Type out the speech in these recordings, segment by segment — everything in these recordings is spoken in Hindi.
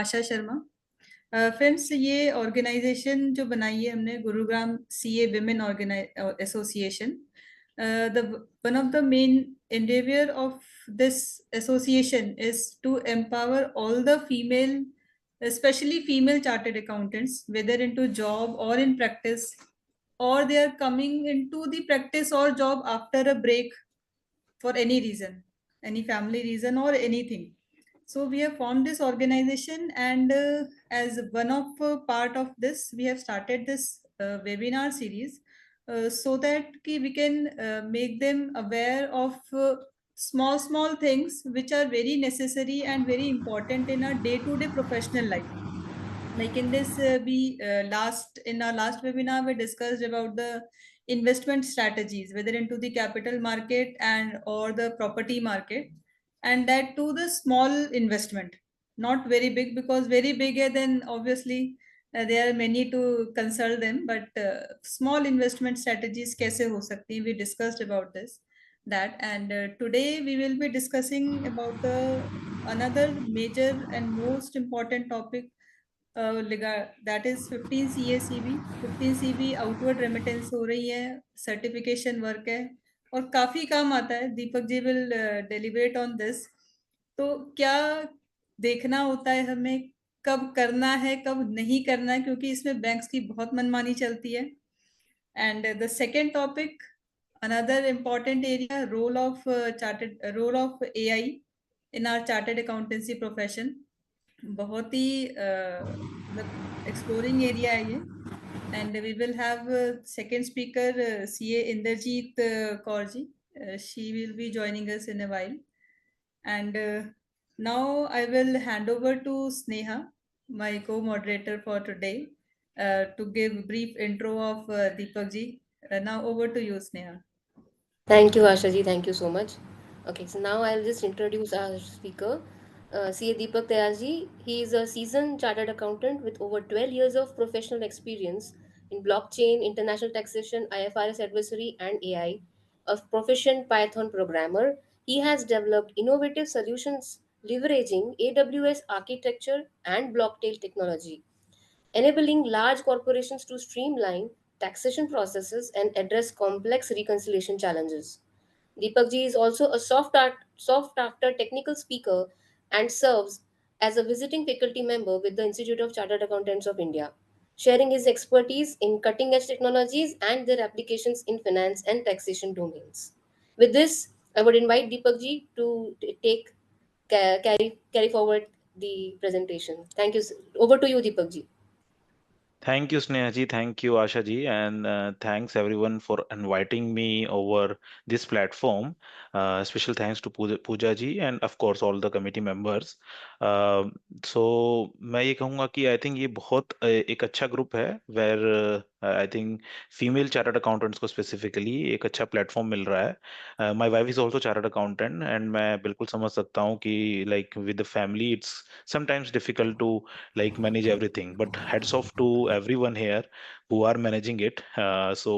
आशा शर्मा। फ्रेंड्स, ये ऑर्गेनाइजेशन जो बनाई है हमने, Gurugram CA women association, the one of the main endeavor of this association is to empower all the female, especially female chartered accountants, whether into job or in practice, or they are coming into the practice or job after a break for any reason, any family reason or anything. So we have formed this organization, and as one of part of this, we have started this webinar series, so that we can make them aware of small things which are very necessary and very important in our day-to-day professional life. Like in this we last in our last webinar we discussed about the investment strategies, whether into the capital market and or the property market, and that to the small investment, not very big, because very big then obviously there are many to consult them, but small investment strategies kaise ho sakti hain, we discussed about this, that. And today we will be discussing about the another major and most important topic, that is 15 CACB। 15 CB outward remittance हो रही है, सर्टिफिकेशन वर्क है, और काफी काम आता है। Deepak ji will deliberate on this. तो क्या देखना होता है हमें, कब करना है कब नहीं करना है, क्योंकि इसमें बैंक्स की बहुत मनमानी चलती है। And the second topic, another important area, role of AI in our chartered accountancy profession. बहुत ही मतलब एक्सप्लोरिंग एरिया है ये। And we will have second speaker, CA Indrajit Kaur ji. She will be joining us in a while. And now I will hand over to Sneha, my co-moderator for today, to give brief intro of Deepak ji. Now over to you, Sneha. Thank you, Asha ji. Thank you so much. Okay, so now I'll just introduce our speaker, CA Deepak Tayal ji. He is a seasoned chartered accountant with over 12 years of professional experience in blockchain, international taxation, IFRS advisory, and AI. A proficient Python programmer, he has developed innovative solutions leveraging AWS architecture and blockchain technology, enabling large corporations to streamline taxation processes and address complex reconciliation challenges. Deepak ji is also a soft after technical speaker and serves as a visiting faculty member with the Institute of Chartered Accountants of India, sharing his expertise in cutting edge technologies and their applications in finance and taxation domains. With this, I would invite Deepak ji to carry forward the presentation. Thank you. Over to you, Deepak ji. Thank you, Sneha ji. Thank you, Asha ji. And thanks everyone for inviting me over this platform. Special thanks to Pooja ji and of course all the committee members. Uh, so मैं ये कहूँगा कि आई थिंक ये बहुत एक अच्छा ग्रुप है where I think female chartered accountants को स्पेसिफिकली एक अच्छा प्लेटफॉर्म मिल रहा है। My wife is also chartered accountant and मैं बिल्कुल समझ सकता हूँ कि like with the family it's sometimes difficult to like manage everything, but heads off to everyone here who are managing it. So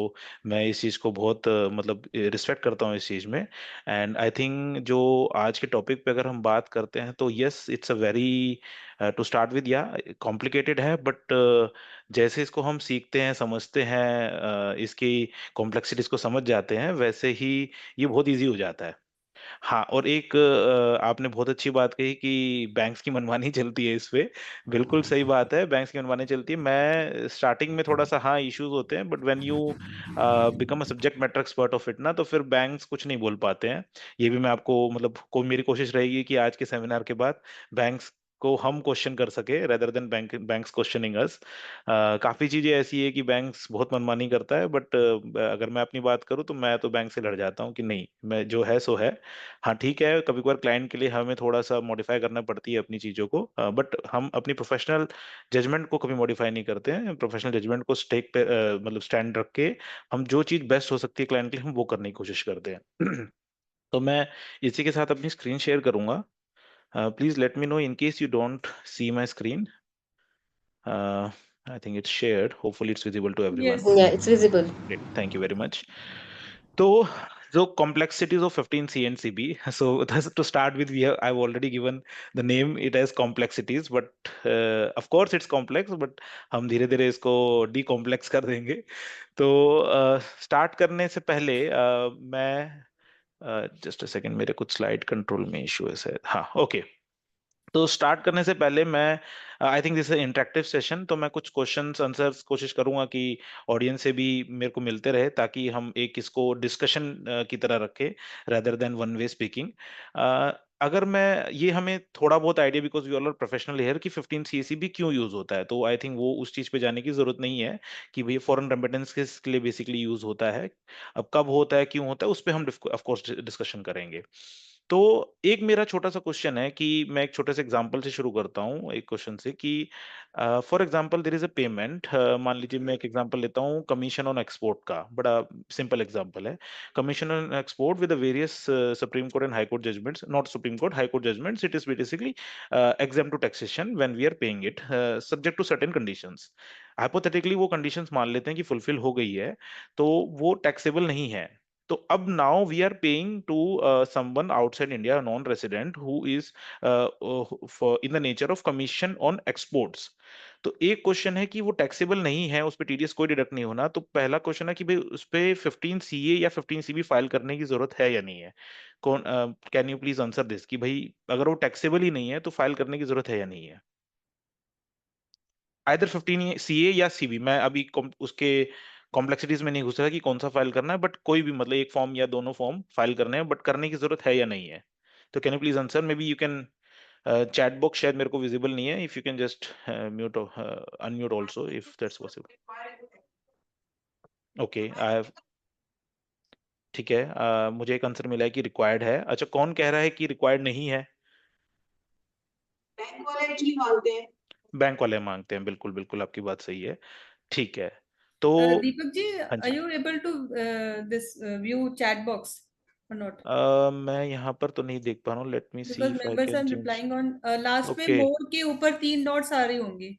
मैं इस चीज़ को बहुत मतलब रिस्पेक्ट करता हूँ इस चीज़ में। एंड आई थिंक जो आज के टॉपिक पे अगर हम बात करते हैं तो yes it's a very to start with या कॉम्प्लिकेटेड है, बट जैसे इसको हम सीखते हैं समझते हैं इसकी कॉम्प्लेक्सिटीज को समझ जाते हैं वैसे ही ये बहुत इजी हो जाता है। हाँ, और एक आपने बहुत अच्छी बात कही कि बैंक्स की मनमानी चलती है इस पे। बिल्कुल सही बात है, बैंक्स की मनमानी चलती है। मैं स्टार्टिंग में थोड़ा सा हाँ इश्यूज होते हैं, but when you become a subject matter expert of it ना, तो फिर बैंक्स कुछ नहीं बोल पाते हैं। ये भी मैं आपको मतलब को मेरी कोशिश रहेगी कि आज के सेमिनार के बाद बैंक्स को हम क्वेश्चन कर सके रेदर देन बैंक्स क्वेश्चनिंग अस। काफी चीजें ऐसी है कि बैंक्स बहुत मनमानी करता है, बट अगर मैं अपनी बात करूँ तो मैं तो बैंक से लड़ जाता हूँ कि नहीं, मैं जो है सो है। हाँ ठीक है, कभी कभार क्लाइंट के लिए हमें थोड़ा सा मॉडिफाई करना पड़ती है अपनी चीज़ों को, बट हम अपनी प्रोफेशनल जजमेंट को कभी मॉडिफाई नहीं करते हैं। प्रोफेशनल जजमेंट को स्टेक पे मतलब स्टैंड रख के हम जो चीज़ बेस्ट हो सकती है क्लाइंट के लिए हम वो करने की कोशिश करते हैं। तो मैं इसी के साथ अपनी स्क्रीन शेयर करूंगा। Please let me know in case you don't see my screen. I think it's shared, hopefully it's visible to everyone. Yes. Yeah, it's visible. Great, thank you very much. तो So complexities of 15C and CB. So that's to start with, I've already given the name it as complexities, but of course it's complex, but हम धीरे धीरे इसको decomplex कर देंगे. तो स्टार्ट करने से पहले मैं जस्ट अ सेकंड, मेरे कुछ स्लाइड कंट्रोल में इशू है शायद. हाँ, ओके. तो स्टार्ट करने से पहले मैं, I think this interactive session, तो मैं कुछ क्वेश्चंस आंसर्स कोशिश करूंगा कि ऑडियंस से भी मेरे को मिलते रहे, ताकि हम एक इसको डिस्कशन की तरह रखें rather than one way speaking. अगर मैं ये, हमें थोड़ा बहुत idea, because we all are professional here, कि 15 सीएसी भी क्यों यूज होता है, तो आई थिंक वो उस चीज पे जाने की जरूरत नहीं है कि भैया फॉरेन रेमिटेंस के लिए बेसिकली यूज होता है. अब कब होता है, क्यों होता है, उस पर हम ऑफ कोर्स डिस्कशन करेंगे. तो एक मेरा छोटा सा क्वेश्चन है कि मैं एक छोटे से एग्जांपल से शुरू करता हूँ, एक क्वेश्चन से कि for example there is a payment. मान लीजिए मैं एक एग्जांपल लेता हूँ कमीशन ऑन एक्सपोर्ट का, बड़ा सिंपल एग्जांपल है. Commission on export with various supreme court and high court judgments, not supreme court, high court judgments, it is basically exempt to taxation when we are paying it, subject to certain conditions. Hypothetically वो कंडीशंस मान लेते हैं कि फुलफिल हो गई है, तो वो टैक्सेबल नहीं है. तो अब now we are paying to someone outside India, non resident, who is in the nature of commission on exports. तो एक क्वेश्चन है कि वो टैक्सेबल नहीं है, उस पे टीडीएस कोई डिडक्ट नहीं होना. तो पहला क्वेश्चन है कि भाई उस पे 15 सीए या 15 सीबी फाइल करने की जरूरत है या नहीं है. कौन, can you please answer this, कि भाई अगर वो टैक्सेबल ही नहीं है तो फाइल करने की जरूरत है या नहीं है. आइदर 15 सीए या सीबी, मैं अभी उसके कॉम्प्लेक्सिटीज में नहीं घुस रहा कि कौन सा फाइल करना है, बट कोई भी, मतलब एक फॉर्म या दोनों फॉर्म फाइल करने हैं, बट करने की जरूरत है या नहीं है. तो can you please answer, may be you can, chat box शायद मेरे को विजिबल नहीं है, if you can just mute, unmute also if that's possible. Okay, I have, ठीक है. मुझे एक आंसर मिला है कि रिक्वायर्ड है. अच्छा, कौन कह रहा है कि रिक्वायर्ड नहीं है? बैंक वाले एक्चुअली मांगते हैं. बैंक वाले मांगते हैं, बिल्कुल बिल्कुल, आपकी बात सही है. ठीक है. तो Deepak ji, हाँ are ji. you able to this view chat box or not? मैं यहाँ पर तो नहीं देख पा रहा हूँ. Let me see Because if I members can are change. replying on last में ओके, more के ऊपर 3 डॉट्स आ रही होंगी,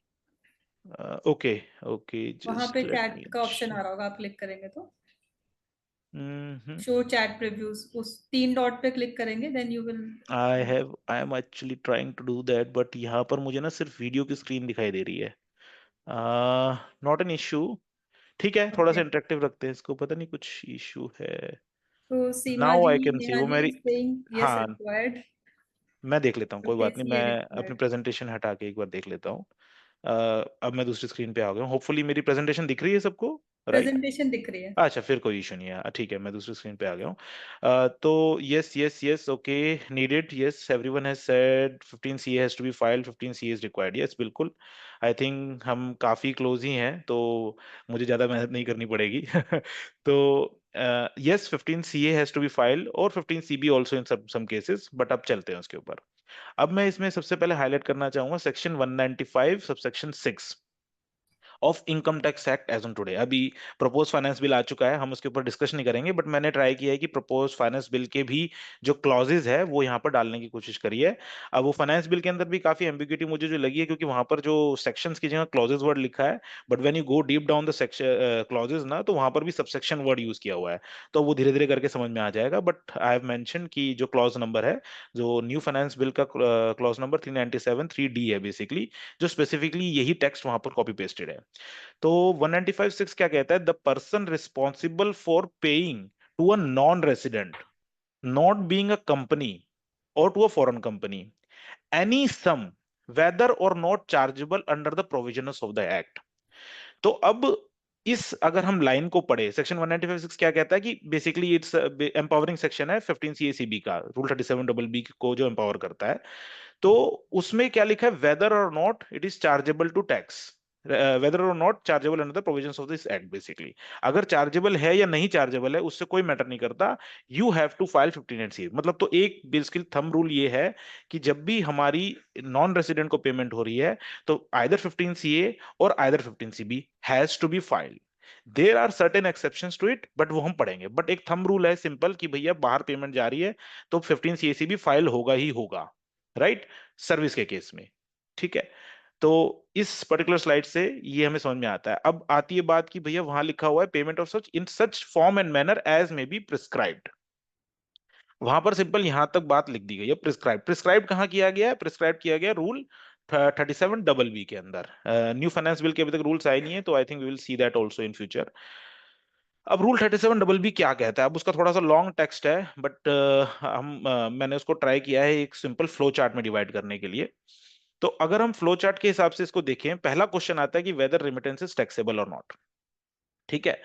ओके, ओके, वहां पे जस्ट लेट चैट मी. का ऑप्शन आ रहा होगा, आप क्लिक करेंगे तो हम्म. शो चैट प्रीव्यूज, उस 3 डॉट पे क्लिक करेंगे, then you will. I am actually trying to do that, but यहाँ पर मुझे ना सिर्फ वीडियो की स्क्रीन दिखाई दे रही है. Not an issue. ठीक है, थोड़ा सा ओके, इंटरेक्टिव रखते हैं इसको, पता नहीं कुछ इशू है. तो Seema now ji, I can see, Neha वो जी मेरी, इज सेइंग यस हाँ, रिक्वायर्ड. मैं देख लेता हूँ, कोई बात नहीं. 15 मैं CA अपनी रिक्वायर्ड. प्रेजेंटेशन हटा के एक बार देख लेता हूँ. अब मैं दूसरी स्क्रीन पे आ गया हूँ. होपफुली मेरी प्रेजेंटेशन दिख रही है सबको, राइट? प्रेजेंटेशन दिख रही है. अच्छा, फिर कोई इशू नहीं है. ठीक है, मैं दूसरी स्क्रीन पे आ गया हूँ. तो yes yes yes, okay, needed, yes, everyone has said 15 CA has to be filed, 15 CA is required. Yes, बिल्कुल. आई थिंक हम काफी क्लोज ही हैं, तो मुझे ज्यादा मेहनत नहीं करनी पड़ेगी. तो yes, 15 CA has to be filed और 15 CB also in some cases, but अब चलते हैं उसके ऊपर. अब मैं इसमें सबसे पहले हाईलाइट करना चाहूंगा section 195 subsection 6 of income tax act as on today. अभी प्रपोज फाइनेंस बिल आ चुका है, हम उसके ऊपर डिस्कस नहीं करेंगे, बट मैंने ट्राई किया है कि प्रपोज फाइनेंस बिल के भी जो क्लॉजेज है वो यहाँ पर डालने की कोशिश करी है. अब वो फाइनेंस बिल के अंदर भी काफी एम्बिग्यूटी मुझे जो लगी है, क्योंकि वहां पर जो सेक्शंस की जगह क्लॉजेज वर्ड लिखा है, but when you go deep down the section clauses ना, तो वहां पर भी सबसेक्शन वर्ड यूज किया हुआ है. तो वो धीरे धीरे करके समझ में आ जाएगा. बट आई हैव मेंशन कि जो क्लॉज नंबर है, जो न्यू फाइनेंस बिल का क्लॉज नंबर 397 3D है बेसिकली, जो स्पेसिफिकली यही टेक्स्ट वहां पर कॉपी पेस्टेड है. तो 195(6) क्या कहता है? The person responsible for paying to a non resident, not being a company or to a foreign company, any sum whether or not chargeable under the provisions of the act. तो अब इस, अगर हम लाइन को पढ़े, सेक्शन 195(6) क्या कहता है कि बेसिकली इट्स एम्पावरिंग सेक्शन है 15 सीएसीबी का, रूल 37BB को जो एम्पावर करता है. तो उसमें क्या लिखा है? Whether or not it is chargeable to tax, whether or not chargeable under the provisions of this act. Basically अगर चार्जेबल है या नहीं चार्जेबल है, उससे कोई मैटर नहीं करता. You have to file 15(8)(c). मतलब तो एक बेसिकली थंब रूल ये है कि जब भी हमारी नॉन रेसिडेंट को पेमेंट हो रही है, तो आइदर 15CA और either 15CB has to be filed. There are certain exceptions to it, but वो हम पढ़ेंगे. बट एक थंब रूल है सिंपल, कि भैया बाहर पेमेंट जा रही है तो 15CAC भी फाइल होगा ही होगा, राइट? सर्विस के केस में. ठीक है. तो इस पर्टिकुलर स्लाइड से ये हमें समझ में आता है. अब आती है बात कि भैया वहां लिखा हुआ है payment of such in such form and manner as may be prescribed. वहां पर सिंपल यहां तक बात लिख दी गई है, प्रिस्क्राइब। प्रिस्क्राइब कहाँ किया गया है? प्रिस्क्राइब किया गया रूल 37BB के अंदर। न्यू फाइनेंस बिल के अभी तक रूल्स आए नहीं है, तो I think we will see that also in future. अब रूल 37BB क्या कहता है? अब उसका थोड़ा सा लॉन्ग टेक्स्ट है, बट मैंने उसको ट्राई किया है एक सिंपल फ्लो चार्ट में डिवाइड करने के लिए। तो अगर हम फ्लो चार्ट के हिसाब से इसको देखें, पहला क्वेश्चन आता है कि वेदर रेमिटेंस इज टैक्सेबल और नॉट। ठीक है,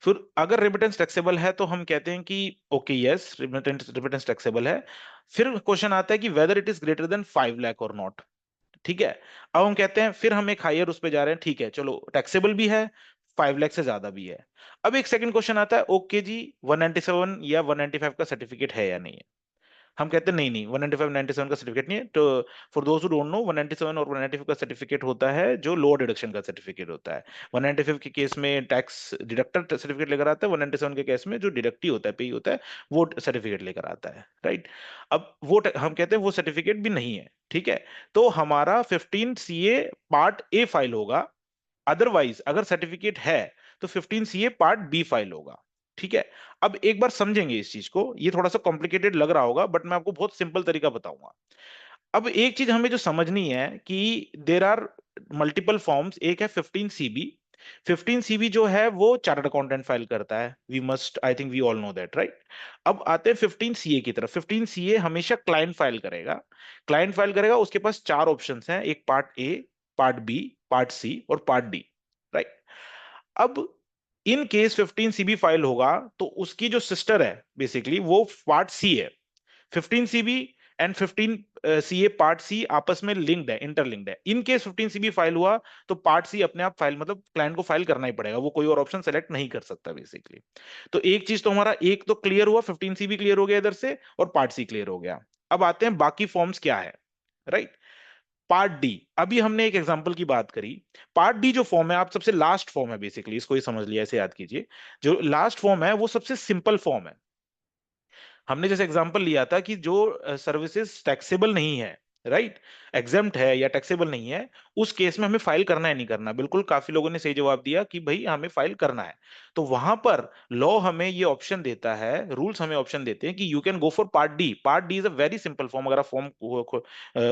फिर अगर रेमिटेंस टैक्सेबल है तो हम कहते हैं कि okay yes, remittance remittance taxable है। फिर क्वेश्चन आता है कि whether it is greater than 5 lakh और नॉट। ठीक है, अब हम कहते हैं, फिर हम एक हायर उस पे जा रहे हैं, ठीक है चलो टैक्सेबल भी है, 5 लाख से ज्यादा भी है। अब एक सेकंड क्वेश्चन आता है, ओके जी 197 या 195 का सर्टिफिकेट है या नहीं है? हम कहते हैं नहीं नहीं, 195 97 का सर्टिफिकेट नहीं है। तो फॉर दोस्त हु डोंट नो, 197 और 195 का सर्टिफिकेट होता है जो लोअर डिडक्शन का सर्टिफिकेट होता है। 195 के केस में टैक्स डिडक्टर सर्टिफिकेट लेकर आता है, 197 के केस में जो डिडक्टी होता है, पे होता है, वो सर्टिफिकेट लेकर आता है, राइट। अब वो हम कहते हैं वो सर्टिफिकेट भी नहीं है। ठीक है, तो हमारा 15 CA पार्ट ए फाइल होगा। अदरवाइज अगर सर्टिफिकेट है तो 15 CA पार्ट बी फाइल होगा। ठीक है, अब एक बार समझेंगे इस चीज को, ये थोड़ा सा कॉम्प्लिकेटेड लग रहा होगा बट मैं आपको बहुत सिंपल तरीका बताऊंगा। अब एक चीज हमें जो समझनी है कि देर आर मल्टीपल फॉर्म्स। एक है 15CB। 15CB जो है वो चार्टर्ड अकाउंटेंट फाइल करता है, we must, I think we all know that, right. अब आते हैं 15CA की तरफ। 15CA हमेशा क्लाइंट फाइल करेगा। क्लाइंट फाइल करेगा, उसके पास चार ऑप्शंस हैं, एक part A, part B, part C और पार्ट डी, राइट। अब इन केस 15CB फाइल होगा तो उसकी जो सिस्टर है बेसिकली वो पार्ट सी है। 15CB एंड 15CA पार्ट सी आपस में लिंक्ड है, इंटरलिंक्ड है। इन केस 15CB फाइल हुआ तो पार्ट सी अपने आप फाइल, मतलब क्लाइंट को फाइल करना ही पड़ेगा, वो कोई और ऑप्शन सेलेक्ट नहीं कर सकता बेसिकली। तो एक चीज तो हमारा एक तो क्लियर हुआ, 15CB क्लियर हो गया इधर से और पार्ट सी क्लियर हो गया। अब आते हैं बाकी फॉर्म्स क्या है, राइट। पार्ट डी, अभी हमने एक एग्जांपल की बात करी। पार्ट डी जो फॉर्म है, आप सबसे लास्ट फॉर्म है बेसिकली, इसको ही समझ लिया, ऐसे याद कीजिए। जो लास्ट फॉर्म है वो सबसे सिंपल फॉर्म है। हमने जैसे एग्जांपल लिया था कि जो सर्विसेज टैक्सेबल नहीं है, राइट, एग्जेम्प्ट है या टैक्सेबल नहीं है, उस केस में हमें फाइल करना है नहीं करना। बिल्कुल, काफी लोगों ने सही जवाब दिया कि भाई हमें फाइल करना है। तो वहां पर लॉ हमें ये ऑप्शन देता है, रूल्स हमें ऑप्शन देते हैं कि you can go for part D. Part D is a very simple form. अगर आप फॉर्म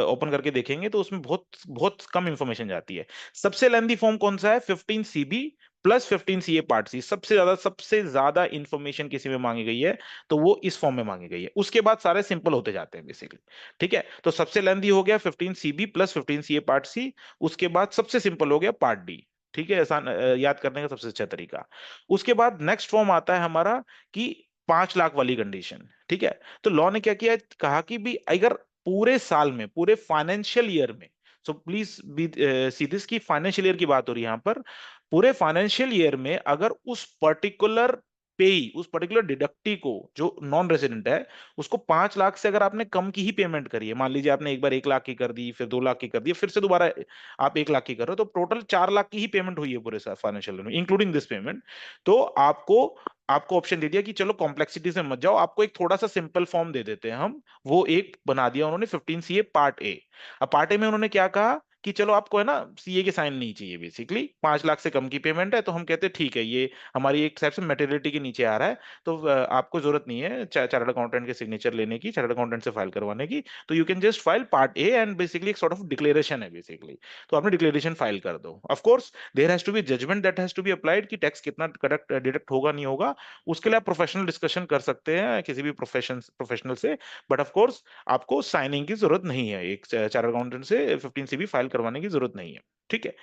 ओपन करके देखेंगे तो उसमें बहुत बहुत कम इंफॉर्मेशन जाती है। सबसे लेंथी फॉर्म कौन सा है? 15CB प्लस 15CA पार्ट सी। सबसे ज्यादा इंफॉर्मेशन किसी में मांगी गई है तो वो इस फॉर्म में मांगी गई है। उसके बाद सारे सिंपल होते जाते हैं बेसिकली। ठीक है, तो सबसे लेंथी हो गया 15CB प्लस 15CA पार्ट सी। उसके बाद सबसे सिंपल हो गया पार्ट डी। ठीक है, आसान याद करने का सबसे अच्छा तरीका। उसके बाद नेक्स्ट फॉर्म आता है हमारा कि 5 लाख वाली कंडीशन। ठीक है, तो लॉ ने क्या किया, कहा कि भी अगर पूरे साल में, पूरे फाइनेंशियल ईयर में, so please be see this की फाइनेंशियल ईयर की बात हो रही है यहाँ पर। पूरे फाइनेंशियल ईयर में अगर उस पर्टिकुलर पेई, उस पर्टिकुलर डिडक्टी को, जो नॉन रेजिडेंट है, उसको 5 लाख से अगर आपने कम की ही पेमेंट करी है, मान लीजिए आपने एक बार 1 लाख की कर दी, फिर 2 लाख की कर दी, फिर से दोबारा आप 1 लाख की कर रहे हो, तो टोटल 4 लाख की ही पेमेंट हुई है पूरे फाइनेंशियल ईयर में, इंक्लूडिंग दिस पेमेंट। तो आपको आपको ऑप्शन दे दिया कि चलो कॉम्प्लेक्सिटी से मत जाओ, आपको एक थोड़ा सा सिंपल फॉर्म दे देते हैं हम। वो एक बना दिया उन्होंने, 15CA पार्ट ए। अब पार्ट ए में उन्होंने क्या कहा कि चलो आपको है ना सीए के साइन नहीं चाहिए, बेसिकली 5 लाख से कम की पेमेंट है, तो हम कहते हैं ठीक है, ये हमारी एक टाइप से मेटेरियलिटी के नीचे आ रहा है, तो आपको जरूरत नहीं है चार्टर्ड अकाउंटेंट के सिग्नेचर लेने की, चार्टर्ड अकाउंटेंट से फाइल करवाने की। तो you can just file part A and basically एक सॉर्ट ऑफ डिक्लेरेशन है बेसिकली। तो आपने डिक्लेरेशन फाइल कर दो। Of course there has to be judgment that has to be applied कि टैक्स कितना करेक्ट डिडक्ट होगा नहीं होगा। उसके लिए आप प्रोफेशनल डिस्कशन कर सकते हैं किसी भी प्रोफेशनल से। बट ऑफ कोर्स आपको साइनिंग की जरूरत नहीं है, एक चार्टर्ड अकाउंटेंट से 15CB फाइल करवाने की जरूरत नहीं है। ठीक है,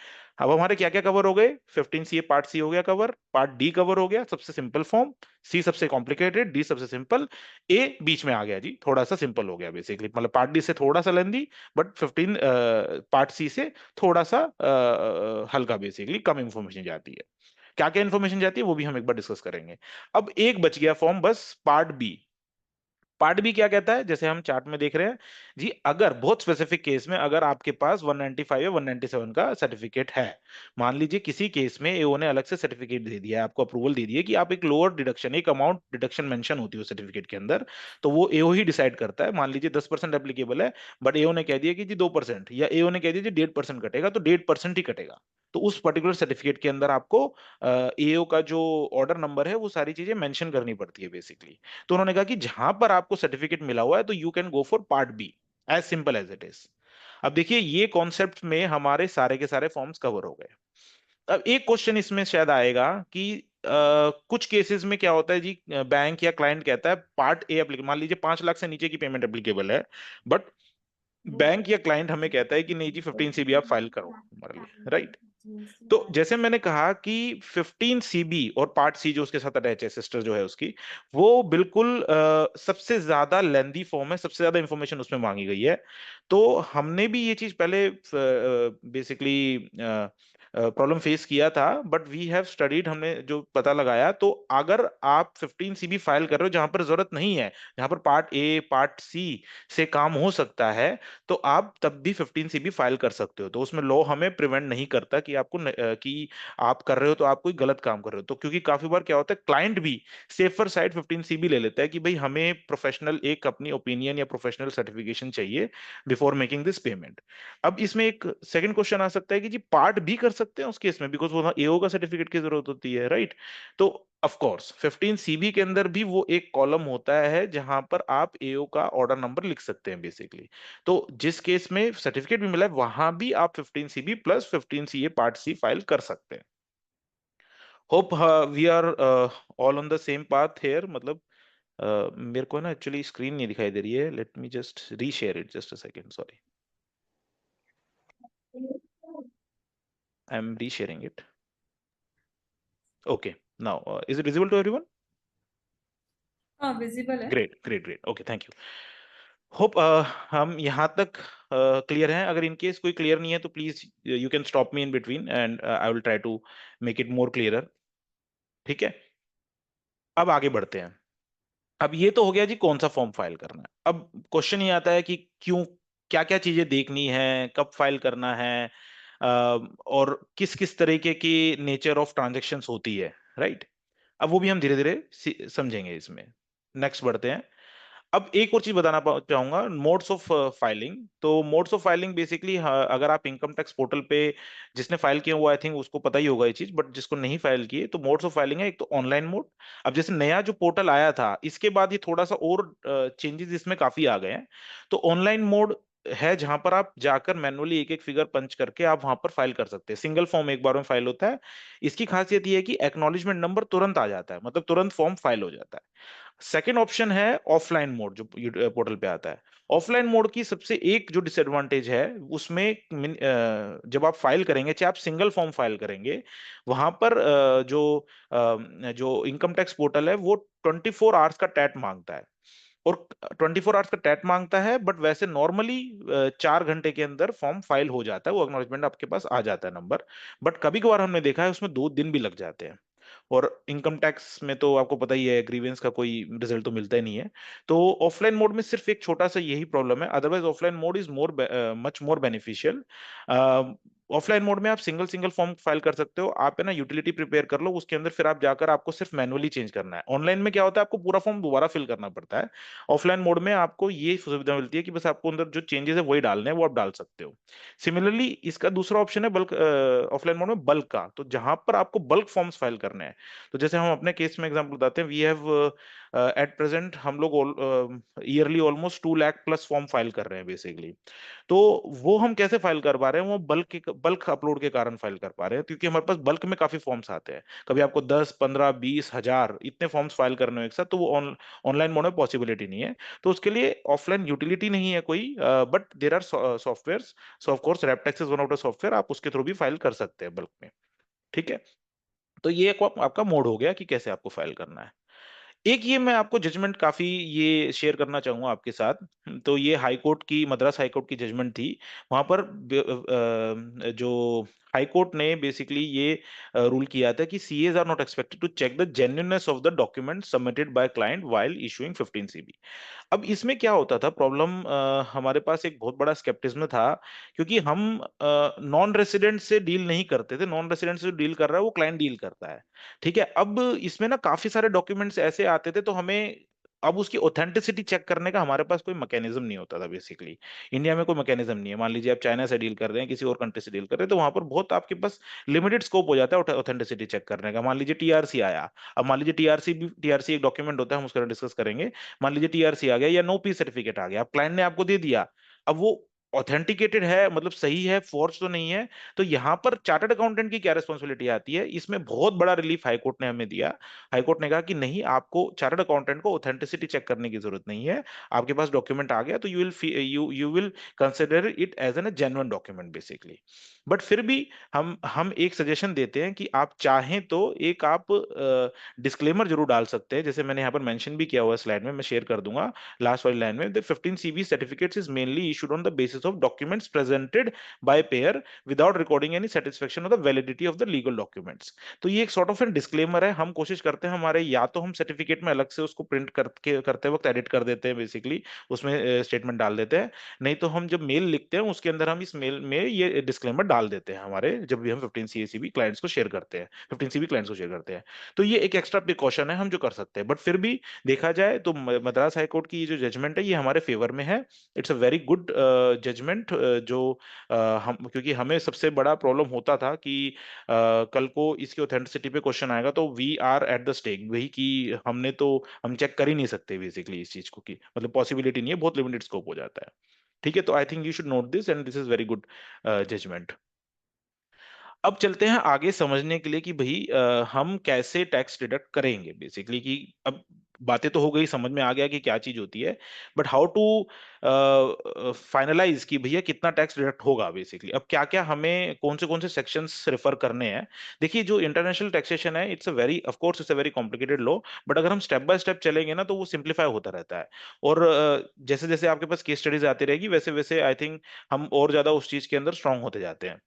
अब हमारे क्या क्या कवर हो गए? 15CA पार्ट सी हो गया कवर, पार्ट डी कवर हो गया, सबसे सिंपल फॉर्म, सी सबसे कॉम्प्लिकेटेड, डी सबसे सिंपल, ए बीच में आ गया जी, थोड़ा सा सिंपल हो गया बेसिकली, मतलब पार्ट डी से थोड़ा सा लेंदी, बट 15 पार्ट सी से थोड़ा सा हल्का, बेसिकली कम इंफॉर्मेशन जाती है। क्या क्या इंफॉर्मेशन जाती है वो भी हम एक बार डिस्कस करेंगे। अब एक बच गया फॉर्म बस, पार्ट बी। पार्ट बी क्या कहता है, जैसे हम चार्ट में देख रहे हैं जी, अगर बहुत स्पेसिफिक केस में अगर आपके पास 195 या 197 का सर्टिफिकेट है, मान लीजिए किसी केस में एओ ने अलग से सर्टिफिकेट दे दिया है, आपको अप्रूवल दे दी है कि आप एक लोअर डिडक्शन, एक अमाउंट डिडक्शन मेंशन होती है सर्टिफिकेट के अंदर, तो वो एओ ही डिसाइड करता है। मान लीजिए 10% एप्लीकेबल है, बट एओ ने कह दिया कि जी 2%, या एओ ने कह दिया जी 1.5% कटेगा, तो 1.5% ही कटेगा। तो उस पर्टिकुलर सर्टिफिकेट के अंदर आपको एओ का जो ऑर्डर नंबर है वो सारी चीजें मेंशन करनी पड़ती है बेसिकली। तो उन्होंने कहा कि जहां पर आपको सर्टिफिकेट मिला हुआ है तो you can go for part B, as simple as it is. अब देखिए ये कॉन्सेप्ट में हमारे सारे के सारे फॉर्म्स कवर हो गए। अब एक क्वेश्चन इसमें शायद आएगा कि कुछ केसेस में क्या होता है जी, बैंक या क्लाइंट कहता है पार्ट ए एप्लीकेबल, मान लीजिए 5 लाख से नीचे की पेमेंट एप्लीकेबल है, बट बैंक या क्लाइंट हमें कहता है कि नहीं जी 15 सीबी आप फाइल करो हमारे लिए, राइट। तो जैसे मैंने कहा कि 15 सीबी और पार्ट सी जो उसके साथ अटैच है, सिस्टर जो है उसकी, वो बिल्कुल सबसे ज्यादा लेंदी फॉर्म है, सबसे ज्यादा इंफॉर्मेशन उसमें मांगी गई है। तो हमने भी ये चीज पहले बेसिकली प्रॉब्लम फेस किया था, बट वी हैव स्टडीड, हमने जो पता लगाया, तो अगर आप 15 सीबी फाइल कर रहे हो जहां पर जरूरत नहीं है, जहां पर पार्ट ए पार्ट सी से काम हो सकता है, तो आप तब भी 15 सीबी फाइल कर सकते हो। तो उसमें लॉ हमें प्रिवेंट नहीं करता कि कि आप कर रहे हो तो आप कोई गलत काम कर रहे हो। तो क्योंकि काफी बार क्या होता है, क्लाइंट भी सेफर साइड 15 सीबी ले लेता है कि भाई हमें प्रोफेशनल एक अपनी ओपिनियन या प्रोफेशनल सर्टिफिकेशन चाहिए बिफोर मेकिंग दिस पेमेंट। अब इसमें एक सेकंड क्वेश्चन आ सकता है कि जी पार्ट भी कर सकते हैं उस केस में, बिकॉज वो एओ का सर्टिफिकेट की जरूरत होती है, राइट। तो ऑफ कोर्स 15 सीबी के अंदर भी वो एक कॉलम होता है जहां पर आप एओ का ऑर्डर नंबर लिख सकते हैं बेसिकली। तो जिस केस में सर्टिफिकेट भी मिला है वहां भी आप 15 CB plus 15 CA part C file कर सकते हैं। Hope we are all on the same path here. मतलब मेरे को ना एक्चुअली स्क्रीन नहीं दिखाई दे रही है, let me just reshare it, just a second, sorry, I am resharing it. Okay, now is it visible to everyone? हाँ विजिबल है। Great great great, okay, thank you. Hope हम यहाँ तक क्लियर हैं। अगर इन केस कोई क्लियर नहीं है तो please you can stop me in between and I will try to make it more clear. ठीक है, अब आगे बढ़ते हैं। अब ये तो हो गया जी कौन सा फॉर्म फाइल करना है। अब क्वेश्चन ये आता है कि क्यों, क्या क्या चीजें देखनी है, कब फाइल करना है, और किस किस तरीके की नेचर ऑफ ट्रांजेक्शन्स होती है, राइट। अब वो भी हम धीरे धीरे समझेंगे इसमें। नेक्स्ट बढ़ते हैं। अब एक और चीज बताना चाहूंगा, मोड्स ऑफ फाइलिंग। तो मोड्स ऑफ फाइलिंग बेसिकली, अगर आप इनकम टैक्स पोर्टल पे, जिसने फाइल किया वो आई थिंक उसको पता ही होगा ये चीज, बट जिसको नहीं फाइल किए तो मोड्स ऑफ फाइलिंग है। एक तो ऑनलाइन मोड। अब जैसे नया जो पोर्टल आया था इसके बाद ये थोड़ा सा और चेंजेस इसमें काफी आ गए हैं। तो ऑनलाइन मोड है जहां पर आप जाकर मैनुअली एक एक फिगर पंच करके आप वहां पर फाइल कर सकते हैं। सिंगल फॉर्म एक बार में फाइल होता है। इसकी खासियत ये है कि एक्नॉलेजमेंट नंबर तुरंत आ जाता है, मतलब तुरंत फॉर्म फाइल हो जाता है। सेकेंड ऑप्शन है ऑफलाइन मोड जो पोर्टल पे आता है। ऑफलाइन मोड की सबसे एक जो डिसएडवांटेज है उसमें, जब आप फाइल करेंगे, चाहे आप सिंगल फॉर्म फाइल करेंगे, वहां पर जो इनकम टैक्स पोर्टल है वो 24 आवर्स का टैट मांगता है। और 24 आवर्स का टैट मांगता है, बट वैसे नॉर्मली 4 घंटे के अंदर फॉर्म फाइल हो जाता है, वो एक्नॉलेजमेंट आपके पास आ जाता है नंबर। बट कभी कभार हमने देखा है उसमें 2 दिन भी लग जाते हैं। और इनकम टैक्स में तो आपको पता ही है ग्रीवेंस का कोई रिजल्ट तो मिलता ही नहीं है। तो ऑफलाइन मोड में सिर्फ एक छोटा सा यही प्रॉब्लम है, otherwise offline mode is more much more beneficial. Offline mode में आप सिंगल सिंगल फॉर्म फाइल कर सकते हो, आप है ना यूटिलिटी प्रिपेयर कर लो, उसके अंदर फिर आप जाकर आपको सिर्फ मैनुअली चेंज करना है। ऑनलाइन में क्या होता है, आपको पूरा फॉर्म दोबारा फिल करना पड़ता है। ऑफलाइन मोड में आपको ये सुविधा मिलती है कि बस आपको अंदर जो चेंजेस है वही डालने हैं, वो आप डाल सकते हो। सिमिलरली इसका दूसरा ऑप्शन है बल्क, ऑफलाइन मोड में बल्क का, तो जहां पर आपको बल्क फॉर्म्स फाइल करने हैं। तो जैसे हम अपने केस में एग्जांपल बताते हैं, वी हैव एट प्रेजेंट हम लोग yearly almost 2 lakh plus form file कर रहे हैं बेसिकली। तो वो हम कैसे फाइल कर पा रहे हैं, वो बल्क अपलोड के कारण फाइल कर पा रहे हैं, क्योंकि हमारे पास बल्क में काफी फॉर्म्स आते हैं। कभी आपको 10 15 20 हजार इतने फॉर्म्स फाइल करने हो एक साथ, तो वो ऑनलाइन मोड में पॉसिबिलिटी नहीं है। तो उसके लिए ऑफलाइन यूटिलिटी नहीं है कोई, but there are software. So of course Reptax is one of the software, आप उसके थ्रू भी फाइल कर सकते हैं बल्क में। ठीक है, तो ये एक आपका मोड हो गया कि कैसे आपको फाइल करना है। एक ये मैं आपको जजमेंट काफी ये शेयर करना चाहूंगा आपके साथ। तो ये हाई कोर्ट की, मद्रास हाई कोर्ट की जजमेंट थी। वहां पर जो हाई कोर्ट ने बेसिकली ये रूल किया था कि CAs are not expected to check the genuineness of the document submitted by client while issuing 15 CB. अब इसमें क्या होता था प्रॉब्लम, हमारे पास एक बहुत बड़ा स्केप्टिज्म था, क्योंकि हम नॉन रेसिडेंट से डील नहीं करते थे। नॉन रेसिडेंट से डील कर रहा है वो क्लाइंट डील करता है। ठीक है, अब इसमें ना काफी सारे डॉक्यूमेंट्स ऐसे आते थे, तो हमें अब उसकी ऑथेंटिसिटी चेक करने का हमारे पास कोई मैकेनिज्म नहीं होता था बेसिकली। इंडिया में कोई मैकेनिज्म नहीं है। मान लीजिए आप चाइना से डील कर रहे हैं, किसी और कंट्री से डील कर रहे हैं, तो वहां पर बहुत आपके पास लिमिटेड स्कोप हो जाता है ऑथेंटिसिटी चेक करने का। मान लीजिए टीआरसी आया, अब मान लीजिए टीआरसी एक डॉक्यूमेंट होता है, हम उसका डिस्कस करेंगे। मान लीजिए टीआरसी आ गया या नो पी सर्टिफिकेट आ गया, अब क्लाइंट ने आपको दे दिया, अब वो ऑथेंटिकेटेड है, मतलब सही है, फोर्ज तो नहीं है। तो यहाँ पर चार्टर्ड अकाउंटेंट की क्या रिस्पॉन्सिबिलिटी आती है, इसमें बहुत बड़ा रिलीफ हाईकोर्ट ने हमें दिया। हाईकोर्ट ने कहा कि नहीं, आपको चार्टर्ड अकाउंटेंट को ऑथेंटिसिटी चेक करने की जरूरत नहीं है। आपके पास डॉक्यूमेंट आ गया तो you will consider it as an genuine document basically. But फिर भी हम एक सजेशन देते हैं कि आप चाहें तो एक आप डिस्क्लेमर जरूर डाल सकते हैं, जैसे मैंने यहाँ पर मेंशन भी किया हुआ है स्लाइड में, मैं शेयर कर दूंगा लास्ट वाली लाइन में। The 15 CV certificates is mainly issued on the basis of documents presented by pair without recording any satisfaction of the validity of the legal documents. तो ये एक सॉर्ट ऑफ एन डिस्क्लेमर है। हम कोशिश करते हैं हमारे, या तो हम सर्टिफिकेट में अलग से उसको प्रिंट करके करते वक्त एडिट कर देते हैं बेसिकली, उसमें स्टेटमेंट डाल देते हैं, नहीं तो हम जब मेल लिखते हैं उसके अंदर हम इस मेल में ये डिस्क्लेमर डाल देते हैं हमारे, जब भी हम 15 सीएसीबी क्लाइंट्स को शेयर करते हैं, 15 सीबी क्लाइंट्स को शेयर करते हैं। तो ये एक एक्स्ट्रा प्रिकॉशन है हम जो कर सकते हैं। बट फिर भी देखा जाए तो मद्रास हाईकोर्ट की ये जो जजमेंट है ये हमारे फेवर में है। It's a very good judgment, जो हम, क्योंकि हमें सबसे बड़ा प्रॉब्लम होता था कि कल को इसकी ऑथेंटिसिटी पे क्वेश्चन आएगा तो we are at the stake, वही कि हमने तो हम चेक कर ही नहीं सकते बेसिकली इस चीज को, कि मतलब पॉसिबिलिटी नहीं है, बहुत लिमिटेड स्कोप हो जाता है। ठीक है, तो I think you should note this and this is very good judgment. अब चलते हैं आगे समझने के लिए कि भाई हम कैसे टैक्स डिडक्ट करेंगे बेसिकली, कि अब बातें तो हो गई, समझ में आ गया कि क्या चीज होती है, बट हाउ टू फाइनलाइज कि भैया कितना टैक्स डिडक्ट होगा बेसिकली। अब क्या क्या हमें कौन से सेक्शंस रेफर करने हैं। देखिए, जो इंटरनेशनल टैक्सेशन है, it's a very, of course it's a very complicated law, but अगर हम स्टेप बाय स्टेप चलेंगे ना तो वो सिंप्लीफाई होता रहता है। और जैसे जैसे आपके पास केस स्टडीज आती रहेगी वैसे वैसे आई थिंक हम और ज्यादा उस चीज के अंदर स्ट्रांग होते जाते हैं।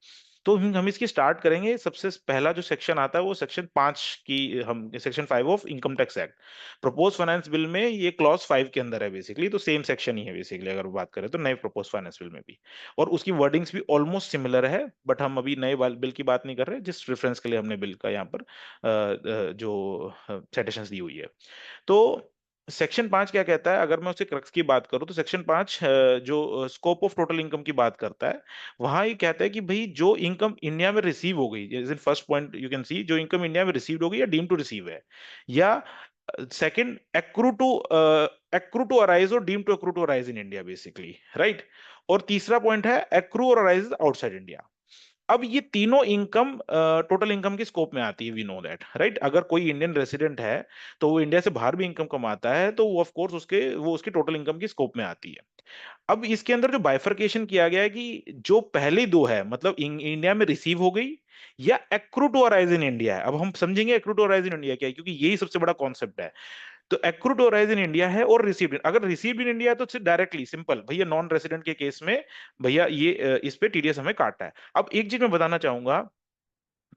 तो हम इसकी स्टार्ट करेंगे। सबसे पहला जो सेक्शन आता है वो सेक्शन 5 की, हम section 5 of income tax act, propose finance bill में ये क्लॉज 5 के अंदर है बेसिकली, तो सेम सेक्शन ही है बेसिकली अगर बात करें तो नए प्रपोज फाइनेंस बिल में भी। और उसकी वर्डिंग्स भी ऑलमोस्ट सिमिलर है, बट हम अभी नए बिल की बात नहीं कर रहे, जिस रेफरेंस के लिए हमने बिल का यहाँ पर जो साइटेशंस दी हुई है। तो सेक्शन 5 क्या कहता है, अगर मैं उससे क्रक्स की बात करूं तो सेक्शन 5 जो स्कोप ऑफ टोटल इनकम की बात करता है, वहां ये कहता है कि भाई जो इनकम इंडिया में रिसीव हो गई, जैसे first point you can see, जो इनकम इंडिया में रिसीव हो गई या डीम टू रिसीव है, या सेकंड एक्रू टू अराइज और deem to accrue to arise in India basically, right. और तीसरा पॉइंट है एक्रू और अराइज आउटसाइड इंडिया। अब ये तीनों इनकम टोटल इनकम के स्कोप में आती है, वी नो दैट, राइट। अगर कोई इंडियन रेसिडेंट है तो वो इंडिया से बाहर भी इनकम कमाता है, तो वो ऑफ कोर्स उसकी टोटल इनकम की स्कोप में आती है। अब इसके अंदर जो बाइफरकेशन किया गया है कि जो पहले दो है, मतलब इंडिया में रिसीव हो गई या accrue to arise in India है। अब हम समझेंगे accrue to arise in India क्या है, क्योंकि यही सबसे बड़ा कॉन्सेप्ट है। तो accrue to arise in India है और रिसीव्ड, अगर रिसीव्ड इन इंडिया है तो डायरेक्टली सिंपल भैया नॉन रेसिडेंट के केस में भैया ये इस पे टीडीएस हमें काटता है। अब एक चीज मैं बताना चाहूंगा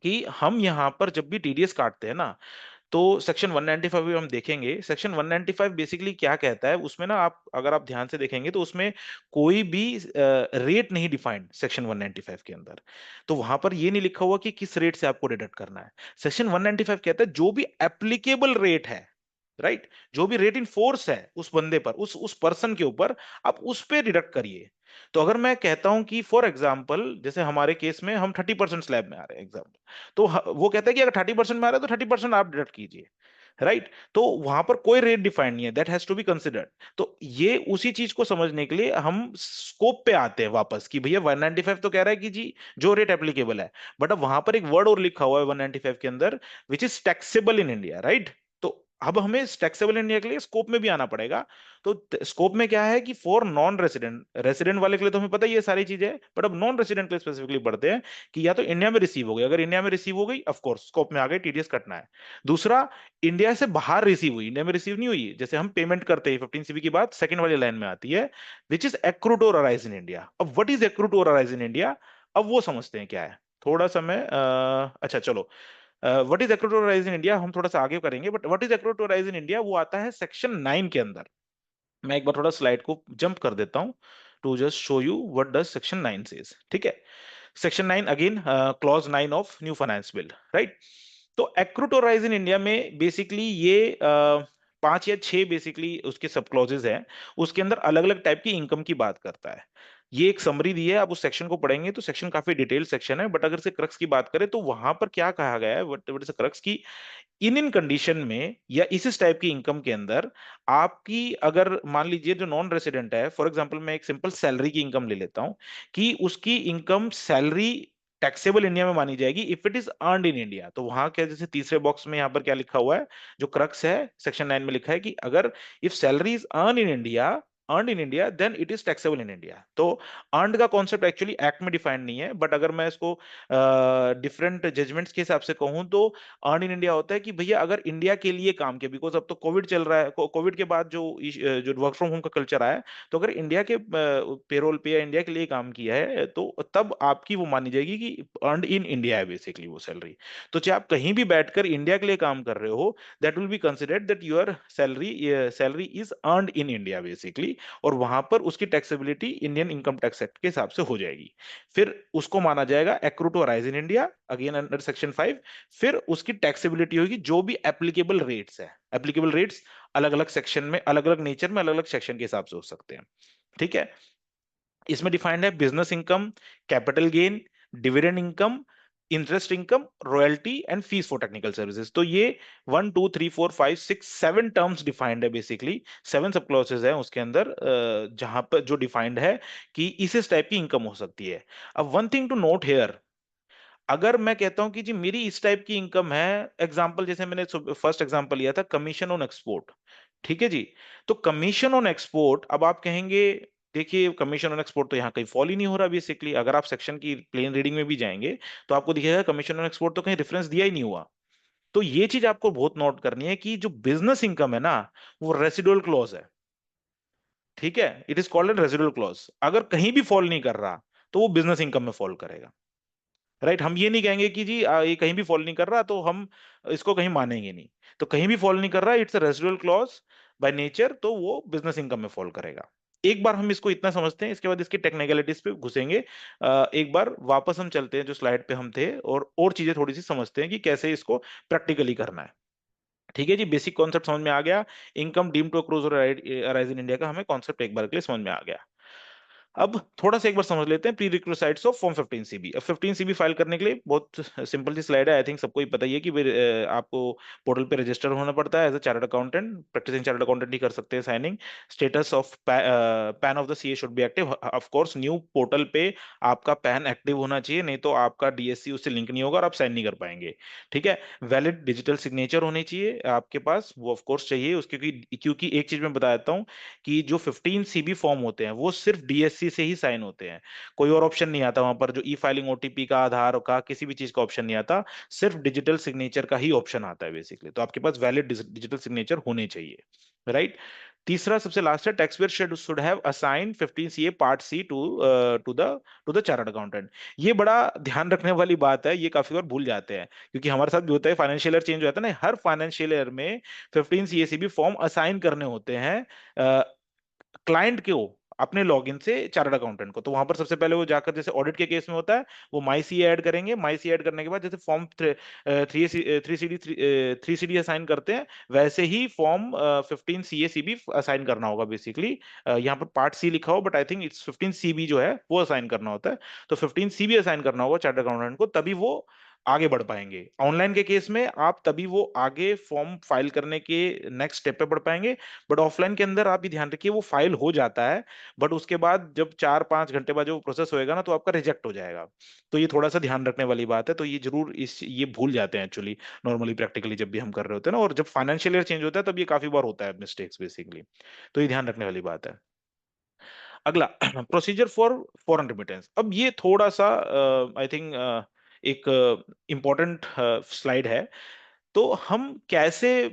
कि हम यहाँ पर जब भी टीडीएस काटते हैं ना, तो सेक्शन 195 भी हम देखेंगे। सेक्शन 195 बेसिकली क्या कहता है, उसमें ना आप अगर आप ध्यान से देखेंगे तो उसमें कोई भी रेट नहीं डिफाइंड सेक्शन 195 के अंदर। तो वहां पर ये नहीं लिखा हुआ कि किस रेट से आपको डिडक्ट करना है। सेक्शन 195 कहता है जो भी एप्लीकेबल रेट है, राइट, जो भी रेट इन फोर्स है उस बंदे पर, उस पर्सन के ऊपर, आप उस पे डिडक्ट करिए। तो अगर मैं कहता हूं कि फॉर एग्जाम्पल जैसे हमारे केस में हम 30% स्लैब में आ रहे हैं एग्जाम्पल, तो वो कहता है कि अगर 30% में आ रहे हैं तो 30% आप डिडक्ट कीजिए, राइट। तो वहां पर कोई रेट डिफाइंड नहीं है, that has to be considered. तो ये उसी चीज को समझने के लिए हम स्कोप पे आते हैं वापस कि भैया 195 तो कह रहा है कि जी जो रेट एप्लीकेबल है, बट अब वहां पर एक वर्ड और लिखा हुआ है 195 के अंदर, which is taxable in India, right. तो अब हमें टैक्सेबल इंडिया के लिए स्कोप में भी आना पड़ेगा। तो स्कोप में क्या है कि फॉर नॉन रेसिडेंट, रेसिडेंट वाले के लिए तो हमें पता ही ये सारी चीजें, बट अब नॉन रेसिडेंट के लिए स्पेसिफिकली पढ़ते हैं कि या तो इंडिया में रिसीव हो गई, अगर इंडिया में रिसीव हो गई ऑफ कोर्स स्कोप में आ गई, टीडीएस कटना है। दूसरा, इंडिया से बाहर रिसीव हुई, इंडिया में रिसीव नहीं हुई, जैसे हम पेमेंट करते हैं 15 सीबी की बात सेकंड वाली लाइन में आती है, विच इज एक्रूड और अराइज इन इंडिया। अब व्हाट इज एक्रूड और अराइज इन इंडिया, अब वो समझते हैं क्या है। थोड़ा सा मैं अच्छा चलो, व्हाट इज एक्रूड और अराइज इन इंडिया हम थोड़ा सा आगे करेंगे, बट व्हाट इज एक्रूड और अराइज इन इंडिया वो आता है सेक्शन 9 के अंदर। मैं एक बार थोड़ा स्लाइड को जंप कर देता हूं to just show you what does section 9 says, ठीक है। Section 9 again clause 9 of new finance bill, right. तो एक्रूड और अराइज इन इंडिया में बेसिकली ये 5 या 6 बेसिकली उसके सब क्लॉजेज हैं, उसके अंदर अलग अलग टाइप की इनकम की बात करता है। ये एक समरी दी है, आप उस सेक्शन को पढ़ेंगे तो सेक्शन काफी डिटेल सेक्शन है, बट अगर से क्रक्स की बात करें तो वहां पर क्या कहा गया है, व्हाट इज क्रक्स की इन कंडीशन में या इस टाइप की इनकम के अंदर आपकी, अगर मान लीजिए जो नॉन रेसिडेंट है, फॉर एग्जांपल मैं एक सिंपल सैलरी की इनकम ले लेता हूं, कि उसकी इनकम सैलरी टैक्सेबल इंडिया में मानी जाएगी if it is earned in India. तो वहां क्या, जैसे तीसरे बॉक्स में यहां पर क्या लिखा हुआ है, जो क्रक्स है सेक्शन 9 में लिखा है कि अगर if salary is earn in India then it is taxable in India. तो अर्नड का कॉन्सेप्ट एक्चुअली एक्ट में डिफाइंड नहीं है, बट अगर मैं इसको डिफरेंट जजमेंट्स के हिसाब से कहूं तो अर्न इन इंडिया होता है कि भैया अगर इंडिया के लिए काम किया, बिकॉज अब तो कोविड चल रहा है, कोविड के बाद जो वर्क फ्रॉम होम का कल्चर आया है, तो अगर इंडिया के पेरोल पे या इंडिया के लिए काम किया है तो तब आपकी वो मानी जाएगी कि अर्न इन इंडिया है बेसिकली वो सैलरी। तो चाहे आप कहीं भी बैठकर इंडिया के लिए काम कर रहे हो, that will be considered that your salary is earned in India basically, और वहां पर उसकी taxability Indian income tax act के हिसाब से हो जाएगी। फिर उसको माना जाएगा accrue to arise in India, again under section 5। फिर उसकी टैक्सेबिलिटी होगी जो भी एप्लीकेबल रेट्स है, एप्लीकेबल रेट्स अलग अलग सेक्शन में, अलग अलग नेचर में, अलग अलग सेक्शन के हिसाब से हो सकते हैं। ठीक है, इसमें डिफाइंड है business income, capital gain, dividend income, interest income, royalty and fees for technical services. तो ये 1 2 3 4 5 6 7 टर्म्स डिफाइंड है बेसिकली, 7 सब क्लॉसेज है उसके अंदर, जहां पर जो डिफाइंड है कि इस टाइप की इनकम हो सकती है। अब one thing to note here, अगर मैं कहता हूं कि जी मेरी इस टाइप की इनकम है, एग्जांपल जैसे मैंने फर्स्ट एग्जांपल लिया था कमीशन ऑन एक्सपोर्ट, ठीक है जी, तो कमीशन ऑन एक्सपोर्ट, अब आप कहेंगे देखिए कमीशन ऑन एक्सपोर्ट तो यहाँ कहीं फॉल ही नहीं हो रहा बेसिकली, अगर आप सेक्शन की प्लेन रीडिंग में भी जाएंगे तो आपको दिखेगा कमीशन ऑन एक्सपोर्ट तो कहीं रेफरेंस दिया ही नहीं हुआ। तो ये चीज आपको बहुत नोट करनी है कि जो बिजनेस इनकम है ना, वो रेसिडुअल क्लॉज है, ठीक है, it is called residual clause. अगर कहीं भी फॉल नहीं कर रहा तो वो बिजनेस इनकम में फॉल करेगा, राइट। हम ये नहीं कहेंगे कि जी ये कहीं भी फॉल नहीं कर रहा तो हम इसको कहीं मानेंगे नहीं। तो कहीं भी फॉल नहीं कर रहा, it's a residual clause by nature, तो वो बिजनेस इनकम में फॉल करेगा। एक बार हम इसको इतना समझते हैं, इसके बाद इसकी टेक्निकलिटीज पे घुसेंगे। एक बार वापस हम चलते हैं जो स्लाइड पे हम थे, और चीजें थोड़ी सी समझते हैं कि कैसे इसको प्रैक्टिकली करना है। ठीक है जी, बेसिक कॉन्सेप्ट समझ में आ गया, इनकम डीम टू अक्रूज और अराइज इन इंडिया का हमें कॉन्सेप्ट एक बार के लिए समझ में आ गया। अब थोड़ा सा एक बार समझ लेते हैं pre requisites of form 15CB। अब 15CB फाइल करने के लिए बहुत सिंपल सी स्लाइड है, आई थिंक सबको ही पता ही है कि आपको पोर्टल पे रजिस्टर होना पड़ता है as a chartered accountant, practising chartered accountant ही कर सकते हैं signing. Status of PAN of the CA should be active, of course new portal पे आपका पैन एक्टिव होना चाहिए, नहीं तो आपका डीएससी उससे लिंक नहीं होगा और आप साइन नहीं कर पाएंगे। ठीक है, वैलिड डिजिटल सिग्नेचर होनी चाहिए आपके पास, वो ऑफ कोर्स चाहिए उसके, क्योंकि एक चीज मैं बता देता हूँ कि जो 15CB फॉर्म होते हैं वो सिर्फ डीएससी से ही साइन होते हैं, कोई और ऑप्शन नहीं आता वहां पर, जो ई फाइलिंग ओटीपी का, आधार का, किसी भी चीज का ऑप्शन नहीं आता, सिर्फ डिजिटल सिग्नेचर का ही ऑप्शन आता है बेसिकली। तो आपके पास वैलिड डिजिटल सिग्नेचर होने चाहिए, राइट। तीसरा सबसे लास्ट है, taxpayer should have assign 15CA part C to the chartered accountant. ये बड़ा ध्यान रखने वाली बात है, ये काफी बार भूल जाते हैं, क्योंकि हमारे साथ भी होता है, फाइनेंशियल ईयर चेंज होता है ना, हर फाइनेंशियल ईयर में 15CA फॉर्म असाइन करने होते हैं क्लाइंट को, अपने लॉगिन से चार्टर्ड अकाउंटेंट को। तो वहां पर सबसे पहले वो जाकर, जैसे ऑडिट के केस में होता है, वो माई सी ऐड करेंगे, माई सी ऐड करने के बाद जैसे फॉर्म 3CD असाइन करते हैं, वैसे ही फॉर्म 15CA भी असाइन करना होगा बेसिकली। यहाँ पर पार्ट सी लिखा हो, but I think it's 15CB जो है वो असाइन करना होता है। तो 15CB असाइन करना होगा चार्टर्ड अकाउंटेंट को, तभी वो आगे बढ़ पाएंगे। ऑनलाइन के केस में आप तभी वो आगे फॉर्म फाइल करने के नेक्स्ट स्टेप पे बढ़ पाएंगे, बट ऑफलाइन के अंदर आप भी ध्यान रखिए वो फाइल हो जाता है, बट उसके बाद जब 4 5 घंटे बाद जो प्रोसेस होएगा ना, तो आपका रिजेक्ट हो जाएगा। तो ये थोड़ा सा ध्यान रखने वाली बात है, तो ये जरूर ये भूल जाते हैं एक्चुअली, नॉर्मली प्रैक्टिकली जब भी हम कर रहे होते हैं ना, और जब फाइनेंशियल ईयर चेंज होता है तब ये काफी बार होता है मिस्टेक्स बेसिकली। तो ये ध्यान रखने वाली बात है। अगला प्रोसीजर फॉर फॉरेन रिमिटेंस। अब ये थोड़ा सा आई थिंक एक इम्पोर्टेंट स्लाइड है। तो हम कैसे,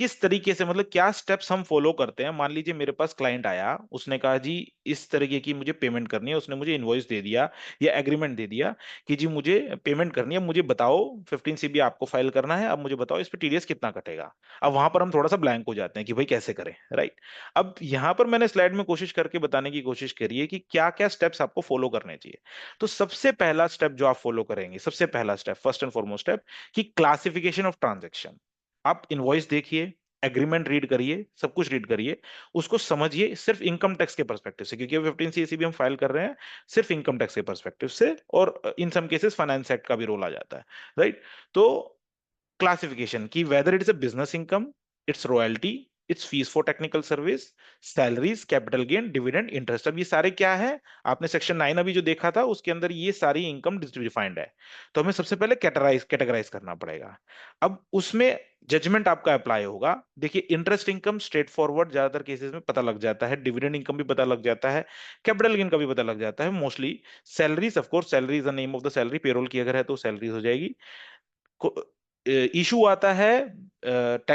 किस तरीके से, मतलब क्या स्टेप्स हम फॉलो करते हैं। मान लीजिए मेरे पास क्लाइंट आया, उसने कहा जी इस तरीके की मुझे पेमेंट करनी है, उसने मुझे इनवॉइस दे दिया या एग्रीमेंट दे दिया कि जी मुझे पेमेंट करनी है, मुझे बताओ 15CB आपको फाइल करना है, अब मुझे बताओ इस पे टीडीएस कितना कटेगा। अब वहां पर हम थोड़ा सा ब्लैंक हो जाते हैं कि भाई कैसे करें, राइट। अब यहाँ पर मैंने स्लाइड में कोशिश करके बताने की कोशिश करी है कि क्या क्या स्टेप्स आपको फॉलो करने चाहिए। तो सबसे पहला स्टेप जो आप फॉलो करेंगे, सबसे पहला step, first and foremost step, कि क्लासिफिकेशन ऑफ ट्रांजेक्शन। आप इनवॉइस देखिए, एग्रीमेंट रीड करिए, सब कुछ रीड करिए, उसको समझिए सिर्फ इनकम टैक्स के परस्पेक्टिव से, क्योंकि 15 भी हम फाइल कर रहे हैं सिर्फ इनकम टैक्स के परस्पेक्टिव से, और इन सम केसेस फाइनेंस एक्ट का भी रोल आ जाता है, राइट। तो क्लासिफिकेशन की whether it is a business income, it's royalty, it's fees for technical service, salaries, capital gain, dividend, interest, अब ये सारे क्या है, आपने सेक्शन 9 अभी जो देखा था उसके अंदर ये सारी इनकम डिफाइंड है। तो हमें सबसे पहले कैटेगराइज करना पड़ेगा। अब उसमें जजमेंट आपका अप्लाई होगा। देखिए इंटरेस्ट इनकम स्ट्रेट फॉरवर्ड ज्यादातर केसेस में पता लग जाता है, डिविडेंड इनकम भी पता लग जाता है, कैपिटल गेन का भी पता लग जाता है mostly. Salaries, of course salary is the name of the salary, payroll की अगर है तो सैलरीज हो जाएगी। इशू आता है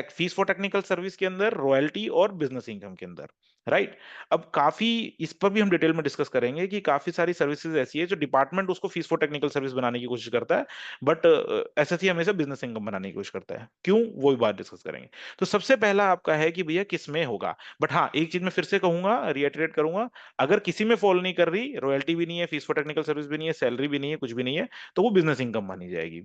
फीस फॉर टेक्निकल सर्विस के अंदर, रॉयल्टी और बिजनेस इनकम के अंदर, राइट। अब काफी इस पर भी हम डिटेल में डिस्कस करेंगे कि काफी सारी सर्विसेज ऐसी है जो डिपार्टमेंट उसको फीस फॉर टेक्निकल सर्विस बनाने की कोशिश करता है, बट एसएससी हमेशा बिजनेस इनकम बनाने की कोशिश करता है, क्यों, वो भी बात डिस्कस करेंगे। तो सबसे पहला आपका है कि भैया किस में होगा, बट हाँ एक चीज मैं फिर से कहूंगा, रिएटरेट करूंगा, अगर किसी में फॉल नहीं कर रही, रॉयल्टी भी नहीं है, फीस फॉर टेक्निकल सर्विस भी नहीं है, सैलरी भी नहीं है, कुछ भी नहीं है, तो वो बिजनेस इनकम मानी जाएगी,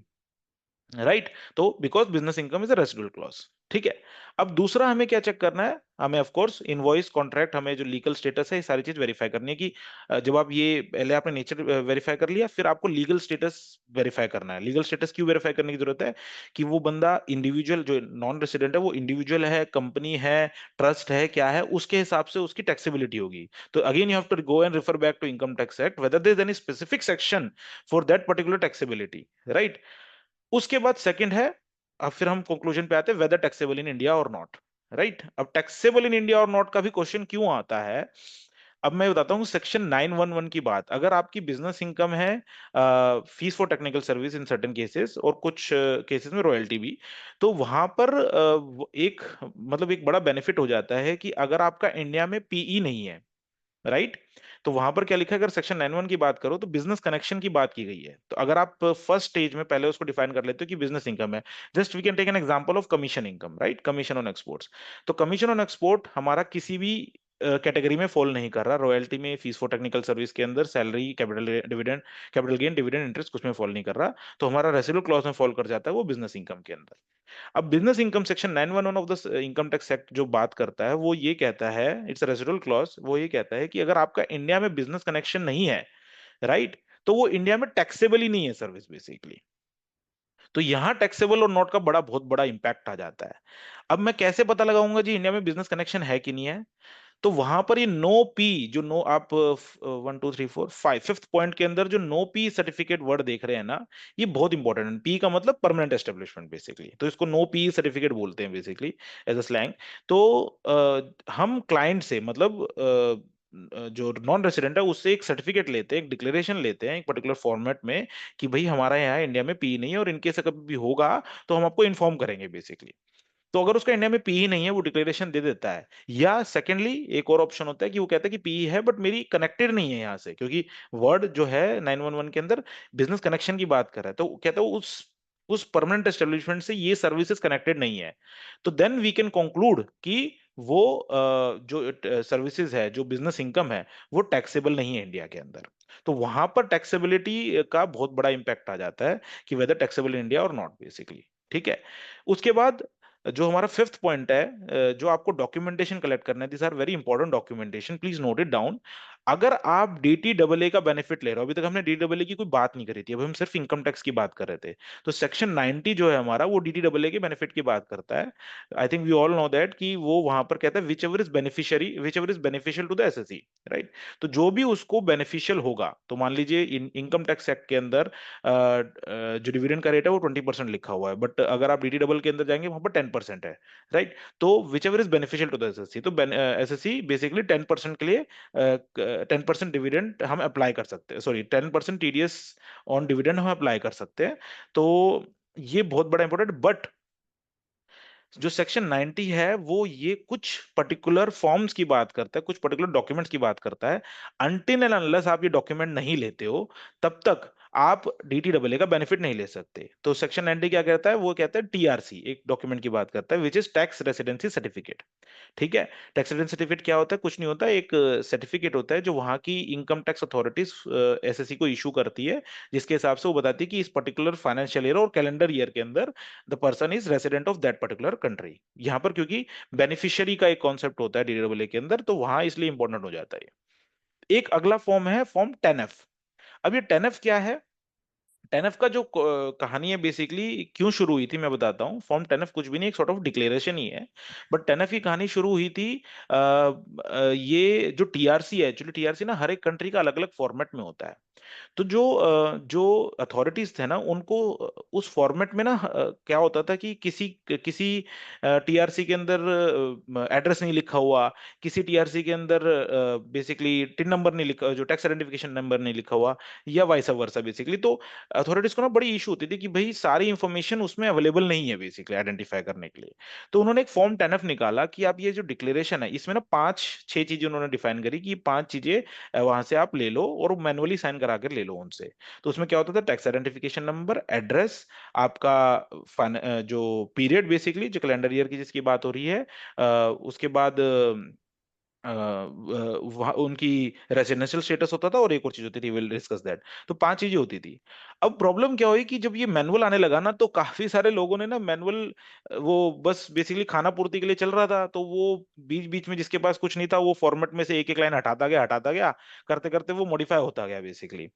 राइट। तो because business income is a residual clause, ठीक है। अब दूसरा हमें क्या चेक करना है, हमें ऑफ कोर्स इनवॉइस, कॉन्ट्रैक्ट, हमें जो लीगल स्टेटस है ये सारी चीज वेरीफाई करनी है कि जब आप ये पहले आपने नेचर वेरीफाई कर लिया, फिर आपको लीगल स्टेटस वेरीफाई करना है। लीगल स्टेटस क्यों वेरीफाई करने की जरूरत है, कि वो बंदा इंडिविजुअल, जो नॉन रेसिडेंट है वो इंडिविजुअल है, कंपनी है, ट्रस्ट है, क्या है, उसके हिसाब से उसकी टैक्सेबिलिटी होगी। तो again you have to go and refer back to income tax act whether there is any specific section for that particular taxability, right. उसके बाद सेकंड है, अब फिर हम कंक्लूजन पे आते हैं, वेदर टैक्सेबल इन इंडिया और नॉट, राइट। अब टैक्सेबल इन इंडिया और नॉट का भी क्वेश्चन क्यों आता है, अब मैं बताता हूँ सेक्शन 911 की बात। अगर आपकी बिजनेस इनकम है, fees for technical service in certain cases, और कुछ केसेस में रॉयल्टी भी, तो वहां पर एक मतलब एक बड़ा बेनिफिट हो जाता है कि अगर आपका इंडिया में पीई नहीं है, राइट, तो वहां पर क्या लिखा है, अगर सेक्शन 91 की बात करो तो बिजनेस कनेक्शन की बात की गई है। तो अगर आप फर्स्ट स्टेज में पहले उसको डिफाइन कर लेते हो कि बिजनेस इनकम है, just we can take an example of commission income, right, commission on exports. तो कमीशन ऑन एक्सपोर्ट हमारा किसी भी कैटेगरी में फॉल नहीं कर रहा, रॉयल्टी में, फीस फॉर टेक्निकल सर्विस के अंदर, salary, capital dividend, capital gain, dividend, interest, कुछ में फॉल नहीं कर रहा, तो हमारा रेसिडुअल क्लॉज में फॉल कर जाता है वो बिजनेस इनकम के अंदर। अब business income section 911 of the income tax act जो बात करता है वो ये कहता है, इट्स रेसिडुअल क्लॉज, वो ये कहता है कि अगर आपका इंडिया में बिजनेस कनेक्शन नहीं है, राइट, तो वो इंडिया में टैक्सेबल ही नहीं है सर्विस बेसिकली। तो यहां टैक्सेबल और नॉट का बहुत बड़ा इंपैक्ट आ जाता है। अब मैं कैसे पता लगाऊंगा जी इंडिया में बिजनेस कनेक्शन है कि नहीं है, तो वहां पर ये नो पी, जो नो आप 1 2 3 4 5 फिफ्थ पॉइंट के अंदर जो नो पी सर्टिफिकेट वर्ड देख रहे हैं ना, ये बहुत इंपॉर्टेंट है। पी का मतलब परमानेंट एस्टेब्लिशमेंट बेसिकली, तो इसको नो पी सर्टिफिकेट बोलते हैं बेसिकली एज अ स्लैंग। तो हम क्लाइंट से मतलब जो नॉन रेसिडेंट है उससे एक सर्टिफिकेट लेते हैं, एक डिक्लेरेशन लेते हैं एक पर्टिकुलर फॉर्मेट में, कि भाई हमारा यहाँ इंडिया में पी नहीं है, और इनकेस कभी भी होगा तो हम आपको इन्फॉर्म करेंगे बेसिकली। तो अगर उसका इंडिया में पीई नहीं है वो डिक्लेरेशन दे देता है, या सेकेंडली एक और ऑप्शन होता है कि वो कहता है कि पीई है बट मेरी कनेक्टेड नहीं है यहाँ से, क्योंकि वर्ड जो है 911 के अंदर बिजनेस कनेक्शन की बात कर रहा है, तो वो कहता है उस परमानेंट एस्टेब्लिशमेंट से ये सर्विसेज कनेक्टेड नहीं है। तो देन वी कैन कंक्लूड कि वो जो सर्विसेज है, जो बिजनेस इनकम है, वो टैक्सेबल नहीं है इंडिया के अंदर। तो वहां पर टैक्सेबिलिटी का बहुत बड़ा इंपैक्ट आ जाता है कि वेदर टैक्सेबल इन इंडिया और नॉट बेसिकली, ठीक है। उसके बाद जो हमारा फिफ्थ पॉइंट है, जो आपको डॉक्यूमेंटेशन कलेक्ट करना है, this are very important documentation, please note it down. अगर आप डीटीडब्ल्यूए का बेनिफिट ले रहे हो, अभी तक हमने डीडब्ल्यूए की कोई बात नहीं करी थी, अभी हम सिर्फ इनकम टैक्स की बात कर रहे थे, तो सेक्शन 90 जो है हमारा वो डीटीडब्ल्यूए के बेनिफिट की बात करता है। I think we all know that कि वो वहां पर कहता है whichever is beneficial to the assessee, right. तो जो भी उसको बेनिफिशियल होगा, तो मान लीजिए इनकम टैक्स एक्ट के अंदर जो डिविडेंड का रेट है वो 20% लिखा हुआ है, बट अगर आप डीटी डबल के अंदर जाएंगे वहां पर 10% है, राइट। तो whichever is beneficial to the assessee, तो एसएससी बेसिकली 10% के लिए 10% डिविडेंड हम अप्लाई कर सकते हैं, सॉरी 10% टीडीएस ऑन डिविडेंड हम अप्लाई कर सकते हैं। तो ये बहुत बड़ा इंपॉर्टेंट, बट जो सेक्शन 90 है वो ये कुछ पर्टिकुलर फॉर्म्स की बात करता है, कुछ पर्टिकुलर डॉक्यूमेंट्स की बात करता है। अनटिल एंड अनलेस आप ये डॉक्यूमेंट नहीं लेते हो, तब तक आप DTAA का बेनिफिट नहीं ले सकते। तो सेक्शन 90 क्या कहता है, वो कहता है TRC, एक डॉक्यूमेंट की बात करता है, which is tax residency certificate. ठीक है, टैक्स रेसिडेंसी सर्टिफिकेट क्या होता है, कुछ नहीं होता, एक सर्टिफिकेट होता है जो वहां की इनकम टैक्स अथॉरिटीज SSC को इशू करती है, जिसके हिसाब से वो बताती है कि इस पर्टिकुलर फाइनेंशियल ईयर और कैलेंडर ईयर के अंदर the person is resident of that particular country. यहाँ पर क्योंकि बेनिफिशियरी का एक कॉन्सेप्ट होता है DTAA के अंदर, तो वहां इसलिए इंपॉर्टेंट हो जाता है। एक अगला फॉर्म है फॉर्म 10F। अब ये 10F क्या है, 10F का जो कहानी है बेसिकली क्यों शुरू हुई थी मैं बताता हूँ। फॉर्म 10F कुछ भी नहीं, एक सॉर्ट ऑफ डिक्लेरेशन ही है, बट 10F की कहानी शुरू हुई थी ये जो TRC है, एक्चुअली TRC ना हर एक कंट्री का अलग अलग फॉर्मेट में होता है। तो जो अथॉरिटीज थे ना उनको उस फॉर्मेट में ना क्या होता था कि किसी किसी TRC के अंदर एड्रेस नहीं लिखा हुआ, किसी TRC के अंदर बेसिकली टिन नंबर नहीं लिखा, जो टैक्स आइडेंटिफिकेशन नंबर नहीं लिखा हुआ, या वाइस वर्सा बेसिकली। तो अथॉरिटीज को ना बड़ी इशू होती थी कि भाई सारी इंफॉर्मेशन उसमें अवेलेबल नहीं है बेसिकली आइडेंटिफाई करने के लिए। तो उन्होंने एक फॉर्म 10F निकाला कि आप ये जो डिक्लेरेशन है इसमें ना 5-6 चीजें उन्होंने डिफाइन करी कि 5 चीजें वहां से आप ले लो और मैनुअली साइन करा कर ले लो उनसे। तो उसमें क्या होता था, टैक्स आइडेंटिफिकेशन नंबर, एड्रेस, आपका जो पीरियड बेसिकली जो कैलेंडर ईयर की जिसकी बात हो रही है, उसके बाद वहाँ उनकी रेजिडेंशियल स्टेटस होता था, और एक और चीज होती थी, विल डिस्कस दैट। तो 5 चीजें होती थी। अब प्रॉब्लम क्या हुई कि जब ये मैनुअल आने लगा ना, तो काफी सारे लोगों ने ना मैनुअल वो बस बेसिकली खाना पूर्ति के लिए चल रहा था, तो वो बीच बीच में जिसके पास कुछ नहीं था वो फॉर्मेट में से एक एक लाइन हटाता गया, करते करते वो मॉडिफाई होता गया बेसिकली।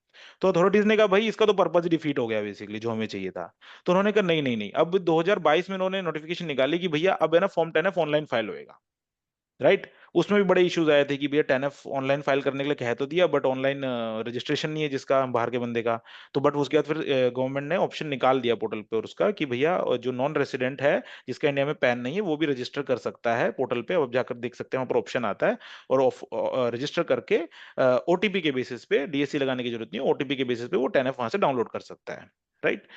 तो अथॉरिटीज ने कहा भाई इसका तो पर्पज डिफीट हो गया बेसिकली, जो हमें चाहिए था। तो उन्होंने कहा नहीं नहीं नहीं, अब 2022 में उन्होंने नोटिफिकेशन निकाली कि भैया अब है ना फॉर्म 10F ऑनलाइन फाइल होएगा। राइट, उसमें भी बड़े इश्यूज आए थे कि भैया 10F ऑनलाइन फाइल करने के लिए कह तो दिया, बट ऑनलाइन रजिस्ट्रेशन नहीं है जिसका बाहर के बंदे का। तो बट उसके बाद फिर गवर्नमेंट ने ऑप्शन निकाल दिया पोर्टल पे और उसका कि भैया जो नॉन रेसिडेंट है जिसका इंडिया में पैन नहीं है वो भी रजिस्टर कर सकता है पोर्टल पे। अब जाकर देख सकते हैं, वहाँ पर ऑप्शन आता है, और रजिस्टर करके OTP के बेसिस पे, DSC लगाने की जरूरत नहीं है, OTP के बेसिस पे वो 10F वहां से डाउनलोड कर सकता है। राइट,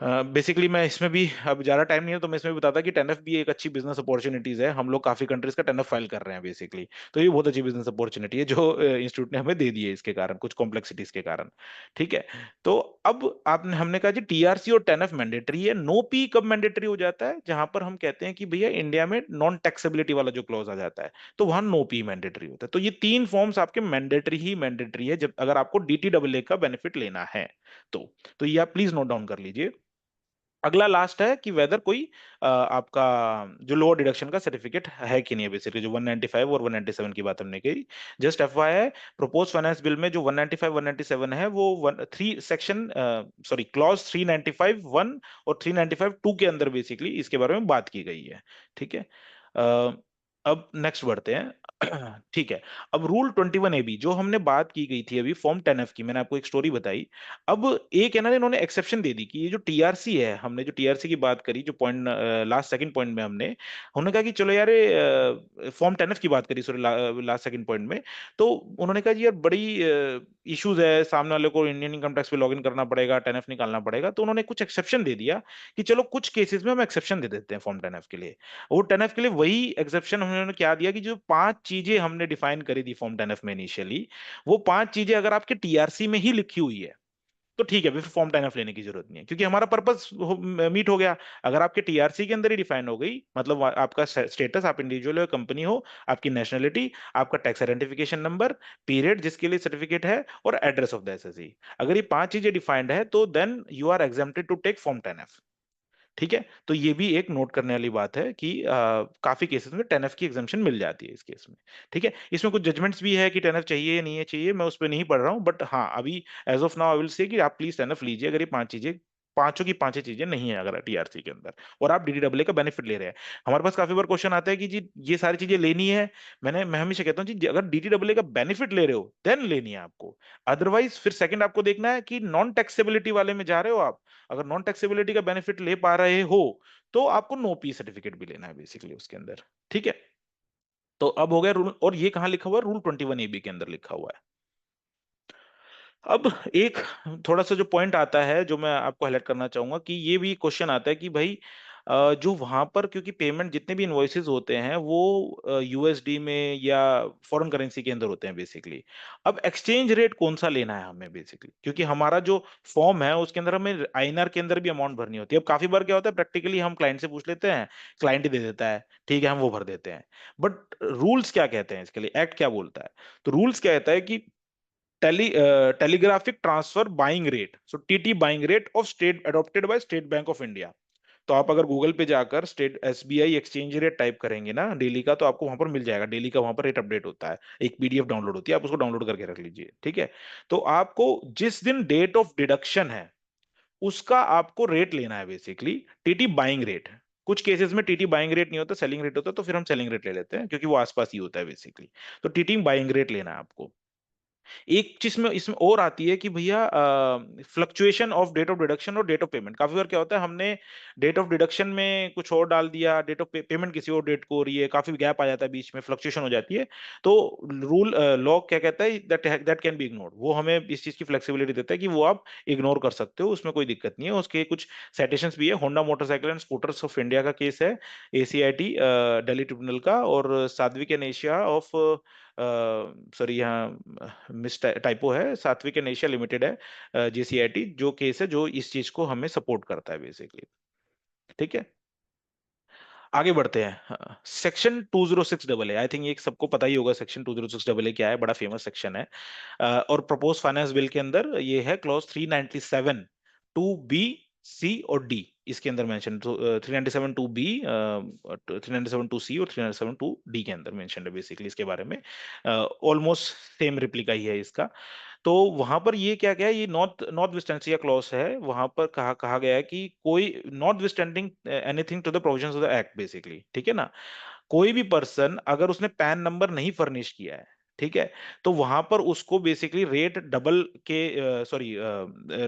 बेसिकली मैं इसमें भी अब ज्यादा टाइम नहीं है तो मैं इसमें भी बताता कि 10F भी एक अच्छी बिजनेस अपॉर्चुनिटीज है। हम लोग काफी कंट्रीज का 10F फाइल कर रहे हैं बेसिकली, तो ये बहुत अच्छी बिजनेस अपॉर्चुनिटी है जो इंस्टीट्यूट ने हमें दे दी है इसके कारण, कुछ कॉम्प्लेक्सिटीज के कारण। ठीक है, तो अब आपने हमने कहा जी TRC और 10F मैंडेटरी है। नो पी कब मैंडेटरी हो जाता है, जहां पर हम कहते हैं कि भैया इंडिया में नॉन टैक्सेबिलिटी वाला जो क्लॉज आ जाता है, तो वहां नो पी मैंडेटरी होता है। तो ये 3 फॉर्म्स आपके मैंडेटरी है जब अगर आपको DTAA का बेनिफिट लेना है तो ये आप प्लीज नोट डाउन कर लीजिए। अगला लास्ट है कि वेदर कोई आपका जो लोअर डिडक्शन का सर्टिफिकेट है कि नहीं है बेसिकली, जो 195 और 197 की बात हमने की। Just FYI, propose finance bill में जो 195 197 है वो 3 सेक्शन सॉरी क्लॉज 395 1 और 395 2 के अंदर बेसिकली इसके बारे में बात की गई है। ठीक है, अब नेक्स्ट बढ़ते हैं। ठीक है, अब रूल 21AB जो हमने बात की गई थी अभी फॉर्म 10F की, मैंने आपको एक स्टोरी बताई। अब एक है ना, इन्होंने एक्सेप्शन दे दी कि ये जो TRC है, हमने जो TRC की बात करी, जो पॉइंट लास्ट सेकंड पॉइंट में हमने उन्होंने कहा कि चलो यार फॉर्म 10F की बात करी, सॉरी लास्ट सेकंड पॉइंट में। तो उन्होंने कहा जी यार बड़ी इश्यूज है, सामने वाले को इंडियन इनकम टैक्स पे लॉग इन करना पड़ेगा, 10F निकालना पड़ेगा। तो उन्होंने कुछ एक्सेप्शन दे दिया कि चलो कुछ केसेस में हम एक्सेप्शन दे देते हैं फॉर्म 10F के लिए। वो 10F के लिए वही एक्सेप्शन उन्होंने क्या दिया कि जो 5 चीजें हमने डिफाइन करी थी फॉर्म 10F में इनिशियली, वो 5 चीजें अगर आपके TRC में ही लिखी हुई है तो ठीक है, फिर फॉर्म 10F लेने की जरूरत नहीं है, क्योंकि हमारा पर्पस मीट हो गया। अगर आपके TRC के अंदर ही डिफाइन हो गई, मतलब आपका स्टेटस, आप इंडिविजुअल हो कंपनी हो, आपकी नेशनलिटी, आपका टैक्स आइडेंटिफिकेशन नंबर, पीरियड जिसके लिए सर्टिफिकेट है, और एड्रेस ऑफ द SSE, अगर ये 5 चीजें डिफाइंड है तो then you are exempted to take form 10F। ठीक है, तो ये भी एक नोट करने वाली बात है कि काफी केसेस में 10F की एग्जाम्पशन मिल जाती है इस केस में। ठीक है, इसमें कुछ जजमेंट्स भी है कि 10F चाहिए या नहीं है चाहिए, मैं उस पर नहीं पढ़ रहा हूँ, बट हाँ अभी as of now I will say कि आप प्लीज 10F लीजिए अगर ये 5 चीजें, पांचों की पांचों चीजें नहीं है अगर TRC के अंदर, और आप DTAA का बेनिफिट ले रहे हैं। हमारे पास काफी बार क्वेश्चन आता है कि जी ये सारी चीजें लेनी है। मैं हमेशा कहता हूँ जी अगर DTAA का बेनिफिट ले रहे हो देन लेनी है आपको, अदरवाइज फिर सेकंड आपको देखना है कि नॉन टैक्सेबिलिटी वाले में जा रहे हो आप। अगर नॉन टैक्सेबिलिटी का बेनिफिट ले पा रहे हो तो आपको नो पी सर्टिफिकेट भी लेना है बेसिकली उसके अंदर। ठीक है, तो अब हो गया रूल, और ये कहां लिखा हुआ है, रूल 21AB के अंदर लिखा हुआ है। अब एक थोड़ा सा जो पॉइंट आता है जो मैं आपको हाईलाइट करना चाहूंगा कि ये भी क्वेश्चन आता है कि भाई जो वहां पर, क्योंकि पेमेंट जितने भी इनवॉइसेस होते हैं वो यूएसडी में या फॉरेन करेंसी के अंदर होते हैं बेसिकली। अब एक्सचेंज रेट कौन सा लेना है हमें बेसिकली, क्योंकि हमारा जो फॉर्म है उसके अंदर हमें आईएनआर के अंदर भी अमाउंट भरनी होती है। अब काफी बार क्या होता है, प्रैक्टिकली हम क्लाइंट से पूछ लेते हैं, क्लाइंट ही दे देता है, ठीक है हम वो भर देते हैं। बट रूल्स क्या कहते हैं इसके लिए, एक्ट क्या बोलता है? तो रूल्स क्या कहता है कि telegraphic transfer buying rate, so TT buying rate of state adopted by state bank of India. तो आप अगर गूगल पे जाकर state SBI exchange rate type करेंगे ना डेली का, तो आपको वहां पर मिल जाएगा, डेली का वहां पर रेट अपडेट होता है, एक पीडीएफ डाउनलोड होती है, आप उसको डाउनलोड करके रख लीजिए, ठीक है। तो आपको जिस दिन डेट ऑफ डिडक्शन है उसका आपको रेट लेना है बेसिकली, टीटी बाइंग रेट। कुछ केसेस में टीटी बाइंग रेट नहीं होता, सेलिंग रेट होता है, तो फिर हम सेलिंग रेट ले लेते हैं क्योंकि वो आसपास ही होता है बेसिकली। तो टीटी बाइंग रेट लेना है आपको। एक चीज में इसमें और आती है कि भैया fluctuation of date of deduction और डेट ऑफ पेमेंट। काफी बार क्या होता है, हमने डेट ऑफ डिडक्शन में कुछ और डाल दिया, डेट ऑफ पेमेंट किसी और डेट को हो रही है, काफी गैप आ जाता है, बीच में फ्लक्चुएशन हो जाती है। तो रूल लॉ क्या कहता है, दैट कैन बी इग्नोर्ड। वो हमें इस चीज की फ्लेक्सिबिलिटी देता है कि वो आप इग्नोर कर सकते हो, उसमें कोई दिक्कत नहीं है। उसके कुछ साइटेशंस भी है, Honda motorcycle and scooters of India का केस है, एसीआईटी दिल्ली ट्रिब्यूनल का, और सात्विक एंड एशिया ऑफ, सॉरी यहाँ मिस टाइपो है, सात्विक एंड एशिया लिमिटेड है, जेसीआईटी, जो केस है जो इस चीज को हमें सपोर्ट करता है बेसिकली, ठीक है। आगे बढ़ते हैं, सेक्शन 206AA, आई थिंक ये सबको पता ही होगा सेक्शन 206AA क्या है, बड़ा फेमस सेक्शन है। और प्रपोज फाइनेंस बिल के अंदर ये है क्लॉज 397 2B C और D, इसके अंदर मेंशन। तो 397 2B, 397 2C और 397 2D के अंदर मेंशन है बेसिकली इसके बारे में। ऑलमोस्ट सेम रिप्लिका ही है इसका। तो वहां पर ये क्या क्या है, ये नॉट विस्टैंडिंग क्लॉज है, वहां पर कहा गया है कि कोई notwithstanding anything to the provisions of the act basically, ठीक है ना। कोई भी पर्सन अगर उसने पैन नंबर नहीं फर्निश किया है, ठीक है, तो वहां पर उसको बेसिकली रेट डबल के, सॉरी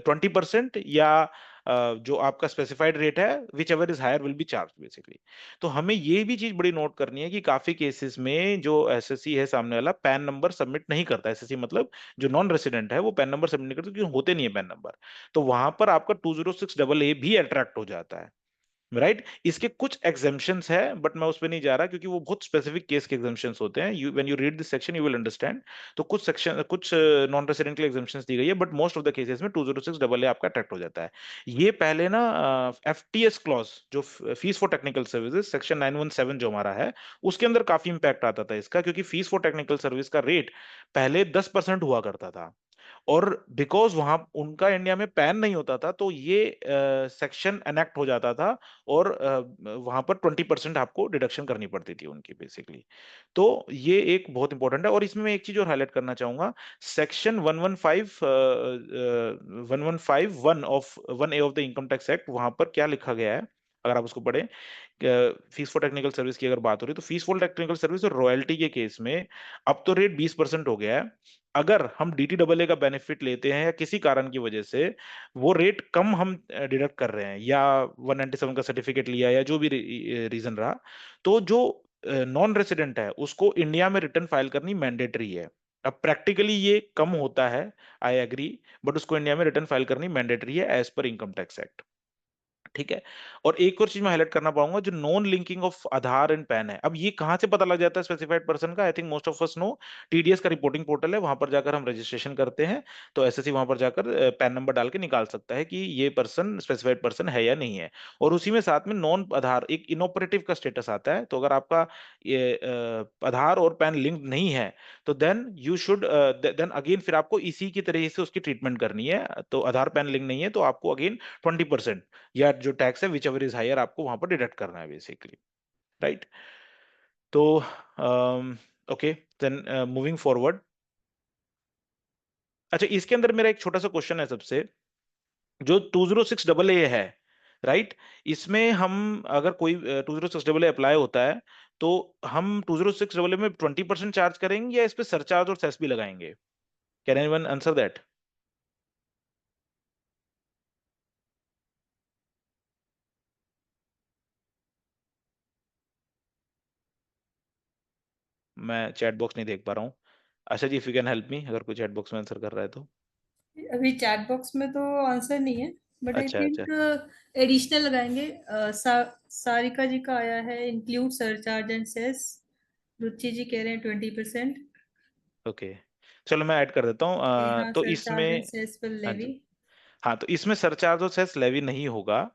20% या जो आपका स्पेसिफाइड रेट है, whichever is higher will be charge basically. तो हमें ये भी चीज बड़ी नोट करनी है कि काफी केसेस में जो एसएससी है सामने वाला पैन नंबर सबमिट नहीं करता, एसएससी मतलब जो नॉन रेसिडेंट है वो पैन नंबर सबमिट नहीं करता क्योंकि होते नहीं है पैन नंबर। तो वहां पर आपका 206AA भी अट्रैक्ट हो जाता है, राइट। इसके कुछ एग्जाम्पशंस है बट मैं उस पर नहीं जा रहा क्योंकि वो बहुत स्पेसिफिक केस के एग्जाम्पशंस होते हैं। When you read this section you will understand. तो कुछ सेक्शन, कुछ नॉन रेसिडेंट के एग्जाम्पशंस दी गई है, but most of the cases में 206AA आपका अट्रैक्ट हो जाता है। ये पहले ना एफटीएस क्लॉज, जो fees for technical services, section 917 जो हमारा है, उसके अंदर काफी इंपैक्ट आता था इसका, क्योंकि फीस फॉर टेक्निकल सर्विस का रेट पहले 10% हुआ करता था, और बिकॉज वहां उनका इंडिया में पैन नहीं होता था तो ये सेक्शन एनेक्ट हो जाता था, और वहां पर 20% आपको डिडक्शन करनी पड़ती थी उनकी बेसिकली। तो ये एक बहुत इंपॉर्टेंट है। और इसमें मैं एक चीज और हाईलाइट करना चाहूंगा, section 115 of 1A of the income tax act, वहां पर क्या लिखा गया है अगर आप उसको पढ़ें, फीस फॉर टेक्निकल सर्विस की अगर बात हो रही है, तो फीस फॉर टेक्निकल सर्विस और रॉयल्टी के केस में अब तो रेट 20% हो गया है। अगर हम डीटीडब्ल्यूए का बेनिफिट लेते हैं या किसी कारण की वजह से वो रेट कम हम डिडक्ट कर रहे हैं, या 197 का सर्टिफिकेट लिया या जो भी रीजन रहा, तो जो नॉन रेसिडेंट है उसको इंडिया में रिटर्न फाइल करनी मैंडेटरी है। अब प्रैक्टिकली ये कम होता है, आई एग्री, बट उसको इंडिया में रिटर्न फाइल करनी मैंडेटरी है as per income tax act, ठीक है। और एक और चीज मैं हाईलाइट करना पाऊंगा, जो non linking of Aadhaar and pan है। अब ये कहां से पता लग जाता है स्पेसिफाइड पर्सन का? I think most of us know, TDS का रिपोर्टिंग पोर्टल है, वहां पर जाकर हम रजिस्ट्रेशन करते हैं, तो एसएससी वहां पर जाकर पैन नंबर डाल के निकाल सकता है कि ये पर्सन स्पेसिफाइड पर्सन है या नहीं है। और उसी में साथ में नॉन आधार एक इनऑपरेटिव का स्टेटस आता है। तो अगर आपका ये आधार और पैन लिंक नहीं है, तो then you should, then again फिर आपको इसी की तरह से उसकी ट्रीटमेंट करनी है। तो आधार पैन लिंक नहीं है तो आपको अगेन 20% या जो टैक्स है विच एवर इज हायर आपको वहां पर डिडक्ट करना है बेसिकली, राइट। तो ओके, देन मूविंग फॉरवर्ड। अच्छा, इसके अंदर मेरा एक छोटा सा क्वेश्चन है सबसे, जो 206AA है, राइट, इसमें हम अगर कोई 206AA अप्लाई होता है तो हम 206AA में 20% चार्ज करेंगे या इस पे सरचार्ज और सेस भी लगाएंगे? Can anyone answer that? मैं चैट बॉक्स नहीं देख पा रहा हूँ। Asha ji, if you can help me, अगर कोई चैट बॉक्स में आंसर कर रहा है तो। अभी चैट बॉक्स में तो आंसर नहीं है। बट आई अच्छा अच्छा। थिंक एडिशनल लगाएंगे। सारिका जी का आया है इंक्लूड सरचार्ज एंड सेस। रुचि जी कह रहे हैं 20%। ओके, चलो मैं ऐड कर देता हूँ। हाँ, तो सरचार्ज एंड इसमें, सेस पर हाँ लेवी। जी, हाँ तो इसमें सरचार्ज और सेस लेवी नहीं होगा।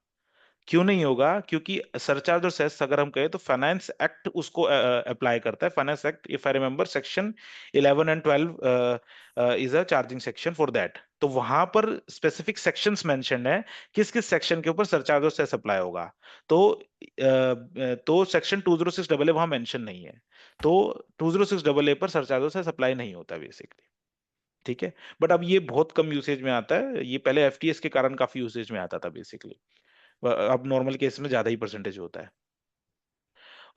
क्यों नहीं होगा? क्योंकि सरचार्ज और सेस अगर हम कहें तो फाइनेंस एक्ट उसको अप्लाई करता है। Finance act, if I remember, section 11 and 12 is a charging section for that. तो वहां पर स्पेसिफिक सेक्शंस मेंशन्ड है किस किस सेक्शन के ऊपर सरचार्ज और सेस अप्लाई होगा। तो तो सेक्शन 206 डबल ए वहां मेंशन नहीं है। तो 206 डबल ए पर सरचार्ज और सेस अप्लाई नहीं होता बेसिकली। ठीक है, बट अब ये बहुत कम यूसेज में आता है। ये पहले एफटीएस के कारण काफी यूसेज में आता था बेसिकली। अब नॉर्मल केस में ज्यादा ही परसेंटेज होता है।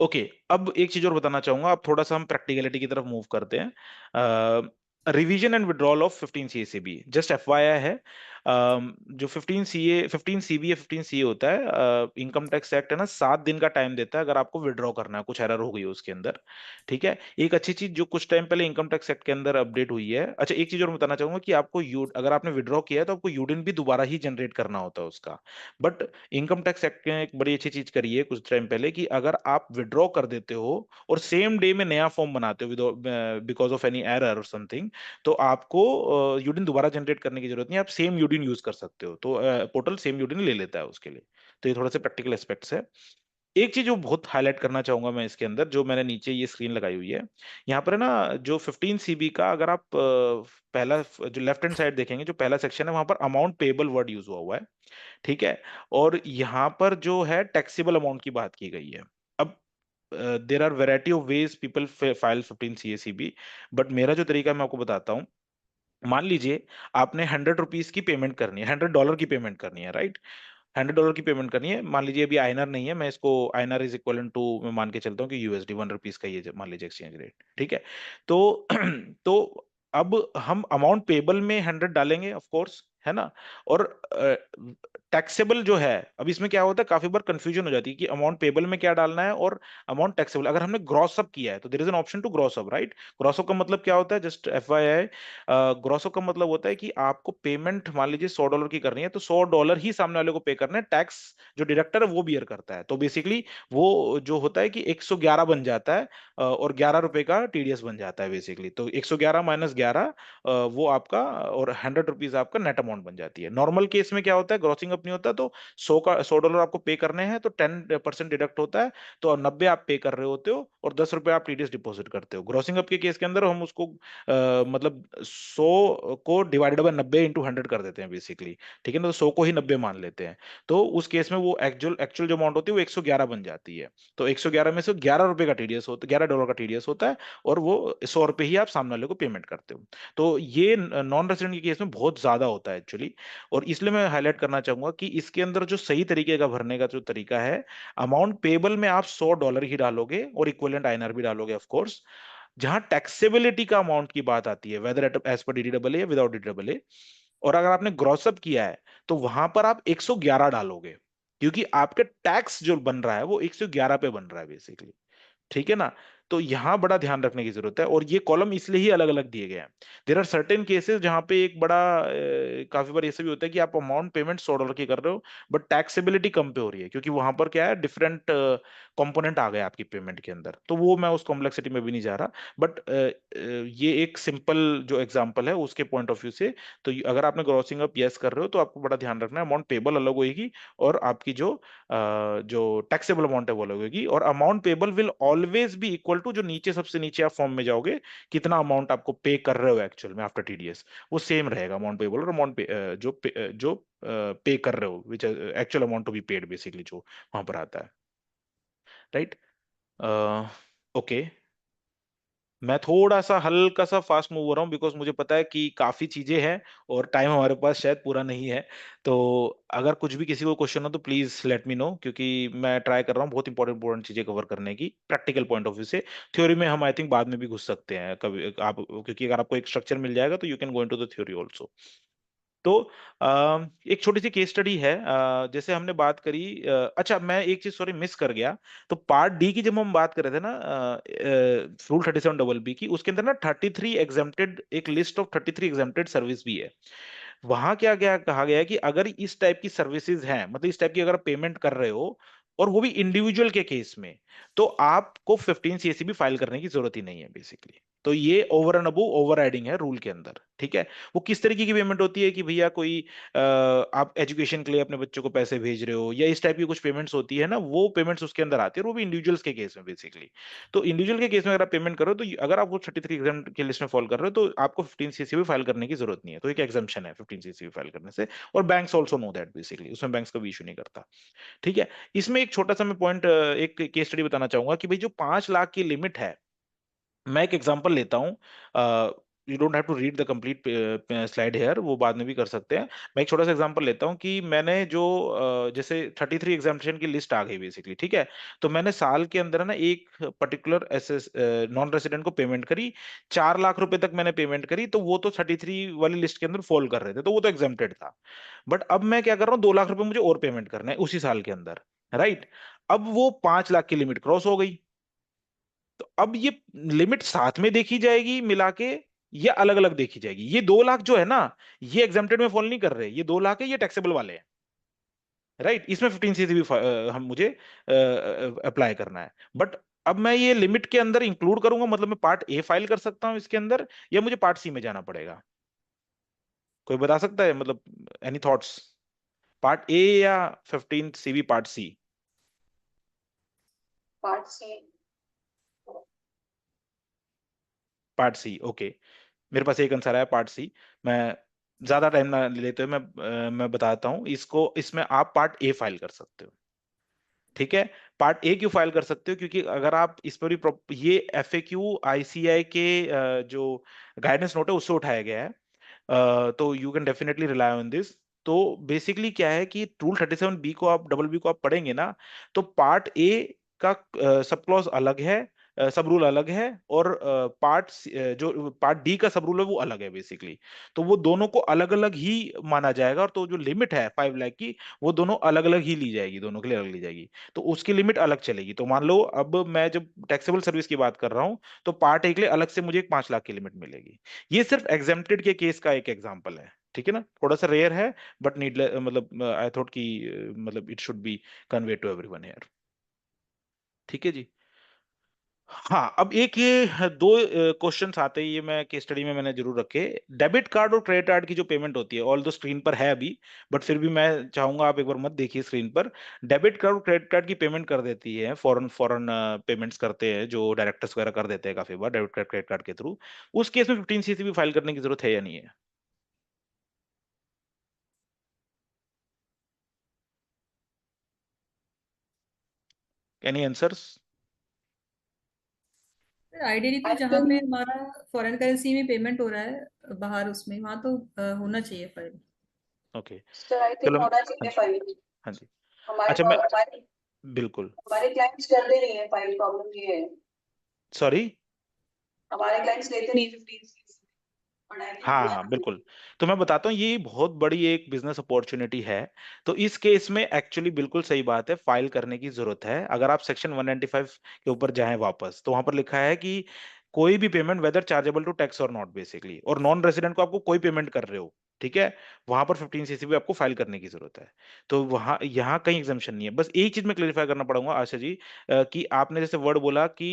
ओके, अब एक चीज और बताना चाहूंगा। अब थोड़ा सा हम प्रैक्टिकलिटी की तरफ मूव करते हैं। Revision and withdrawal of 15 CACB, just FYI है। जो 15 सीबी या 15 सीए होता है, इनकम टैक्स एक्ट है ना, 7 दिन का टाइम देता है अगर आपको विड्रॉ करना है, कुछ एरर हो गई हो उसके अंदर। ठीक है, एक अच्छी चीज जो कुछ टाइम पहले इनकम टैक्स एक्ट के अंदर अपडेट हुई है। अच्छा, एक चीज और बताना चाहूंगा कि आपको अगर आपने विड्रॉ किया है तो आपको यूडिन भी दोबारा ही जनरेट करना होता है उसका। बट इनकम टैक्स एक्ट ने एक बड़ी अच्छी चीज करी है कुछ टाइम पहले, कि अगर आप विड्रॉ कर देते हो और सेम डे में नया फॉर्म बनाते हो बिकॉज ऑफ एनी एरर और समथिंग, तो आपको यूडिन दोबारा जनरेट करने की जरूरत नहीं, आप सेम यूडिन यूज कर सकते हो। तो पोर्टल सेम यूडिन ले लेता है उसके लिए। तो ये थोड़ा सा प्रैक्टिकल एस्पेक्ट्स है। एक चीज जो बहुत हाईलाइट करना चाहूंगा मैं इसके अंदर, जो मैंने नीचे ये स्क्रीन लगाई हुई है, यहाँ पर है ना, जो 15 सीबी का, अगर आप पहला जो लेफ्ट हैंड साइड देखेंगे, जो पहला सेक्शन है, वहां पर अमाउंट पेबल वर्ड यूज हुआ है। ठीक है, और यहाँ पर जो है टैक्सेबल अमाउंट की बात की गई है। अब there are variety of ways people file 15 CACB, but मेरा जो तरीका है मैं आपको बताता हूँ। मान लीजिए आपने ₹100 की पेमेंट करनी है, $100 की पेमेंट करनी है, राइट? $100 की पेमेंट करनी है। मान लीजिए अभी आईएनआर नहीं है, मैं इसको आईएनआर इज इक्वल टू, मैं मान के चलता हूँ कि यूएसडी ₹1 का ये मान लीजिए एक्सचेंज रेट। ठीक है, तो तो अब हम अमाउंट पेबल में 100 डालेंगे ऑफ कोर्स, है ना। और टैक्सेबल जो है, अब इसमें क्या होता है, काफी बार कंफ्यूजन हो जाती है कि अमाउंट पेबल में क्या डालना है और अमाउंट टैक्सेबल। अगर हमने ग्रॉस अप किया है तो there is an option to gross up, right? Gross up का मतलब क्या होता है, जस्ट एफवाईआई, ग्रॉस अप का मतलब होता है कि आपको पेमेंट मान लीजिए $100 की करनी है, तो $100 ही सामने वाले को पे करना है। टैक्स जो डिडक्टर है वो बियर करता है। तो बेसिकली वो जो होता है कि 111 बन जाता है, और ₹11 का टीडीएस बन जाता है बेसिकली। तो 111 माइनस 11, वो आपका, और ₹100 आपका नेट अमाउंट बन जाती है। नॉर्मल केस में क्या होता है, ग्रॉसिंग अप नहीं होता, तो $100 आपको पे करने हैं तो 10% डिडक्ट होता है, तो 90 आप पे कर रहे होते हो और ₹10 आप टीडीएस डिपॉजिट करते हो। ग्रॉसिंग अप के केस के अंदर हम उसको मतलब 100 को डिवाइडेड बाय 90 इंटू 100 कर देते हैं बेसिकली। ठीक है ना, तो 100 को ही 90 मान लेते हैं। तो उस केस में वो एक्चुअल एक्चुअल जो अमाउंट होती है वो 111 बन जाती है। तो 111 में से $11 का टीडीएस होता है, $11 का टीडीएस होता है, और वो ₹100 ही आप सामने वाले को पेमेंट करते हो। तो ये नॉन रेजिडेंट के केस में बहुत ज्यादा होता है एक्चुअली। और इसलिए मैं हाईलाइट करना चाहूंगा कि इसके अंदर जो सही तरीके का भरने का जो तरीका है, अमाउंट पेबल में आप $100 ही डालोगे और इक्विवेलेंट आईएनआर भी डालोगे ऑफ कोर्स। जहां टैक्सेबिलिटी का अमाउंट की बात आती है, वेदर एज पर डीडीडबल या विदाउट डीडीडबल, और अगर आपने ग्रॉसअप किया है तो वहां पर आप 111 डालोगे, क्योंकि आपके टैक्स जो बन रहा है वो 111 पे बन रहा है बेसिकली। ठीक है ना। तो यहां बड़ा ध्यान रखने की जरूरत है, और ये कॉलम इसलिए ही अलग अलग दिए गए हैं। देर आर सर्टेन केसेस जहां पे एक बड़ा काफी बार ऐसे भी होता है कि आप अमाउंट पेमेंट $100 की कर रहे हो, बट टैक्सेबिलिटी कम पे हो रही है, क्योंकि वहां पर क्या है, डिफरेंट कंपोनेंट आ गए आपकी पेमेंट के अंदर। तो वो मैं उस कॉम्प्लेक्सिटी में भी नहीं जा रहा, बट ये एक सिंपल जो एग्जांपल है उसके पॉइंट ऑफ व्यू से। तो अगर आपने ग्रॉसिंग अप यस कर रहे हो तो आपको बड़ा ध्यान रखना है, अमाउंट पेबल अलग होगी और आपकी जो टैक्सेबल अमाउंट है वो अलग होगी। और amount payable will always be equal to, जो नीचे सबसे नीचे आप फॉर्म में जाओगे, कितना अमाउंट आपको पे कर रहे हो एक्चुअल में आफ्टर टीडीएस, वो सेम रहेगा अमाउंट पेबल और अमाउंट पे जो पे कर रहे हो, which actual amount to be paid basically, जो वहां पर आता है, राइट? ओके, मैं थोड़ा सा हल्का सा फास्ट मूव हो रहा हूँ बिकॉज मुझे पता है कि काफी चीजें हैं और टाइम हमारे पास शायद पूरा नहीं है। तो अगर कुछ भी किसी को क्वेश्चन हो तो प्लीज लेट मी नो, क्योंकि मैं ट्राई कर रहा हूँ बहुत इंपॉर्टेंट इंपॉर्टेंट चीजें कवर करने की प्रैक्टिकल पॉइंट ऑफ व्यू से। थ्योरी में हम आई थिंक बाद में भी घुस सकते हैं कभी आप, क्योंकि अगर आपको एक स्ट्रक्चर मिल जाएगा तो you can go into the theory also. तो एक छोटी सी केस स्टडी है। जैसे हमने बात करी, अच्छा मैं एक चीज सॉरी मिस कर गया। तो पार्ट डी की जब हम बात कर रहे थे ना, रूल 37 डबल बी की, उसके अंदर ना 33 एग्जेम्प्टेड, एक लिस्ट ऑफ 33 एग्जेम्प्टेड सर्विस भी है। वहां क्या क्या कहा गया है कि अगर इस टाइप की सर्विसेज हैं, मतलब इस टाइप की अगर पेमेंट कर रहे हो और वो भी इंडिविजुअल के केस में, तो आपको 15 सीएससी फाइल करने की जरूरत ही नहीं है बेसिकली। तो ये over and above over riding है रूल के अंदर, ठीक है। वो किस तरीके की पेमेंट होती है कि भैया कोई आप एजुकेशन के लिए अपने बच्चों को पैसे भेज रहे हो या इस टाइप की कुछ पेमेंट्स होती है ना, वो पेमेंट्स उसके अंदर आती है, और वो भी इंडिविजुअल्स के केस में बेसिकली। तो इंडिविजुअल के केस में अगर आप पेमेंट करो, तो अगर आप वो 33 एग्जाम के लिस्ट में फॉलो कर रहे हो, तो आपको 15 सीसी भी फाइल करने की जरूरत नहीं है। तो एक एग्जाम्पशन है 15 सीसी भी फाइल करने से, और banks also know that basically, उसमें बैंक्स कभी इशू नहीं करता, ठीक है। इसमें एक छोटा सा मैं पॉइंट, एक केस स्टडी बताना चाहूंगा कि भाई जो 5 लाख की लिमिट है, मैं एक एग्जांपल लेता हूँ। You don't have to read the complete slide here, वो बाद में भी कर सकते हैं। मैं एक छोटा सा एग्जांपल लेता हूँ कि मैंने जो जैसे 33 एग्जामिनेशन की लिस्ट आ गई बेसिकली, ठीक है। तो मैंने साल के अंदर ना एक पर्टिकुलर एसएस नॉन रेसिडेंट को पेमेंट करी, 4 लाख रुपए तक मैंने पेमेंट करी, तो वो तो 33 वाली लिस्ट के अंदर फॉल कर रहे थे, तो वो तो एग्जेम्प्टेड था। बट अब मैं क्या कर रहा हूँ, 2 लाख रुपए मुझे और पेमेंट करना है उसी साल के अंदर, राइट। अब वो 5 लाख की लिमिट क्रॉस हो गई, तो अब ये लिमिट साथ में देखी जाएगी मिला के, या अलग अलग देखी जाएगी? ये 2 लाख जो है ना, ये एग्जेम्प्टेड में फॉल नहीं कर रहे, ये 2 लाख है, ये टैक्सेबल वाले हैं, राइट। इसमें 15 सीसी भी हम मुझे अप्लाई करना है। बट अब मैं ये लिमिट के अंदर इंक्लूड करूंगा, मतलब मैं पार्ट ए फाइल कर सकता हूं इसके अंदर, या मुझे पार्ट सी में जाना पड़ेगा? कोई बता सकता है, मतलब एनी थॉट्स? पार्ट ए या 15 CB part C? Part C. Part C, okay. मेरे पास एक आंसर है पार्ट सी। मैं ज्यादा टाइम ना लेते हुए मैं बताता हूँ इसको। इसमें आप पार्ट ए फाइल कर सकते हो, ठीक है। पार्ट ए क्यों फाइल कर सकते हो? क्योंकि अगर आप इस पर भी ये एफएक्यू आईसीआई के जो गाइडेंस नोट है उससे उठाया गया है, तो you can definitely rely on this. तो बेसिकली क्या है कि रूल 37 बी को आप डबल बी को आप पढ़ेंगे ना, तो पार्ट ए का सब क्लॉज अलग है, सब रूल अलग है, और जो पार्ट डी का सब रूल है वो अलग है बेसिकली। तो वो दोनों को अलग अलग ही माना जाएगा, और तो जो लिमिट है 5 लाख की, वो दोनों अलग अलग ही ली जाएगी, दोनों के लिए अलग ली जाएगी। तो उसकी लिमिट अलग चलेगी। तो मान लो अब मैं जब टैक्सेबल सर्विस की बात कर रहा हूँ, तो पार्ट ए के लिए अलग से मुझे एक 5 लाख की लिमिट मिलेगी। ये सिर्फ एग्जेम्प्टेड के केस का एक एग्जांपल है, ठीक है ना, थोड़ा सा रेयर है, बट नीड, मतलब आई थॉट कि मतलब it should be convey to everyone here, ठीक है जी। हाँ, अब एक ये दो क्वेश्चंस आते हैं, ये मैं केस स्टडी में मैंने जरूर रखे। डेबिट कार्ड और क्रेडिट कार्ड की जो पेमेंट होती है, ऑल दो स्क्रीन पर है अभी, बट फिर भी मैं चाहूंगा आप एक बार मत देखिए स्क्रीन पर। डेबिट कार्ड और क्रेडिट कार्ड की पेमेंट कर देती है, फॉरेन फॉरेन पेमेंट्स करते हैं जो डायरेक्टर्स वगैरह कर देते हैं काफी बार डेबिट कार्ड क्रेडिट कार्ड के थ्रू। उस केस में 15 सीसी भी फाइल करने की जरूरत है या नहीं है? Any answers? आइडियली तो आई जहाँ पे थिंक हमारा फॉरेन करेंसी में पेमेंट हो रहा है बाहर, उसमें वहां तो होना चाहिए file. Okay, sir, I think चलो। होना हाँ चाहिए जी, फाइल। हाँ जी। हमारे अच्छा, मैं हमारे बिल्कुल, हमारे क्लाइंट्स करते नहीं है फाइल, प्रॉब्लम ये है। सॉरी। हमारे क्लाइंट्स लेते नहीं 15 और आई थिंक हाँ वो हाँ बिल्कुल। तो मैं बताता हूँ, ये बहुत बड़ी एक बिजनेस अपॉर्चुनिटी है। तो इस केस में एक्चुअली बिल्कुल सही बात है, फाइल करने की जरूरत है। अगर आप सेक्शन 195 के ऊपर जाएं वापस, तो वहां पर लिखा है कि कोई भी payment whether chargeable to tax और नॉट बेसिकली, और नॉन रेजिडेंट को आपको कोई पेमेंट कर रहे हो, ठीक है, वहां पर 15 सीसी भी आपको फाइल करने की जरूरत है। तो वहां यहाँ कहीं एग्जाम्पन नहीं है। बस एक चीज में क्लेरिफाई करना पड़ूंगा आशा जी, कि आपने जैसे वर्ड बोला कि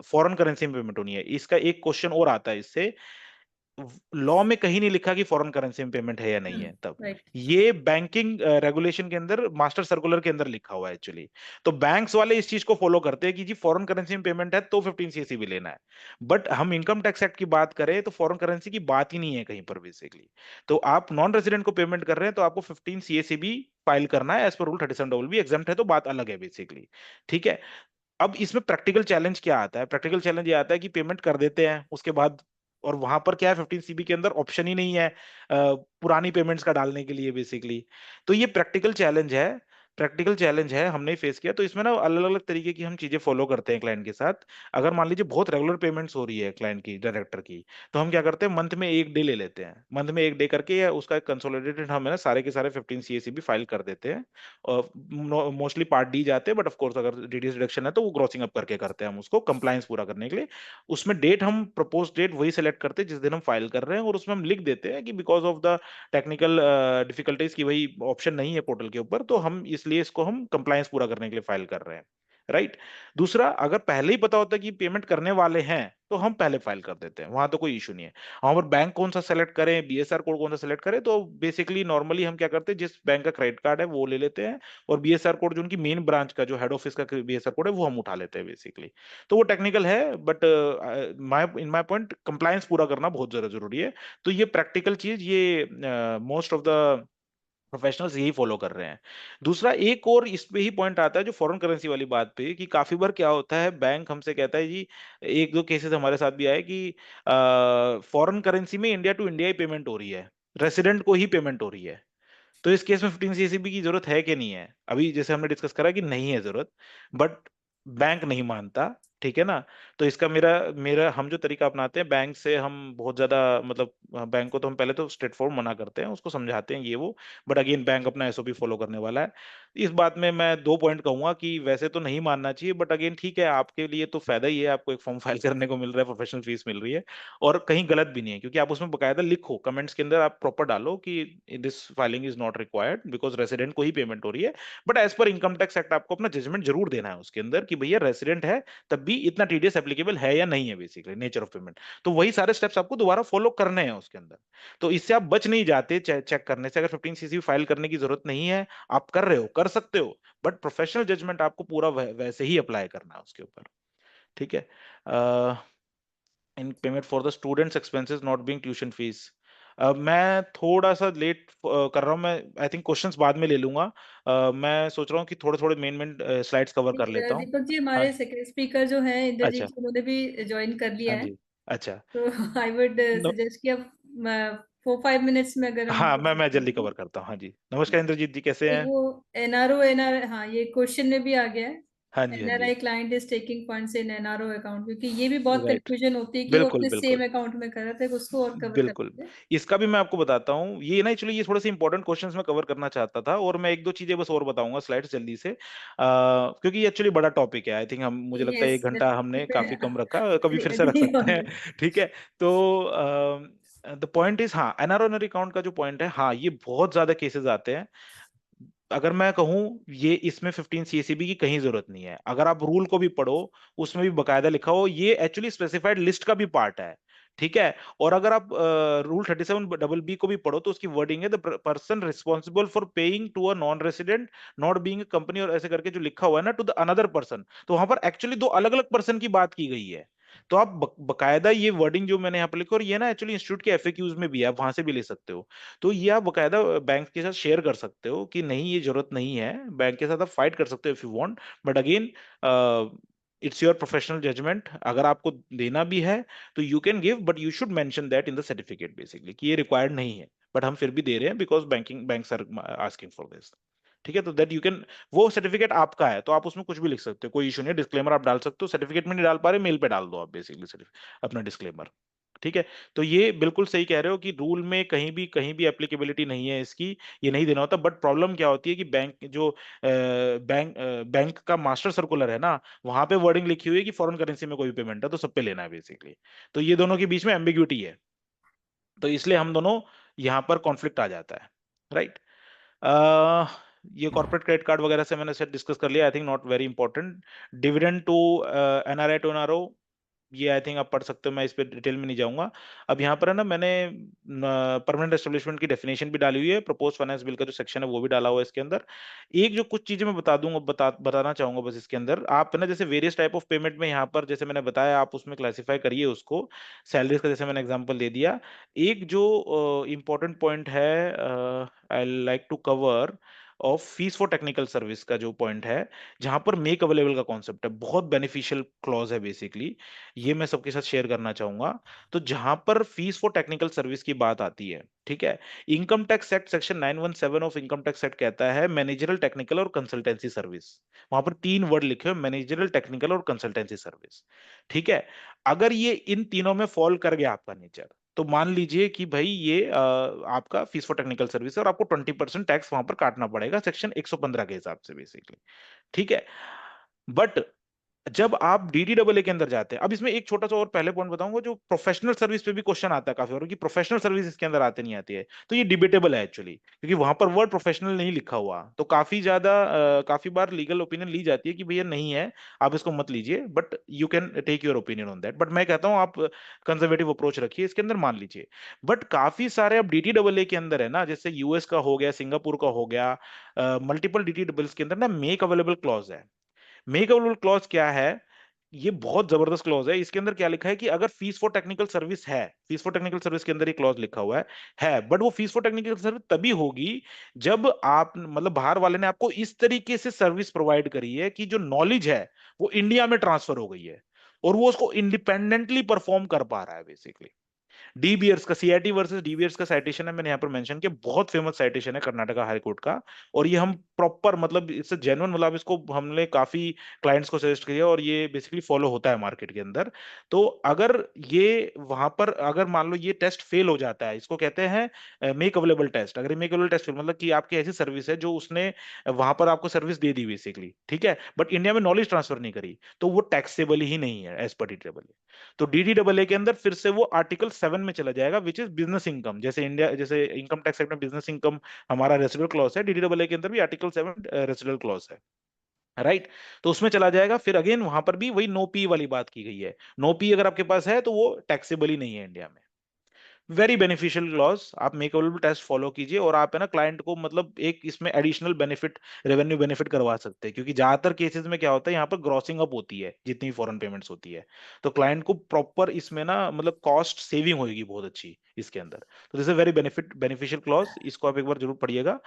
फॉरेन करेंसी में पेमेंट होनी है, इसका एक क्वेश्चन और आता है इससे। लॉ में कहीं नहीं लिखा कि फॉरेन करेंसी में पेमेंट है या नहीं है तब। राइट। ये बैंकिंग रेगुलेशन के अंदर मास्टर सर्कुलर के अंदर लिखा हुआ है एक्चुअली। तो बैंक्स वाले इस चीज को फॉलो करते हैं कि जी फॉरेन करेंसी में पेमेंट है तो 15 सीसी भी लेना है। बट हम इनकम टैक्स एक्ट की बात करें तो फॉरेन करेंसी की बात ही नहीं है कहीं पर बेसिकली। तो आप नॉन रेजिडेंट को पेमेंट कर रहे हैं, तो आपको 15 सीएसी भी फाइल करना है एज पर रूल 37 भी, एग्जाम्प्ट है तो बात अलग है बेसिकली, ठीक है। अब इसमें प्रैक्टिकल चैलेंज क्या आता है? प्रैक्टिकल चैलेंज ये आता है कि पेमेंट कर देते हैं उसके बाद, और वहां पर क्या है, 15 सीबी के अंदर ऑप्शन ही नहीं है पुरानी पेमेंट्स का डालने के लिए बेसिकली। तो ये प्रैक्टिकल चैलेंज है। प्रैक्टिकल चैलेंज है, हमने फेस किया। तो इसमें ना अलग अलग तरीके की हम चीजें फॉलो करते हैं क्लाइंट के साथ। अगर मान लीजिए बहुत रेगुलर पेमेंट्स हो रही है क्लाइंट की, डायरेक्टर की, तो हम क्या करते हैं, मंथ में एक डे ले लेते हैं। मंथ में एक डे करके या उसका कंसोलिडेटेड हम है ना सारे के सारे 15 सीएसीबी फाइल कर देते हैं। और मोस्टली पार्ट डी जाते हैं, बट ऑफ कोर्स अगर डीडीएस डिडक्शन है तो वो ग्रोसिंग अप करके करते हैं हम उसको, कंप्लायंस पूरा करने के लिए। उसमें डेट हम प्रपोज डेट वही सेलेक्ट करते हैं जिस दिन हम फाइल कर रहे हैं, और उसमें हम लिख देते हैं कि because of the technical difficulties की वही ऑप्शन नहीं है पोर्टल के ऊपर, तो हम इसलिए इसको हम कंप्लायंस पूरा करने के लिए फाइल कर रहे हैं। राइट। दूसरा, अगर पहले ही पता होता है कि पेमेंट करने वाले हैं तो हम पहले फाइल कर देते हैं, वहां तो कोई इशू नहीं है। हाँ, और बैंक कौन सा सेलेक्ट करें, बीएसआर कोड कौन सा सेलेक्ट करें, तो बेसिकली नॉर्मली हम क्या करते हैं, जिस बैंक का क्रेडिट कार्ड है वो ले लेते हैं, और बीएसआर कोड जो उनकी मेन ब्रांच का जो हेड ऑफिस का बीएसआर कोड है वो हम उठा लेते हैं बेसिकली। तो वो टेक्निकल है, but in my point compliance पूरा करना बहुत ज्यादा जरूरी है। तो ये प्रैक्टिकल चीज, ये मोस्ट ऑफ द प्रोफेशनल्स यही फॉलो कर रहे हैं। दूसरा, एक और इस पे ही पॉइंट आता है जो फॉरेन करेंसी वाली बात पे, कि काफी बार क्या होता है, बैंक हमसे कहता है जी, एक दो केसेस हमारे साथ भी आए कि फॉरेन करेंसी में इंडिया टू इंडिया ही पेमेंट हो रही है, रेसिडेंट को ही पेमेंट हो रही है। तो इस केस में 15 सीसीबी की जरूरत है कि नहीं है, अभी जैसे हमने डिस्कस करा कि नहीं है जरूरत, बट बैंक नहीं मानता। ठीक है ना। तो इसका मेरा मेरा हम जो तरीका अपनाते हैं, बैंक से हम बहुत ज्यादा मतलब बैंक को तो हम पहले तो स्ट्रेट फॉरवर्ड मना करते हैं, उसको समझाते हैं ये वो, बट अगेन बैंक अपना एसओपी फॉलो करने वाला है। इस बात में मैं 2 पॉइंट कहूंगा कि वैसे तो नहीं मानना चाहिए, बट अगेन ठीक है, आपके लिए तो फायदा ही है, आपको एक फॉर्म फाइल करने को मिल रहा है, प्रोफेशनल फीस मिल रही है, और कहीं गलत भी नहीं है, क्योंकि आप उसमें बकायदा लिखो, कमेंट्स के अंदर आप प्रॉपर डालो कि this filing is not required because resident को ही पेमेंट हो रही है। But as per income tax act आपको अपना जजमेंट जरूर देना है उसके अंदर कि भैया रेसिडेंट है तब भी इतना टीडीएस एप्लीकेबल है या नहीं है, बेसिकली नेचर ऑफ पेमेंट। तो वही सारे स्टेप्स आपको दोबारा फॉलो करने हैं उसके अंदर। तो इससे आप बच नहीं जाते चेक करने से। अगर 15 सीसी फाइल करने की जरूरत नहीं है, आप कर रहे हो, कर सकते हो, बट प्रोफेशनल जजमेंट आपको पूरा वैसे ही अप्लाई करना है उसके ऊपर। ठीक है। इन payment for the students expenses not being tuition fees, मैं थोड़ा सा लेट कर रहा हूँ, मैं आई थिंक क्वेश्चंस बाद में ले लूंगा। मैं सोच रहा हूँ कि थोड़े थोड़े मेन मेन स्लाइड्स कवर कर लेता हूँ। दीपक जी, हाँ। हमारे सेकंड स्पीकर जो है इंद्रजीत अच्छा। जी, उन्होंने भी ज्वाइन कर हाँ लिया है। जी। अच्छा। तो आई वुड नो, सजेस्ट कि अब 4-5 मिनट्स में अगर हम हाँ, कर मैं सकते जल्दी हैं कवर करता हूँ। हाँ जी, नमस्कार इंद्रजीत जी, कैसे एक हैं? वो एनआरओ हाँ, ये क्वेश्चन में भी आ गया है। हाँ जी, हाँ जी। NRI client is taking funds in NRO account, क्योंकि ये भी बहुत राइट। कंफ्यूजन होती है कि वो बिल्कुल अपने बिल्कुल। सेम अकाउंट में कर रहे थे, उसको और कवर कर बिल्कुल। देते इसका भी मैं आपको बताता हूँ, ये ना एक्चुअली ये थोड़े से इंपॉर्टेंट क्वेश्चंस मैं कवर करना चाहता था, और मैं एक दो चीजें बस और बताऊंगा स्लाइड्स जल्दी से, क्योंकि ये एक्चुअली बड़ा टॉपिक है। आई थिंक हम, मुझे हैं। लगता है यस, 1 घंटा हमने काफी कम रखा, कभी फिर से रख एग्री सकते ऑन हैं। दिस। ठीक है। तो द पॉइंट इज, हाँ, एनआरओनर अकाउंट का जो पॉइंट है, हाँ, ये बहुत ज्यादा केसेस आते हैं। अगर मैं कहूं, ये इसमें 15 सीसीबी की कहीं जरूरत नहीं है। अगर आप रूल को भी पढ़ो, उसमें भी बकायदा लिखा हो, ये एक्चुअली स्पेसिफाइड लिस्ट का भी पार्ट है। ठीक है। और अगर आप रूल 37 BB को भी पढ़ो, तो उसकी वर्डिंग है, the person responsible for paying to a non resident not being a company, और ऐसे करके जो लिखा हुआ है ना, टू द अनदर पर्सन, तो वहां पर एक्चुअली दो अलग अलग पर्सन की बात की गई है। तो आप बकायदा ये वर्डिंग जो मैंने यहाँ पर लिखा, और ये ना एक्चुअली इंस्टीट्यूट के एफएक्यूज में भी है, आप वहां से भी ले सकते हो। तो ये आप बकायदा बैंक के साथ शेयर कर सकते हो कि नहीं, ये जरूरत नहीं है, बैंक के साथ आप फाइट कर सकते हो if you want, but again it's your professional judgment. अगर आपको देना भी है तो you can give, but you should mention that in the certificate basically कि ये रिक्वायर्ड नहीं है, बट हम फिर भी दे रहे हैं because banks are asking for this. ठीक है। तो दैट यू कैन, वो सर्टिफिकेट आपका है, तो आप उसमें कुछ भी लिख सकते हो, कोई इशू नहीं, डिस्क्लेमर आप डाल सकते हो, सर्टिफिकेट में नहीं डाल पा रहे, मेल पे डाल दो आप बेसिकली अपना डिस्क्लेमर। ठीक है। तो ये बिल्कुल सही कह रहे हो कि रूल में कहीं भी एप्लीकेबिलिटी नहीं है इसकी, ये नहीं देना होता। बट प्रॉब्लम क्या होती है कि बैंक का मास्टर सर्कुलर है ना, वहां पे वर्डिंग लिखी हुई है कि फॉरेन करेंसी में कोई भी पेमेंट है तो सब पे लेना है बेसिकली। तो ये दोनों के बीच में एम्बिग्यूटी है, तो इसलिए हम दोनों यहाँ पर कॉन्फ्लिक्ट आ जाता है। राइट। ये कॉर्पोरेट क्रेडिट कार्ड वगैरह से मैंने सेट डिस्कस कर लिया, I think not very important. Dividend to NRI to NRO, ये आई थिंक आप पढ़ सकते हो, मैं इस पे डिटेल में नहीं जाऊंगा। अब यहाँ पर है ना, मैंने परमानेंट एस्टेब्लिशमेंट की डेफिनेशन भी डाली हुई है, प्रपोज फाइनेंस बिल का जो सेक्शन है वो भी डाला हुआ है इसके अंदर। एक जो कुछ चीजें मैं बता दूंगा, बताना चाहूंगा बस इसके अंदर, आप है ना जैसे वेरियस टाइप ऑफ पेमेंट में यहाँ पर जैसे मैंने बताया, आप उसमें क्लासिफाई करिए उसको, सैलरीज का जैसे मैंने एग्जांपल दे दिया। एक जो इंपॉर्टेंट पॉइंट है I like to cover, off fees for technical service का जो पॉइंट है, जहां पर मेक अवेलेबल का कॉन्सेप्ट है, बहुत बेनिफिशियल क्लॉज है बेसिकली, ये मैं सबके साथ शेयर करना चाहूंगा। तो जहां पर फीस फॉर टेक्निकल सर्विस की बात आती है, ठीक है, income tax act section 917 of income tax act कहता है मैनेजरल, टेक्निकल और कंसल्टेंसी सर्विस। वहां पर 3 वर्ड लिखे हुए, मैनेजरल, टेक्निकल और कंसल्टेंसी सर्विस, ठीक है। अगर ये इन तीनों में फॉल कर गया आपका नेचर, तो मान लीजिए कि भाई ये आपका फीस फॉर टेक्निकल सर्विस है और आपको 20% टैक्स वहां पर काटना पड़ेगा सेक्शन 115 के हिसाब से बेसिकली, ठीक है। बट जब आप डीडीडब्ल्यूए के अंदर जाते हैं, अब इसमें एक छोटा सा और पहले पॉइंट बताऊंगा, जो प्रोफेशनल सर्विस पे भी क्वेश्चन आता है काफी और कि प्रोफेशनल सर्विस इसके अंदर आते नहीं आती है, तो ये डिबेटेबल है एक्चुअली, क्योंकि वहां पर वर्ड प्रोफेशनल नहीं लिखा हुआ, तो काफी बार लीगल ओपिनियन ली जाती है कि भैया नहीं है, आप इसको मत लीजिए, but you can take your opinion on that. But मैं कहता हूं आप कंजर्वेटिव अप्रोच रखिए इसके अंदर, मान लीजिए। बट काफी सारे अब डीटीडब्ल्यूए के अंदर है ना, जैसे यूएस का हो गया, सिंगापुर का हो गया, मल्टीपल डीटीडब्ल्यूएस के अंदर ना मेक अवेलेबल क्लॉज है। मेक अवेलेबल क्लॉज क्या है? ये बहुत जबरदस्त क्लॉज है। इसके अंदर क्या लिखा है कि अगर फीस फॉर टेक्निकल सर्विस है, फीस फॉर टेक्निकल सर्विस के अंदर ये क्लॉज लिखा हुआ है, बट वो फीस फॉर टेक्निकल सर्विस तभी होगी जब आप मतलब बाहर वाले ने आपको इस तरीके से सर्विस प्रोवाइड करी है कि जो नॉलेज है वो इंडिया में ट्रांसफर हो गई है और वो उसको इंडिपेंडेंटली परफॉर्म कर पा रहा है बेसिकली। डीबीएर्स का, सीआईटी वर्सेस डीबीएर्स का साइटेशन है, मैंने यहाँ पर मेंशन किया, बहुत फेमस साइटेशन है कर्नाटका हाई कोर्ट का। और ये हम प्रॉपर मतलब इससे जेन्युइन मतलब इसको हमने काफी क्लाइंट्स को सजेस्ट किया और ये बेसिकली फॉलो होता है मार्केट के अंदर। तो अगर ये वहां पर अगर मान लो ये टेस्ट फेल हो जाता है, इसको कहते हैं मेक अवेलेबल टेस्ट। अगर मेक अवेलेबल टेस्ट फेल मतलब कि आपकी ऐसी सर्विस है जो उसने वहां पर आपको सर्विस दे दी बेसिकली, ठीक है, बट इंडिया में नॉलेज ट्रांसफर नहीं करी, तो वो टैक्सेबल ही नहीं है एज पर डीडब्ल्यू। तो डीडीडब्ल्यूए के अंदर फिर से वो आर्टिकल 7 में चला जाएगा, विच इज बिजनेस इनकम। जैसे इंडिया जैसे इनकम टैक्स एक्ट में बिजनेस इनकम हमारा रेसिडुअल क्लॉज है, डीडीडब्ल्यूए के अंदर भी आर्टिकल 7 रेसिडुअल क्लॉज है, राइट। तो उसमें चला जाएगा। फिर अगेन वहां पर भी वही नो पी वाली बात की गई है, नो पी अगर आपके पास है तो वो टैक्सेबल ही नहीं है इंडिया में। वेरी बेनिफिशियल क्लॉज, आप मेक अवेलेबल टेस्ट फॉलो कीजिए और आप है ना क्लाइंट को मतलब एक इसमें एडिशनल बेनिफिट, रेवेन्यू बेनिफिट करवा सकते हैं, क्योंकि ज्यादातर केसेस में क्या होता है यहाँ पर ग्रॉसिंग अप होती है जितनी फॉरेन पेमेंट्स होती है, तो क्लाइंट को प्रॉपर इसमें ना मतलब कॉस्ट सेविंग होगी बहुत अच्छी इसके अंदर। तो this is very beneficial clause, इसको आप एक बार जरूर पढ़िएगा।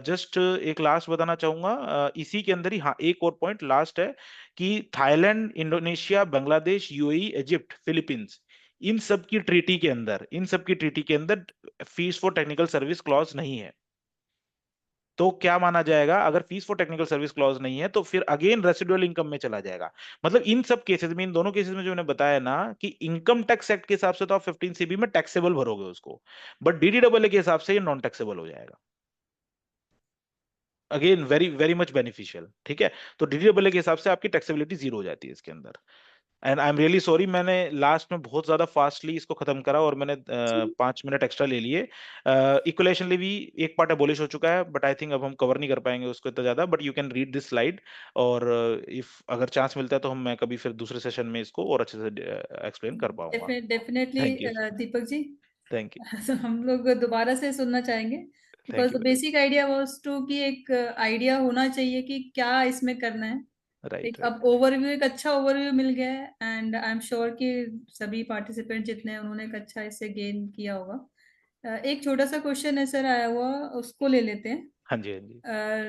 जस्ट एक लास्ट बताना चाहूंगा इसी के अंदर ही, हाँ एक और पॉइंट लास्ट है कि Thailand, Indonesia, Bangladesh, UAE, Egypt, Philippines, इन सब की ट्रीटी के अंदर fees for technical service clause नहीं है। तो क्या माना जाएगा? अगर fees for technical service clause नहीं है तो फिर अगेन रेसिडुअल इनकम में चला जाएगा। मतलब इन सब केसेस में, इन दोनों केसेस में जो मैंने बताया ना कि इनकम टैक्स एक्ट के हिसाब से तो आप 15 CB में टैक्सेबल भरोगे उसको, बट डीडीडब्ल्यू के हिसाब से ये नॉन टैक्सेबल हो जाएगा। Again very very much beneficial, ठीक है। तो डीडीडब्ल्यू के हिसाब से आपकी टैक्सेबिलिटी जीरो हो जाती है इसके अंदर। And I am really sorry, मैंने लास्ट में बहुत ज्यादा फास्टली इसको खत्म करा और मैंने 5 मिनट एक्स्ट्रा ले लिए। इक्वलेशनली भी एक पार्ट एबोलिश हो चुका है, बट आई थिंक अब हम कवर नहीं कर पाएंगे उसको इतना ज्यादा, but you can read this slide. और इफ अगर चांस मिलता है तो हम मैं कभी फिर दूसरे सेशन में इसको और अच्छे से एक्सप्लेन कर पाऊंगा। Definitely thank you. Deepak ji. Thank you. तो हम लोग दोबारा से सुनना चाहेंगे, because thank you the very basic idea was to कि एक आइडिया होना चाहिए कि क्या इसमें करना है। मच। राइट एक राइट। अब ओवरव्यू, एक अच्छा ओवरव्यू मिल गया है, एंड आई एम श्योर कि सभी पार्टिसिपेंट जितने हैं उन्होंने एक अच्छा इससे गेन किया होगा। एक छोटा सा क्वेश्चन है सर आया हुआ, उसको ले लेते हैं। हाँ जी हाँ जी।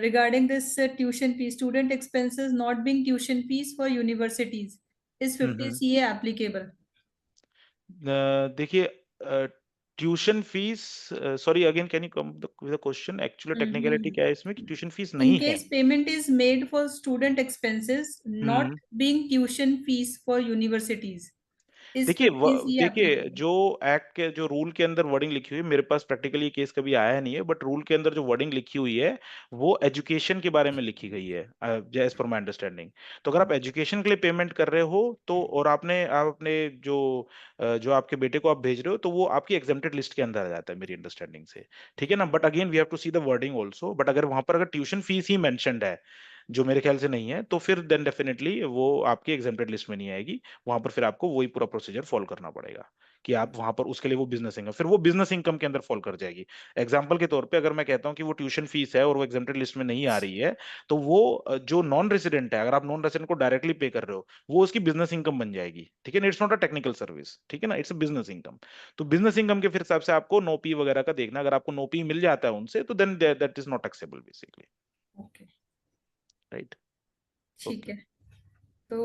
Regarding this tuition fee, student expenses not being tuition fees for universities, is 50 hmm. CA applicable? देखिए tuition fees, sorry again can you come with the question? Actually technicality क्या है इसमें कि ट्यूशन फीस In नहीं है। case payment is made for student expenses not hmm. being tuition fees for universities, is देखिए 50 CA देखिए applicable? जो एक्ट के जो रूल के अंदर वर्डिंग लिखी हुई है, मेरे पास प्रैक्टिकली ये केस कभी आया नहीं है, बट रूल के अंदर जो वर्डिंग लिखी हुई है वो एजुकेशन के बारे में लिखी गई है, एज पर माई अंडरस्टैंडिंग। तो अगर आप एजुकेशन के लिए पेमेंट कर रहे हो तो, और आप अपने जो आपके बेटे को आप भेज रहे हो तो वो आपकी एग्जेम्प्टेड लिस्ट के अंदर आ जाता है मेरी अंडरस्टैंडिंग से, ठीक है ना। But again we have to see the wording also, but अगर वहां पर अगर ट्यूशन फीस ही मेंशन्ड है, जो मेरे ख्याल से नहीं है, तो फिर देन डेफिनेटली वो आपकी एग्जेम्प्टेड लिस्ट में नहीं आएगी, वहां पर फिर आपको वही पूरा प्रोसीजर फॉलो करना पड़ेगा। कि आप वहां पर उसके लिए वो बिजनेस इनकम, फिर वो बिजनेस इनकम के अंदर फॉल कर जाएगी। एग्जाम्पल के तौर पे अगर मैं कहता हूँ कि वो ट्यूशन फीस है और वो एग्जेम्प्टेड लिस्ट में नहीं आ रही है, तो वो जो नॉन रेसिडेंट है, अगर आप नॉन रेसिडेंट को डायरेक्टली पे कर रहे हो, वो उसकी बिजनेस इनकम बन जाएगी। ठीक है ना, it's not a technical service, ठीक है ना, इट्स अ बिजनेस इनकम। तो बिजनेस इनकम के फिर हिसाब से आपको नोपी वगैरह का देखना, अगर आपको नोपी मिल जाता है उनसे, तो then that is not taxable basically, okay, right. ठीक ओके, है। तो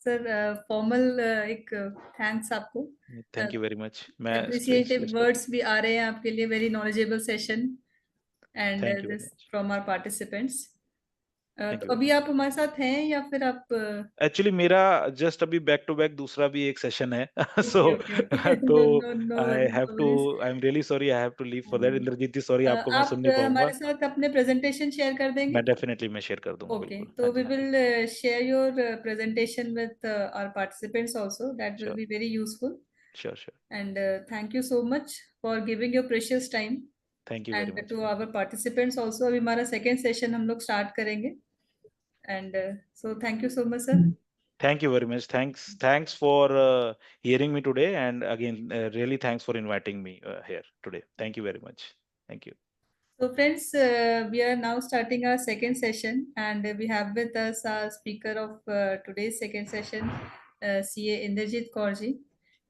सर फॉर्मल एक थैंक्स आपको, थैंक यू वेरी मच। मैं अप्रिसिएटिव वर्ड्स भी आ रहे हैं आपके लिए, very knowledgeable session and thank you very this much, from our participants. Thank तो यू वेरी अभी मच। आप हमारे साथ हैं या फिर आप एक्चुअली मेरा जस्ट अभी बैक टू बैक दूसरा भी एक सेशन है सो ओके ओके ओके तो no no no I worries, have no to, worries. I am really sorry, I have to leave for that. Indrajit ji sorry, आपको मैं सुन आप नहीं पाऊंगा। हमारे साथ अपने प्रेजेंटेशन शेयर कर देंगे? मैं डेफिनेटली मैं शेयर कर दूंगा, Okay, बिल्कुल, हाँ so we जी। will share your presentation with our participants also. That will sure be very useful. Sure sure, And thank you so much for giving your precious time. Thank you very And much, to thank our you, participants also, अभी हमारा second session हम लोग start करेंगे. And so thank you so much, sir. Thank you very much, thanks for hearing me today, and again really thanks for inviting me here today, thank you very much, thank you. So friends, we are now starting our second session, and we have with us our speaker of today's second session, CA Inderjit Kaurji,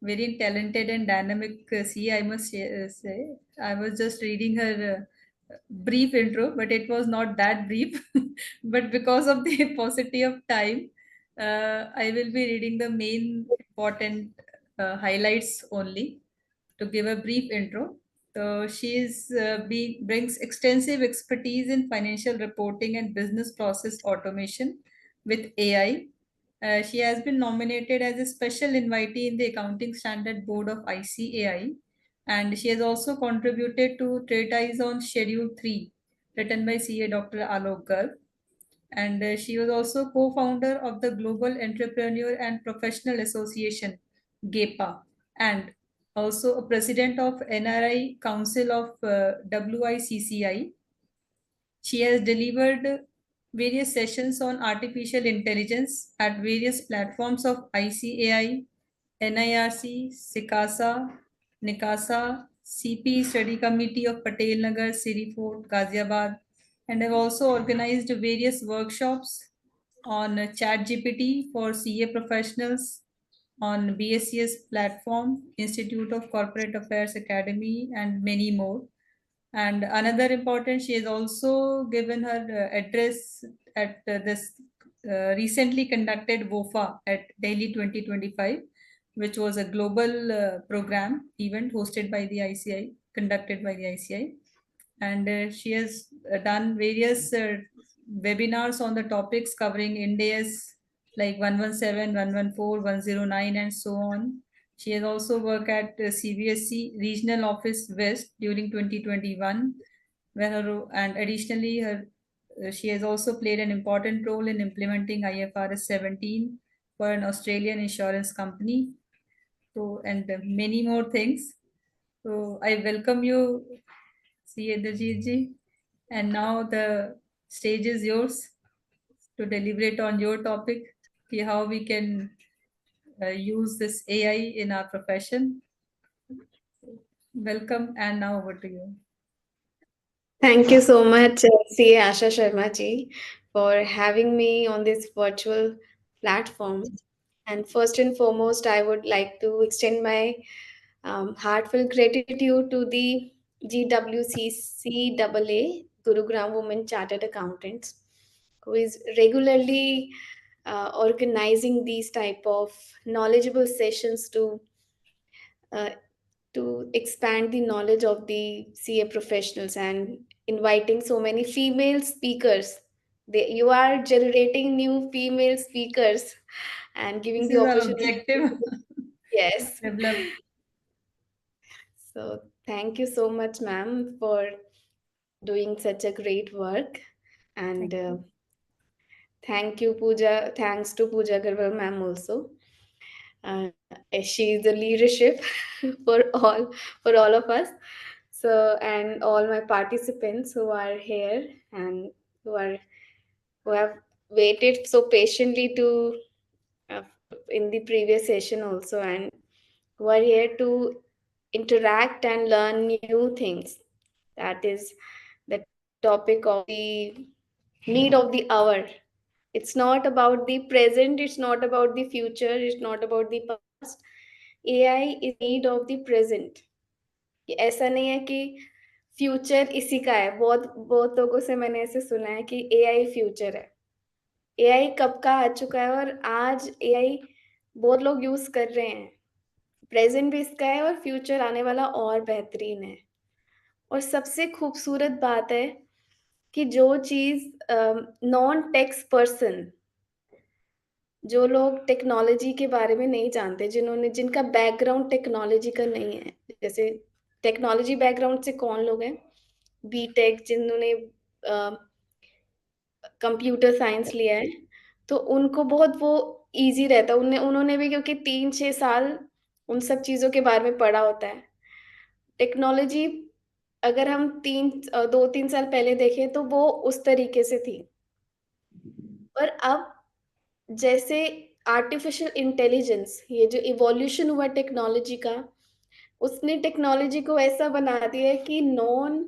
very talented and dynamic CA, I must say. I was just reading her brief intro, but it was not that brief. But because of the paucity of time, I will be reading the main important highlights only to give a brief intro. So brings extensive expertise in financial reporting and business process automation with AI. She has been nominated as a special invitee in the Accounting Standard Board of ICAI, and she has also contributed to Treatise on Schedule 3, written by CA Dr. Alok Garg. And she was also co-founder of the Global Entrepreneur and Professional Association, GEPA, and also a president of NRI Council of WICCI. She has delivered various sessions on artificial intelligence at various platforms of ICAI, NIRC, SICASA, NICASA, CP Study Committee of Patel Nagar, Siri Fort, Ghaziabad, and have also organized various workshops on ChatGPT for CA professionals, on BSCS platform, Institute of Corporate Affairs Academy, and many more. And another important, she has also given her address at this recently conducted WOFA at Delhi 2025, which was a global program event hosted by the ICI, conducted by the ICI. And she has done various webinars on the topics covering India's like 117, 114, 109, and so on. She has also worked at CBSC Regional Office West during 2021, and additionally, she has also played an important role in implementing IFRS 17 for an Australian insurance company. So, and many more things. So, I welcome you, C. Inderjeet ji. And now the stage is yours to deliberate on your topic, how we can use this AI in our profession. Welcome, and now over to you. Thank you so much, CA Asha Sharma ji, for having me on this virtual platform. And first and foremost, I would like to extend my heartfelt gratitude to the GWCCAA, Gurugram Women Chartered Accountants, who is regularly organizing these type of knowledgeable sessions uh, to expand the knowledge of the CA professionals and inviting so many female speakers. You are generating new female speakers and giving This the is our opportunity. objective. Yes. Develop. So thank you so much, ma'am, for doing such a great work. And Thank you. thank you, Pooja. Thanks to Pooja Garwal, ma'am, also. She is the leadership for all of us. So and all my participants who are here and who have waited so patiently to in the previous session also, and who are here to interact and learn new things. That is the topic of the need of the hour. It's not about the present, it's not about the future, it's not about the past. AI is need of the present. कि ऐसा नहीं है कि फ्यूचर इसी का है. बहुत बहुत लोगों से मैंने ऐसे सुना है कि एआई फ्यूचर है. एआई कब का आ चुका है और आज एआई बहुत लोग यूज कर रहे हैं. प्रेजेंट भी इसका है और फ्यूचर आने वाला और बेहतरीन है. और सबसे खूबसूरत बात है कि जो चीज नॉन टेक्स पर्सन, जो लोग टेक्नोलॉजी के बारे में नहीं जानते, जिनका बैकग्राउंड टेक्नोलॉजी का नहीं है, जैसे टेक्नोलॉजी बैकग्राउंड से कौन लोग हैं, बीटेक जिन्होंने कंप्यूटर साइंस लिया है, तो उनको बहुत वो इजी रहता है. उन्होंने भी, क्योंकि 3-6 साल उन सब चीज़ों के बारे में पढ़ा होता है. टेक्नोलॉजी अगर हम 2-3 साल पहले देखें तो वो उस तरीके से थी. पर अब जैसे आर्टिफिशियल इंटेलिजेंस, ये जो इवोल्यूशन हुआ टेक्नोलॉजी का, उसने टेक्नोलॉजी को ऐसा बना दिया है कि नॉन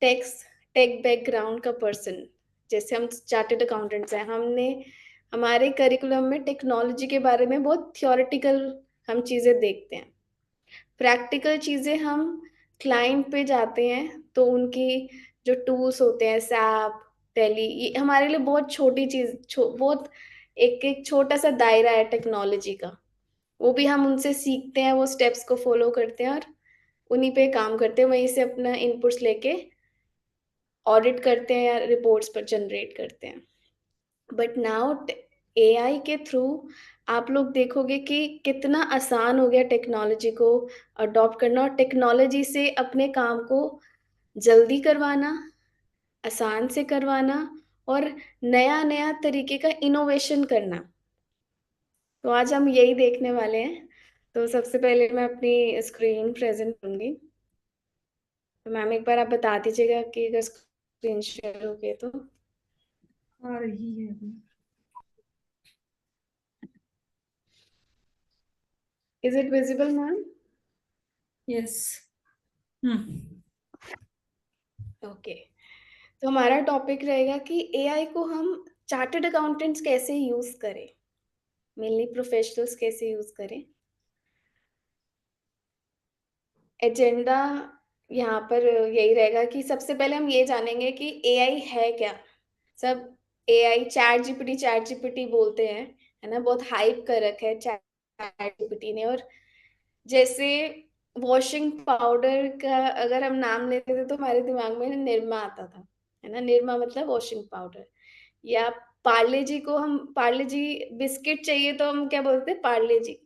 टेक बैकग्राउंड का पर्सन, जैसे हम चार्टर्ड अकाउंटेंट्स हैं, हमने हमारे करिकुलम में टेक्नोलॉजी के बारे में बहुत थियोरेटिकल हम चीज़ें देखते हैं. प्रैक्टिकल चीज़ें हम क्लाइंट पे जाते हैं तो उनकी जो टूल्स होते हैं, सैप, टेली, ये हमारे लिए बहुत छोटी चीज़, बहुत एक छोटा सा दायरा है टेक्नोलॉजी का. वो भी हम उनसे सीखते हैं, वो स्टेप्स को फॉलो करते हैं और उन्हीं पे काम करते हैं, वहीं से अपना इनपुट्स लेके ऑडिट करते हैं या रिपोर्ट्स पर जनरेट करते हैं. बट नाउ एआई के थ्रू आप लोग देखोगे कि कितना आसान हो गया टेक्नोलॉजी को अडॉप्ट करना और टेक्नोलॉजी से अपने काम को जल्दी करवाना, आसान से करवाना और नया नया तरीके का इनोवेशन करना. तो आज हम यही देखने वाले हैं. तो सबसे पहले मैं अपनी स्क्रीन प्रेजेंट करूंगी. तो मैम एक बार आप बता दीजिएगा कि अगर स्क्रीन शेयर हो गई तो. आ रही है अभी. Is it visible ma'am? Yes. Okay. तो हमारा टॉपिक रहेगा कि एआई को हम चार्टर्ड अकाउंटेंट्स कैसे यूज करें, मेनली प्रोफेशनल्स कैसे यूज करें. एजेंडा यहाँ पर यही रहेगा कि सबसे पहले हम ये जानेंगे कि एआई है क्या. सब एआई चैट जीपीटी बोलते हैं, है ना, बहुत हाइप कर रखा है चैट जीपीटी ने. और जैसे वॉशिंग पाउडर का अगर हम नाम लेते थे तो हमारे दिमाग में निरमा आता था, है ना. निरमा मतलब वॉशिंग पाउडर. या पार्ले जी को हम, पार्ले जी बिस्किट चाहिए तो हम क्या बोलते हैं, पार्ले जी.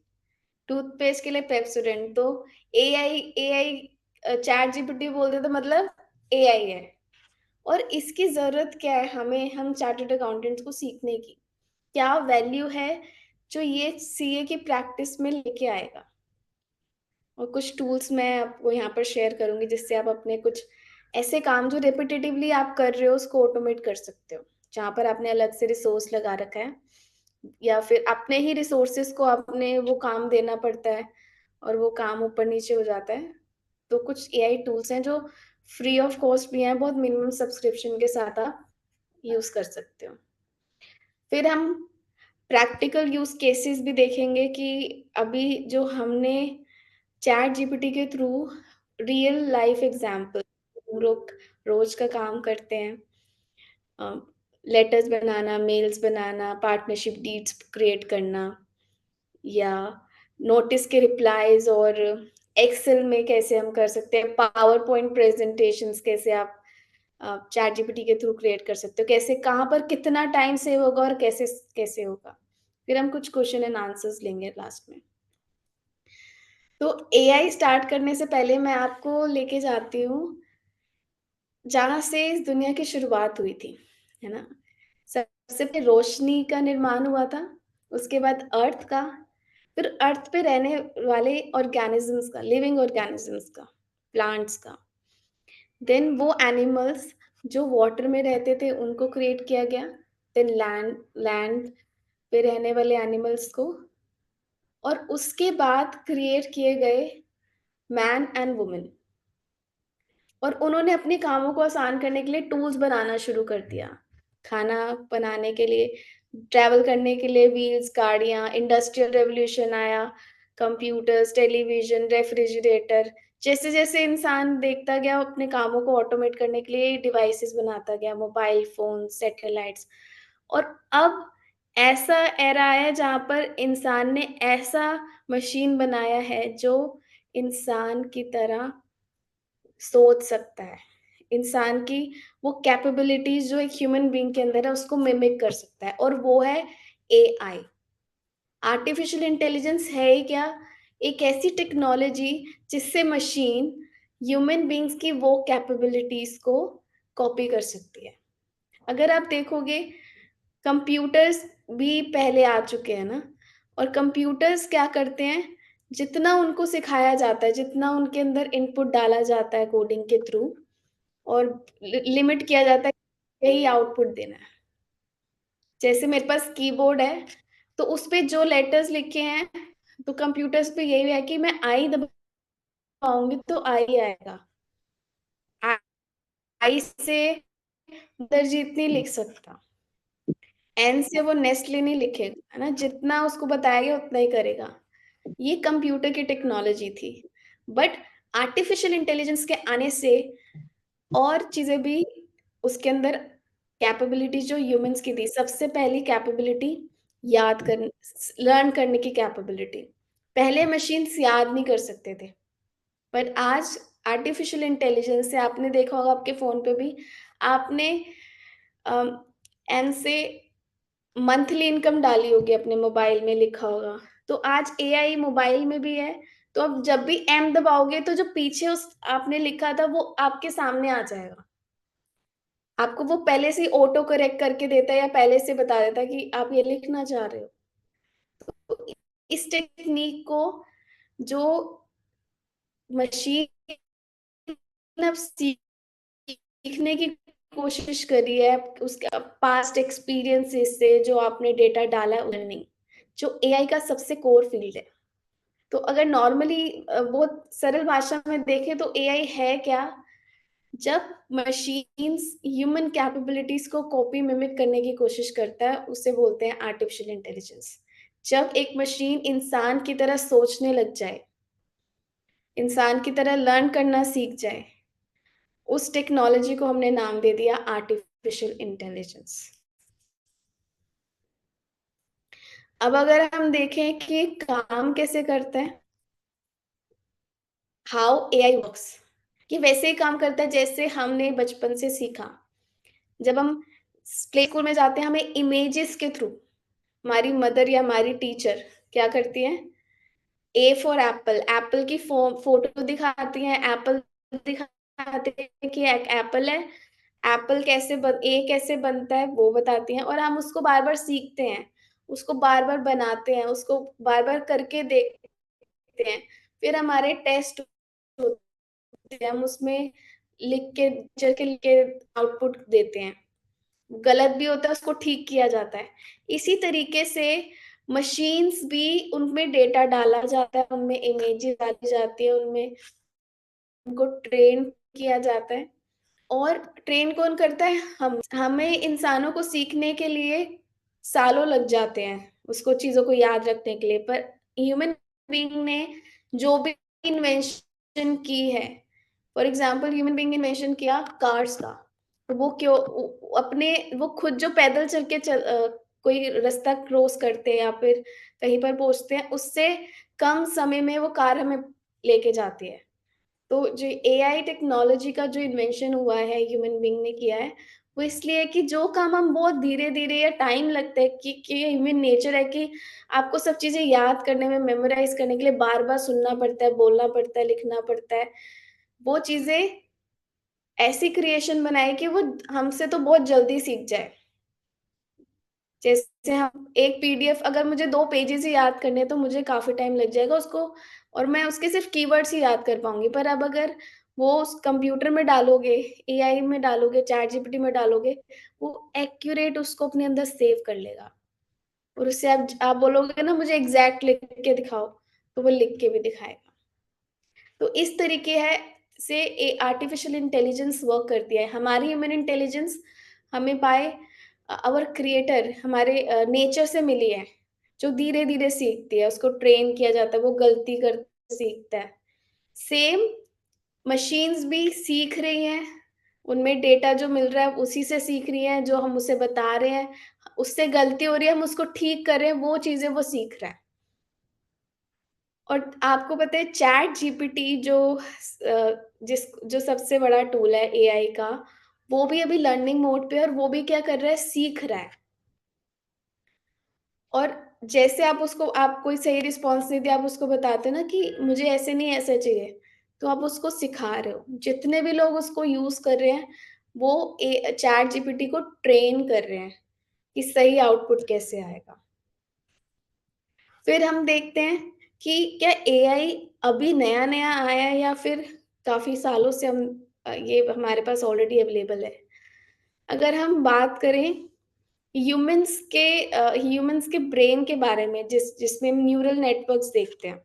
टूथपेस्ट के लिए पेप्सोडेंट. तो एआई एआई चैट जीपीटी बोलते तो मतलब एआई है. और इसकी जरूरत क्या है हमें, हम चार्टर्ड अकाउंटेंट्स को सीखने की क्या वैल्यू है जो ये सीए की प्रैक्टिस में लेके आएगा. और कुछ टूल्स मैं आपको यहाँ पर शेयर करूंगी जिससे आप अपने कुछ ऐसे काम जो रेपिटेटिवली आप कर रहे हो उसको ऑटोमेट कर सकते हो, जहाँ पर आपने अलग से रिसोर्स लगा रखा है या फिर अपने ही रिसोर्सेस को आपने वो काम देना पड़ता है और वो काम ऊपर नीचे हो जाता है. तो कुछ एआई टूल्स हैं जो फ्री ऑफ कॉस्ट भी हैं, बहुत मिनिमम सब्सक्रिप्शन के साथ आप यूज कर सकते हो. फिर हम प्रैक्टिकल यूज केसेस भी देखेंगे कि अभी जो हमने चैट जीपीटी के थ्रू रियल लाइफ एग्जाम्पल, हम लोग रोज का काम करते हैं, लेटर्स बनाना, मेल्स बनाना, पार्टनरशिप डीड्स क्रिएट करना, या नोटिस के रिप्लाईज, और एक्सेल में कैसे हम कर सकते हैं, पावर पॉइंट प्रेजेंटेशंस कैसे आप चैट जीपीटी के थ्रू क्रिएट कर सकते हो, कैसे, कहाँ पर कितना टाइम सेव होगा और कैसे कैसे होगा. फिर हम कुछ क्वेश्चन एंड आंसर्स लेंगे लास्ट में. तो एआई स्टार्ट करने से पहले मैं आपको लेके जाती हूँ जहाँ से इस दुनिया की शुरुआत हुई थी, है ना. सबसे पहले रोशनी का निर्माण हुआ था, उसके बाद अर्थ का, फिर अर्थ पे रहने वाले ऑर्गेनिजम्स का, लिविंग ऑर्गेनिजम्स का, प्लांट्स का. देन वो एनिमल्स जो वाटर में रहते थे उनको क्रिएट किया गया. देन लैंड पे रहने वाले एनिमल्स को, और उसके बाद क्रिएट किए गए मैन एंड वुमेन, और उन्होंने अपने कामों को आसान करने के लिए टूल्स बनाना शुरू कर दिया। खाना बनाने के लिए, ट्रैवल करने के लिए व्हील्स, गाड़ियाँ, इंडस्ट्रियल रेवोल्यूशन आया, कंप्यूटर्स, टेलीविजन, रेफ्रिजरेटर। जैसे जैसे इंसान देखता गया अपने कामों को ऑटोमेट करने के लिए डिवाइसेस बनाता गया, मोबाइल फोन, सैटेलाइट्स। और अब ऐसा एरा है जहाँ पर इंसान ने ऐसा मशीन बनाया है जो इंसान की तरह सोच सकता है। इंसान की वो कैपेबिलिटीज जो एक ह्यूमन बीइंग के अंदर है उसको मिमिक कर सकता है, और वो है एआई। आर्टिफिशियल इंटेलिजेंस है ही क्या? एक ऐसी टेक्नोलॉजी जिससे मशीन ह्यूमन बीइंग्स की वो कैपेबिलिटीज को कॉपी कर सकती है। अगर आप देखोगे, कंप्यूटर्स भी पहले आ चुके हैं ना, और कंप्यूटर्स क्या करते हैं, जितना उनको सिखाया जाता है, जितना उनके अंदर इनपुट डाला जाता है कोडिंग के थ्रू, और लिमिट किया जाता है यही आउटपुट देना है। जैसे मेरे पास कीबोर्ड है, तो उस पे जो लेटर्स लिखे हैं, तो कंप्यूटर्स पे यही है कि मैं आई दबाऊंगी तो आई आएगा। आई से दरजीत नहीं लिख सकता, एन से वो नेस्ले नहीं लिखेगा, है ना, जितना उसको बताया गया उतना ही करेगा। ये कंप्यूटर की टेक्नोलॉजी थी। बट आर्टिफिशियल इंटेलिजेंस के आने से और चीजें भी उसके अंदर, कैपेबिलिटी जो ह्यूमंस की थी, सबसे पहली कैपेबिलिटी याद कर, लर्न करने की कैपेबिलिटी। पहले मशीन्स याद नहीं कर सकते थे, बट आज आर्टिफिशियल इंटेलिजेंस से, आपने देखा होगा आपके फोन पे भी, आपने एन से मंथली इनकम डाली होगी, अपने मोबाइल में लिखा होगा, तो आज एआई मोबाइल में भी है। तो अब जब भी एम दबाओगे तो जो पीछे उस आपने लिखा था वो आपके सामने आ जाएगा। आपको वो पहले से ऑटो करेक्ट करके देता है, या पहले से बता देता है कि आप ये लिखना चाह रहे हो। तो इस टेक्निक को जो मशीन अब सीखने की कोशिश करी है, उसके पास्ट एक्सपीरियंसेस से जो आपने डेटा डाला है, लर्निंग, जो एआई का सबसे कोर फील्ड है। तो अगर नॉर्मली बहुत सरल भाषा में देखें तो एआई है क्या? जब मशीन्स ह्यूमन कैपेबिलिटीज को कॉपी मिमिक करने की कोशिश करता है, उसे बोलते हैं आर्टिफिशियल इंटेलिजेंस। जब एक मशीन इंसान की तरह सोचने लग जाए, इंसान की तरह लर्न करना सीख जाए, उस टेक्नोलॉजी को हमने नाम दे दिया आर्टिफिशियल इंटेलिजेंस। अब अगर हम देखें कि काम कैसे करता है, हाउ एआई वर्क्स, ये वैसे ही काम करता है जैसे हमने बचपन से सीखा। जब हम प्ले स्कूल में जाते हैं, हमें इमेजेस के थ्रू हमारी मदर या हमारी टीचर क्या करती है, ए फॉर एप्पल, एप्पल की फोटो दिखाती है, एप्पल दिखाती है कि एक एप्पल है, एप्पल ए कैसे बनता है वो बताती हैं, और हम उसको बार बार सीखते हैं, उसको बार बार बनाते हैं, उसको बार बार करके देखते हैं। फिर हमारे टेस्ट होते हैं, हम उसमें लिख के आउटपुट देते हैं। गलत भी होता है उसको ठीक किया जाता है। इसी तरीके से मशीन्स भी, उनमें डेटा डाला जाता है, उनमें इमेजेस डाली जाती है, उनमें उनको ट्रेन किया जाता है। और ट्रेन कौन करता है? हमें इंसानों को सीखने के लिए सालों लग जाते हैं उसको चीजों को याद रखने के लिए, पर ह्यूमन बीइंग ने जो भी इन्वेंशन की है, फॉर एग्जाम्पल ह्यूमन बीइंग ने इन्वेंशन किया कार्स का, तो वो क्यों अपने वो खुद जो पैदल चल के कोई रास्ता क्रॉस करते हैं या फिर कहीं पर पहुंचते हैं, उससे कम समय में वो कार हमें लेके जाती है। तो जो एआई टेक्नोलॉजी का जो इन्वेंशन हुआ है, ह्यूमन बीइंग ने किया है, वो इसलिए है कि जो काम हम बहुत धीरे-धीरे या टाइम लगता है, कि ह्यूमन नेचर है कि आपको सब चीज़ें याद करने में, मेमोराइज़ करने के लिए बार-बार सुनना पड़ता है, बोलना पड़ता है, लिखना पड़ता है। वो चीज़ें ऐसी क्रिएशन बनाए कि वो हमसे तो बहुत जल्दी सीख जाए। जैसे हम एक पीडीएफ, अगर मुझे 2 पेजेज़ ही याद करने हैं, तो मुझे काफ़ी टाइम लग जाएगा उसको, और मैं उसके सिर्फ़ कीवर्ड्स ही याद कर पाऊँगी। पर अब अगर वो उस कंप्यूटर में डालोगे, एआई में डालोगे, चैट जीपीटी में डालोगे, वो एक्यूरेट उसको अपने अंदर सेव कर लेगा। और उससे आप बोलोगे ना मुझे एग्जैक्ट लिख के दिखाओ, तो वो लिख के भी दिखाएगा। तो इस तरीके है से आर्टिफिशियल इंटेलिजेंस वर्क करती है। हमारी ह्यूमन इंटेलिजेंस हमें बाय आवर क्रिएटर, हमारे नेचर से मिली है, जो धीरे धीरे सीखती है, उसको ट्रेन किया जाता है, वो गलती कर सीखता है। सेम मशीन्स भी सीख रही हैं, उनमें डेटा जो मिल रहा है उसी से सीख रही हैं, जो हम उसे बता रहे हैं उससे गलती हो रही है, हम उसको ठीक कर रहे हैं, वो चीजें वो सीख रहा है। और आपको पता है चैट जीपीटी जो सबसे बड़ा टूल है एआई का, वो भी अभी लर्निंग मोड पे है, और वो भी क्या कर रहा है, सीख रहा है। और जैसे आप कोई सही रिस्पॉन्स नहीं दिया, आप उसको बताते हो ना कि मुझे ऐसे नहीं ऐसे चाहिए, तो आप उसको सिखा रहे हो। जितने भी लोग उसको यूज कर रहे हैं वो चैट जीपीटी को ट्रेन कर रहे हैं कि सही आउटपुट कैसे आएगा। फिर हम देखते हैं कि क्या एआई अभी नया नया आया है या फिर काफी सालों से ये हमारे पास ऑलरेडी अवेलेबल है। अगर हम बात करें ह्यूमंस के ब्रेन के बारे में, जिसमें हम न्यूरल नेटवर्क्स देखते हैं।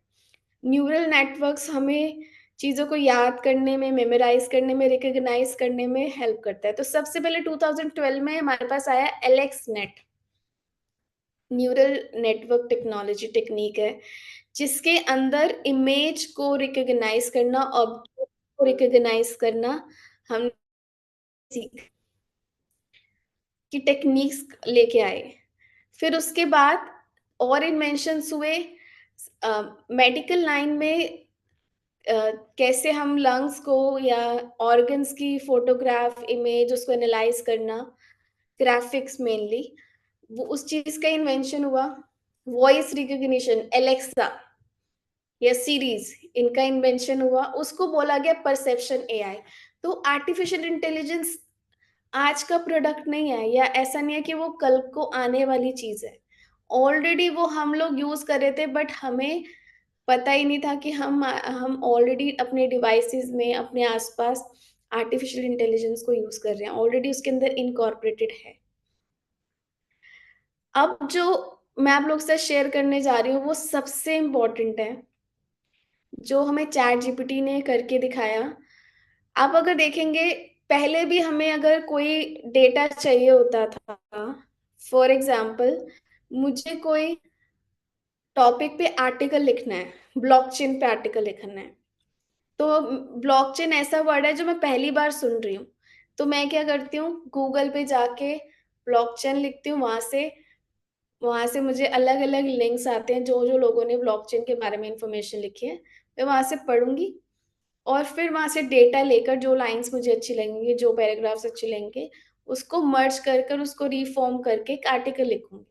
न्यूरल नेटवर्क्स हमें चीज़ों को याद करने में, मेमोराइज करने में, रिकॉग्नाइज करने में हेल्प करता है। तो सबसे पहले 2012 में हमारे पास आया Alex net, neural network technology technique है, जिसके अंदर इमेज को रिकॉग्नाइज करना, ऑब्जेक्ट को रिकॉग्नाइज करना हम सीख की टेक्निक्स लेके आए। फिर उसके बाद और इन्वेंशंस हुए मेडिकल लाइन में। कैसे हम लंग्स को या ऑर्गन्स की फोटोग्राफ, इमेज, उसको एनालाइज करना, ग्राफिक्स मेनली, वो उस चीज का इन्वेंशन हुआ। वॉइस रिकॉग्निशन, एलेक्सा या सीरीज, इनका इन्वेंशन हुआ, उसको बोला गया परसेप्शन एआई। तो आर्टिफिशियल इंटेलिजेंस आज का प्रोडक्ट नहीं है, या ऐसा नहीं है कि वो कल को आने वाली चीज है। ऑलरेडी वो हम लोग यूज कर रहे थे, बट हमें पता ही नहीं था कि हम ऑलरेडी अपने डिवाइसेस में, अपने आसपास आर्टिफिशियल इंटेलिजेंस को यूज कर रहे हैं, ऑलरेडी उसके अंदर इनकॉर्पोरेटेड है। अब जो मैं आप लोग से शेयर करने जा रही हूँ वो सबसे इम्पोर्टेंट है, जो हमें चैट जीपीटी ने करके दिखाया। आप अगर देखेंगे, पहले भी हमें अगर कोई डेटा चाहिए होता था, फॉर एग्जाम्पल मुझे कोई टॉपिक पे आर्टिकल लिखना है, ब्लॉकचेन पे आर्टिकल लिखना है, तो ब्लॉकचेन ऐसा वर्ड है जो मैं पहली बार सुन रही हूँ। तो मैं क्या करती हूँ, गूगल पे जाके ब्लॉकचेन लिखती हूँ, वहां से मुझे अलग अलग लिंक्स आते हैं, जो जो लोगों ने ब्लॉकचेन के बारे में इंफॉर्मेशन लिखी है, मैं वहां से पढ़ूंगी, और फिर वहां से डेटा लेकर जो लाइंस मुझे अच्छी लगेंगी, जो पैराग्राफ्स अच्छे लगेंगे, उसको मर्ज कर कर उसको रिफॉर्म करके एक आर्टिकल लिखूंगी।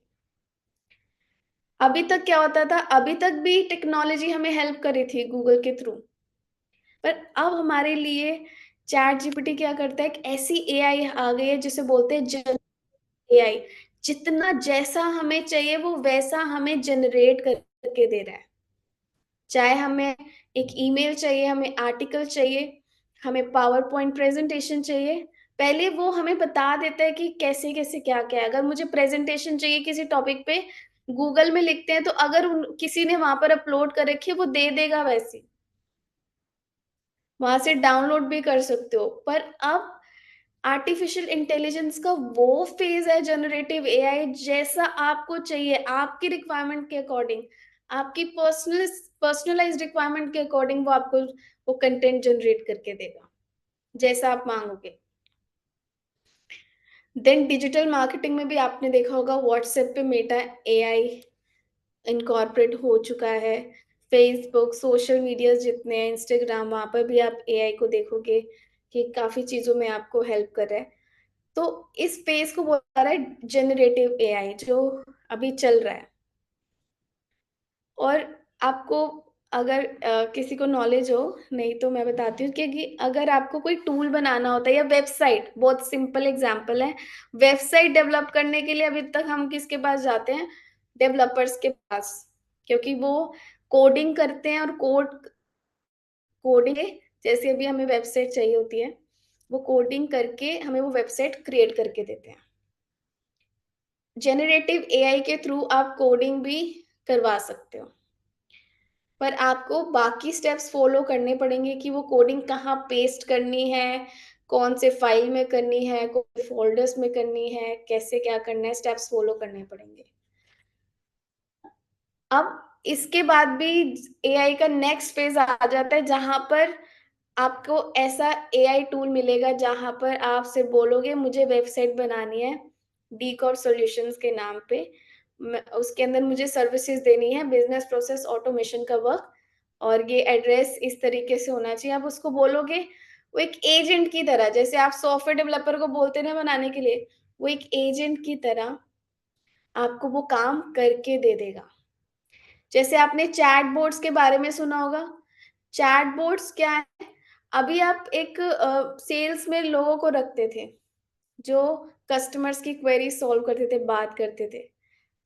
अभी तक क्या होता था, अभी तक भी टेक्नोलॉजी हमें हेल्प करी थी गूगल के थ्रू, पर अब हमारे लिए चैट जीपीटी क्या करता है, एक ऐसी एआई आ गई है जिसे बोलते हैं जन एआई। जितना जैसा हमें चाहिए वो वैसा हमें जनरेट करके दे रहा है। चाहे हमें एक ईमेल चाहिए, हमें आर्टिकल चाहिए, हमें पावर पॉइंट प्रेजेंटेशन चाहिए, पहले वो हमें बता देता है कि कैसे कैसे क्या क्या है। अगर मुझे प्रेजेंटेशन चाहिए किसी टॉपिक पे, गूगल में लिखते हैं, तो अगर किसी ने वहां पर अपलोड कर रखी है वो दे देगा, वैसे वहां से डाउनलोड भी कर सकते हो। पर अब आर्टिफिशियल इंटेलिजेंस का वो फेज है, जनरेटिव एआई, जैसा आपको चाहिए, आपकी रिक्वायरमेंट के अकॉर्डिंग, आपकी पर्सनलाइज्ड रिक्वायरमेंट के अकॉर्डिंग वो आपको वो कंटेंट जनरेट करके देगा जैसा आप मांगोगे। देन डिजिटल मार्केटिंग में भी आपने देखा होगा, व्हाट्सएप पे मेटा एआई इनकॉर्पोरेट हो चुका है। फेसबुक, सोशल मीडिया जितने हैं, इंस्टाग्राम, वहां पर भी आप एआई को देखोगे कि काफी चीजों में आपको हेल्प कर रहा है। तो इस स्पेस को बोला रहा है जनरेटिव एआई, जो अभी चल रहा है। और आपको अगर किसी को नॉलेज हो, नहीं तो मैं बताती हूँ कि अगर आपको कोई टूल बनाना होता है या वेबसाइट, बहुत सिंपल एग्जांपल है, वेबसाइट डेवलप करने के लिए अभी तक हम किसके पास जाते हैं, डेवलपर्स के पास, क्योंकि वो कोडिंग करते हैं, और कोडिंग जैसे अभी हमें वेबसाइट चाहिए होती है, वो कोडिंग करके हमें वो वेबसाइट क्रिएट करके देते हैं। जेनरेटिव एआई के थ्रू आप कोडिंग भी करवा सकते हो, पर आपको बाकी स्टेप्स फॉलो करने पड़ेंगे कि वो कोडिंग कहाँ पेस्ट करनी है, कौन से फाइल में करनी है, कौन से फोल्डर्स में करनी है, कैसे क्या करना है, स्टेप्स फॉलो करने पड़ेंगे। अब इसके बाद भी एआई का नेक्स्ट फेज आ जाता है, जहां पर आपको ऐसा एआई टूल मिलेगा जहां पर आप से बोलोगे मुझे वेबसाइट बनानी है डीकॉर सॉल्यूशंस के नाम पे, उसके अंदर मुझे सर्विसेज देनी है, बिजनेस प्रोसेस ऑटोमेशन का वर्क, और ये एड्रेस इस तरीके से होना चाहिए। आप उसको बोलोगे, वो एक एजेंट की तरह, जैसे आप सॉफ्टवेयर डेवलपर को बोलते ना बनाने के लिए, वो एक एजेंट की तरह आपको वो काम करके दे देगा। जैसे आपने चैट बोर्ड्स के बारे में सुना होगा। चैट बोर्ड्स क्या है? अभी आप एक सेल्स में लोगों को रखते थे जो कस्टमर्स की क्वेरी सॉल्व करते थे, बात करते थे।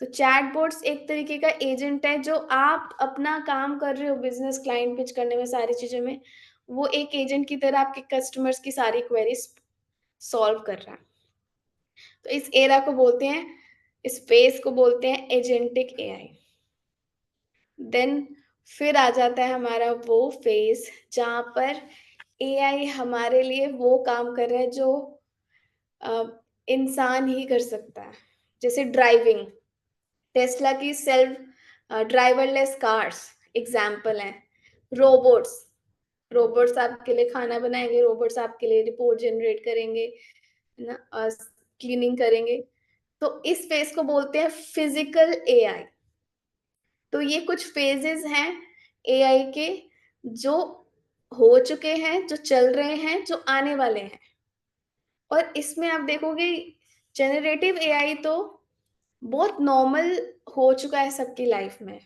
तो चैट बोर्ड्स एक तरीके का एजेंट है, जो आप अपना काम कर रहे हो बिजनेस क्लाइंट पिच करने में, सारी चीजों में, वो एक एजेंट की तरह आपके कस्टमर्स की सारी क्वेरीज सॉल्व कर रहा है। तो इस एरा को बोलते हैं, इस फेज को बोलते हैं एजेंटिक एआई। देन फिर आ जाता है हमारा वो फेज जहां पर एआई हमारे लिए वो काम कर रहा है जो इंसान ही कर सकता है। जैसे ड्राइविंग, टेस्ला की सेल्फ ड्राइवरलेस कार्स एग्जाम्पल हैं। रोबोट्स, रोबोट्स आपके लिए खाना बनाएंगे, रोबोट्स आपके लिए रिपोर्ट जनरेट करेंगे, है ना, क्लीनिंग करेंगे। तो इस फेज को बोलते हैं फिजिकल एआई। तो ये कुछ फेजेस हैं एआई के, जो हो चुके हैं, जो चल रहे हैं, जो आने वाले हैं। और इसमें आप देखोगे जनरेटिव एआई तो बहुत नॉर्मल हो चुका है सबकी लाइफ में।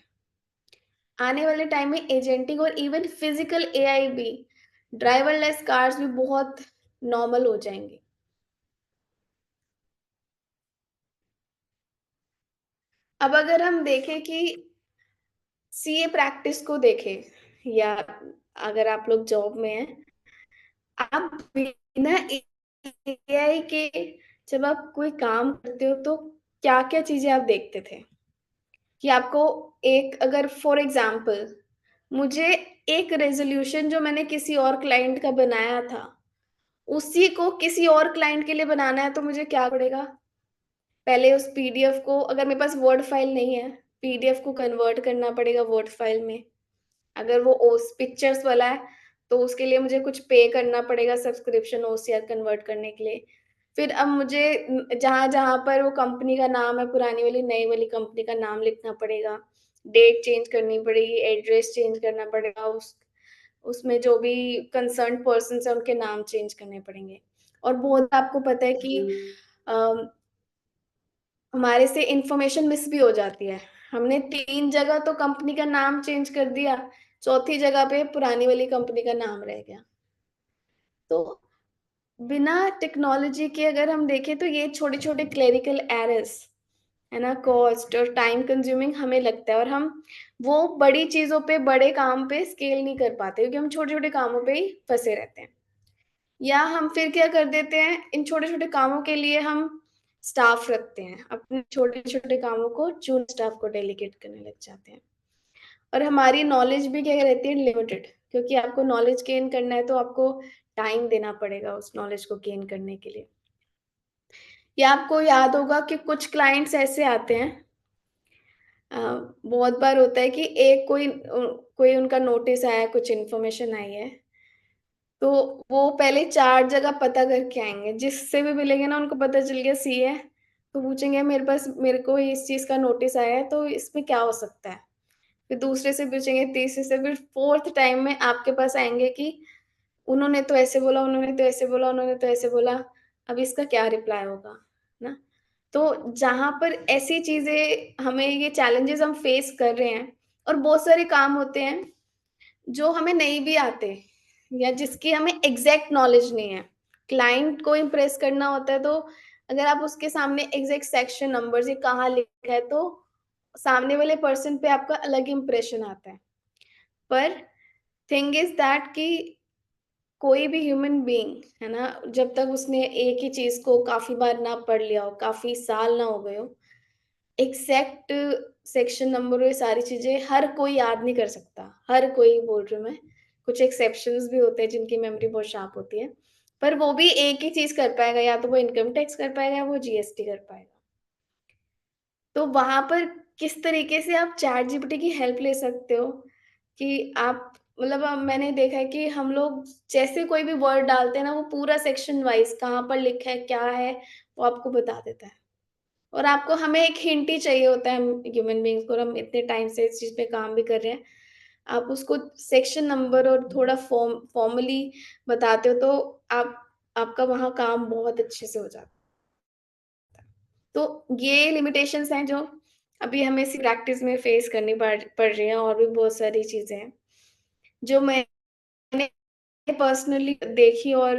आने वाले टाइम में एजेंटिक और इवन फिजिकल एआई भी, ड्राइवरलेस कार्स भी बहुत नॉर्मल हो जाएंगे। अब अगर हम देखें कि सीए प्रैक्टिस को देखें, या अगर आप लोग जॉब में हैं, आप बिना एआई के जब आप कोई काम करते हो तो क्या क्या चीजें आप देखते थे? कि आपको एक, अगर फॉर एग्जाम्पल मुझे एक रेजोल्यूशन जो मैंने किसी और क्लाइंट का बनाया था, उसी को किसी और क्लाइंट के लिए बनाना है, तो मुझे क्या पड़ेगा? पहले उस पीडीएफ को, अगर मेरे पास वर्ड फाइल नहीं है, पीडीएफ को कन्वर्ट करना पड़ेगा वर्ड फाइल में। अगर वो ओस पिक्चर्स वाला है तो उसके लिए मुझे कुछ पे करना पड़ेगा, सब्सक्रिप्शन ओसीआर कन्वर्ट करने के लिए। फिर अब मुझे जहां जहां पर वो कंपनी का नाम है, पुरानी वाली नई वाली कंपनी का नाम लिखना पड़ेगा, डेट चेंज करनी पड़ेगी, एड्रेस चेंज करना पड़ेगा, उसमें जो भी कंसर्न पर्सन है उनके नाम चेंज करने पड़ेंगे। और बहुत आपको पता है कि हमारे से इंफॉर्मेशन मिस भी हो जाती है। हमने 3 जगह तो कंपनी का नाम चेंज कर दिया, चौथी जगह पे पुरानी वाली कंपनी का नाम रह गया। तो बिना टेक्नोलॉजी के अगर हम देखें तो ये छोटे छोटे क्लेरिकल एरर्स, है ना, कॉस्ट और टाइम कंज्यूमिंग हमें लगता है, और हम वो बड़ी चीजों पे, बड़े काम पे स्केल नहीं कर पाते, क्योंकि हम छोटे छोटे कामों पे ही फंसे रहते हैं। या हम फिर क्या कर देते हैं, इन छोटे छोटे कामों के लिए हम स्टाफ रखते हैं, अपने छोटे छोटे कामों को जूनियर स्टाफ को डेलीगेट करने लग जाते हैं। और हमारी नॉलेज भी क्या रहती है, लिमिटेड, क्योंकि आपको नॉलेज गेन करना है तो आपको टाइम देना पड़ेगा उस नॉलेज को गेन करने के लिए। या आपको याद होगा कि कुछ क्लाइंट्स ऐसे आते हैं, बहुत बार होता है कि एक कोई उनका नोटिस आया है, कुछ इन्फॉर्मेशन आई है, तो वो पहले 4 जगह पता करके आएंगे, जिससे भी मिलेंगे ना उनको पता चल गया सी है, तो पूछेंगे मेरे को इस चीज का नोटिस आया है, तो इसमें क्या हो सकता है। फिर दूसरे से पूछेंगे, तीसरे से, फिर फोर्थ टाइम में आपके पास आएंगे कि उन्होंने तो ऐसे बोला, उन्होंने तो ऐसे बोला, उन्होंने तो ऐसे बोला, अब इसका क्या रिप्लाई होगा ना। तो जहां पर ऐसी चीजें, हमें ये चैलेंजेस हम फेस कर रहे हैं, और बहुत सारे काम होते हैं जो हमें नहीं भी आते, या जिसकी हमें एग्जैक्ट नॉलेज नहीं है। क्लाइंट को इम्प्रेस करना होता है, तो अगर आप उसके सामने एग्जैक्ट सेक्शन नंबर ये कहाँ लिखा है, तो सामने वाले पर्सन पे आपका अलग इंप्रेशन आता है। पर थिंग इज दैट कि कोई भी ह्यूमन बीइंग, है ना, जब तक उसने एक ही चीज को काफी बार ना पढ़ लिया हो, काफी साल ना हो गए हो, एग्जैक्ट सेक्शन नंबर, ये सारी चीजें हर कोई याद नहीं कर सकता, हर कोई बोल रही हूँ मैं, कुछ एक्सेप्शंस भी होते हैं जिनकी मेमोरी बहुत शार्प होती है, पर वो भी एक ही चीज कर पाएगा, या तो वो इनकम टैक्स कर पाएगा या वो जीएसटी कर पाएगा। तो वहां पर किस तरीके से आप चैट जीपीटी की हेल्प ले सकते हो कि आप, मतलब मैंने देखा है कि हम लोग जैसे कोई भी वर्ड डालते हैं ना, वो पूरा सेक्शन वाइज कहाँ पर लिखा है क्या है वो आपको बता देता है। और आपको, हमें एक हिंट ही चाहिए होता है ह्यूमन बींग्स को, और हम इतने टाइम से इस चीज पे काम भी कर रहे हैं, आप उसको सेक्शन नंबर और थोड़ा फॉर्मली बताते हो तो आप, आपका वहाँ काम बहुत अच्छे से हो जाता है। तो ये लिमिटेशंस हैं जो अभी हमें इसी प्रैक्टिस में फेस करनी पड़ रही हैं, और भी बहुत सारी चीजें हैं जो मैंने पर्सनली देखी, और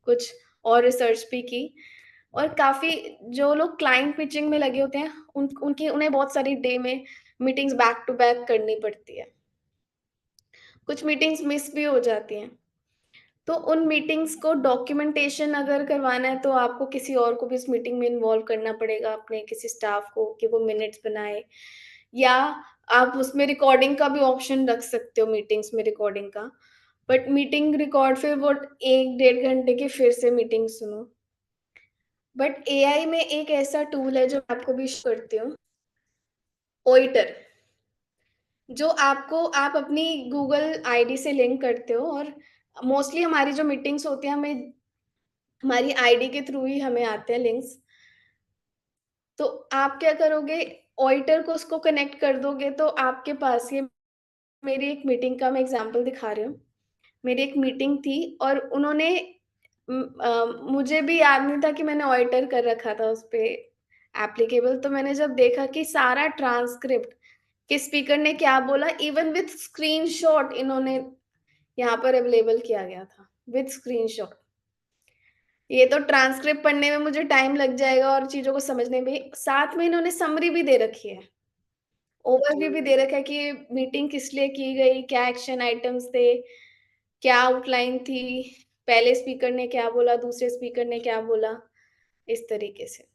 कुछ और रिसर्च भी की। और काफी जो लोग क्लाइंट पिचिंग में लगे होते हैं, उन्हें बहुत सारी डे में मीटिंग्स बैक टू बैक करनी पड़ती है, कुछ मीटिंग्स मिस भी हो जाती हैं। तो उन मीटिंग्स को डॉक्यूमेंटेशन अगर करवाना है तो आपको किसी और को भी इस मीटिंग में इन्वॉल्व करना पड़ेगा, अपने किसी स्टाफ को, कि वो मिनट्स बनाए, या आप उसमें रिकॉर्डिंग का भी ऑप्शन रख सकते हो, मीटिंग्स में रिकॉर्डिंग का। बट मीटिंग रिकॉर्ड फिर वो 1-1.5 घंटे की फिर से मीटिंग सुनो। बट एआई में एक ऐसा टूल है जो मैं आपको भी शो करती हूँ, ओइटर, जो आपको, आप अपनी गूगल आईडी से लिंक करते हो, और मोस्टली हमारी जो मीटिंग्स होती हैं हमें हमारी आईडी के थ्रू ही हमें आते हैं लिंक्स। तो आप क्या करोगे, ऑइटर को उसको कनेक्ट कर दोगे तो आपके पास ये, मेरी एक मीटिंग का मैं एग्जांपल दिखा रही हूँ। मेरी एक मीटिंग थी और उन्होंने मुझे भी याद नहीं था कि मैंने ऑइटर कर रखा था उस पे एप्लीकेबल। तो मैंने जब देखा कि सारा ट्रांसक्रिप्ट कि स्पीकर ने क्या बोला, इवन विथ स्क्रीनशॉट इन्होंने यहाँ पर अवेलेबल किया गया था, विथ स्क्रीनशॉट। ये तो ट्रांसक्रिप्ट पढ़ने में मुझे टाइम लग जाएगा और चीजों को समझने में, साथ में इन्होंने समरी भी दे रखी है, ओवरव्यू भी दे रखा है कि मीटिंग किस लिए की गई, क्या एक्शन आइटम्स थे, क्या आउटलाइन थी, पहले स्पीकर ने क्या बोला, दूसरे स्पीकर ने क्या बोला, इस तरीके से।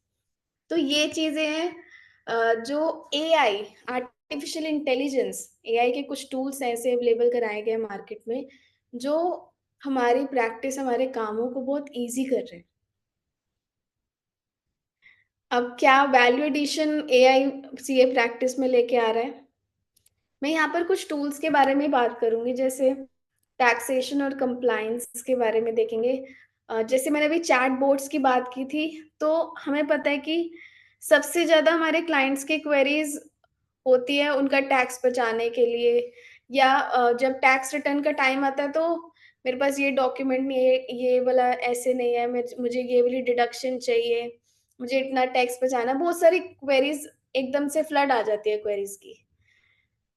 तो ये चीजें हैं जो एआई, आर्टिफिशियल इंटेलिजेंस, एआई के कुछ टूल्स ऐसे अवेलेबल कराए गए मार्केट में जो हमारी प्रैक्टिस, हमारे कामों को बहुत इजी कर रहे हैं। अब क्या value addition AI CA practice में लेके आ रहा है, मैं यहाँ पर कुछ टूल्स के बारे में बात करूंगी, जैसे टैक्सेशन और कंप्लायंस के बारे में देखेंगे। जैसे मैंने अभी चैट बोट्स की बात की थी, तो हमें पता है कि सबसे ज्यादा हमारे क्लाइंट्स की क्वेरीज होती है उनका टैक्स बचाने के लिए, या जब टैक्स रिटर्न का टाइम आता है तो मेरे पास ये डॉक्यूमेंट नहीं है, ये वाला ऐसे नहीं है, मुझे ये वाली डिडक्शन चाहिए, मुझे इतना टैक्स बचाना, बहुत सारी क्वेरीज एकदम से फ्लड आ जाती है क्वेरीज की।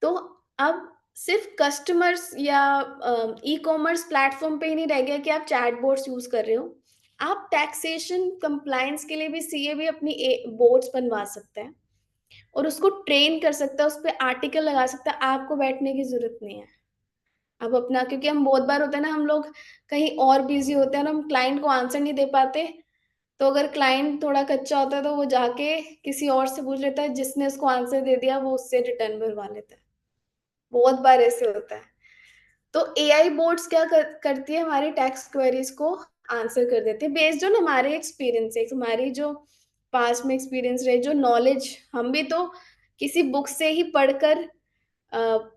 तो अब सिर्फ कस्टमर्स या ई कॉमर्स प्लेटफॉर्म पे ही नहीं रह गया कि आप चैटबॉट्स यूज कर रहे हो, आप टैक्सेशन कंप्लायंस के लिए भी सीए भी अपनी बोट्स बनवा सकते हैं और उसको ट्रेन कर सकता है, उस पर आर्टिकल लगा सकता है, आपको बैठने की जरूरत नहीं है। अब अपना, क्योंकि हम बहुत बार होता है ना, हम लोग कहीं और बिजी होते हैं और हम क्लाइंट को आंसर नहीं दे पाते, तो अगर क्लाइंट थोड़ा कच्चा होता है तो वो जाके किसी और से पूछ लेता है, जिसने उसको आंसर दे दिया वो उससे रिटर्न भरवा लेता है, बहुत बार ऐसे होता है। तो एआई बोट्स क्या करती है, हमारी टैक्स क्वेरीज को आंसर कर देती है बेस्ड ऑन हमारे एक्सपीरियंस से, हमारी जो पास्ट में एक्सपीरियंस रहे, जो नॉलेज, हम भी तो किसी बुक से ही पढ़कर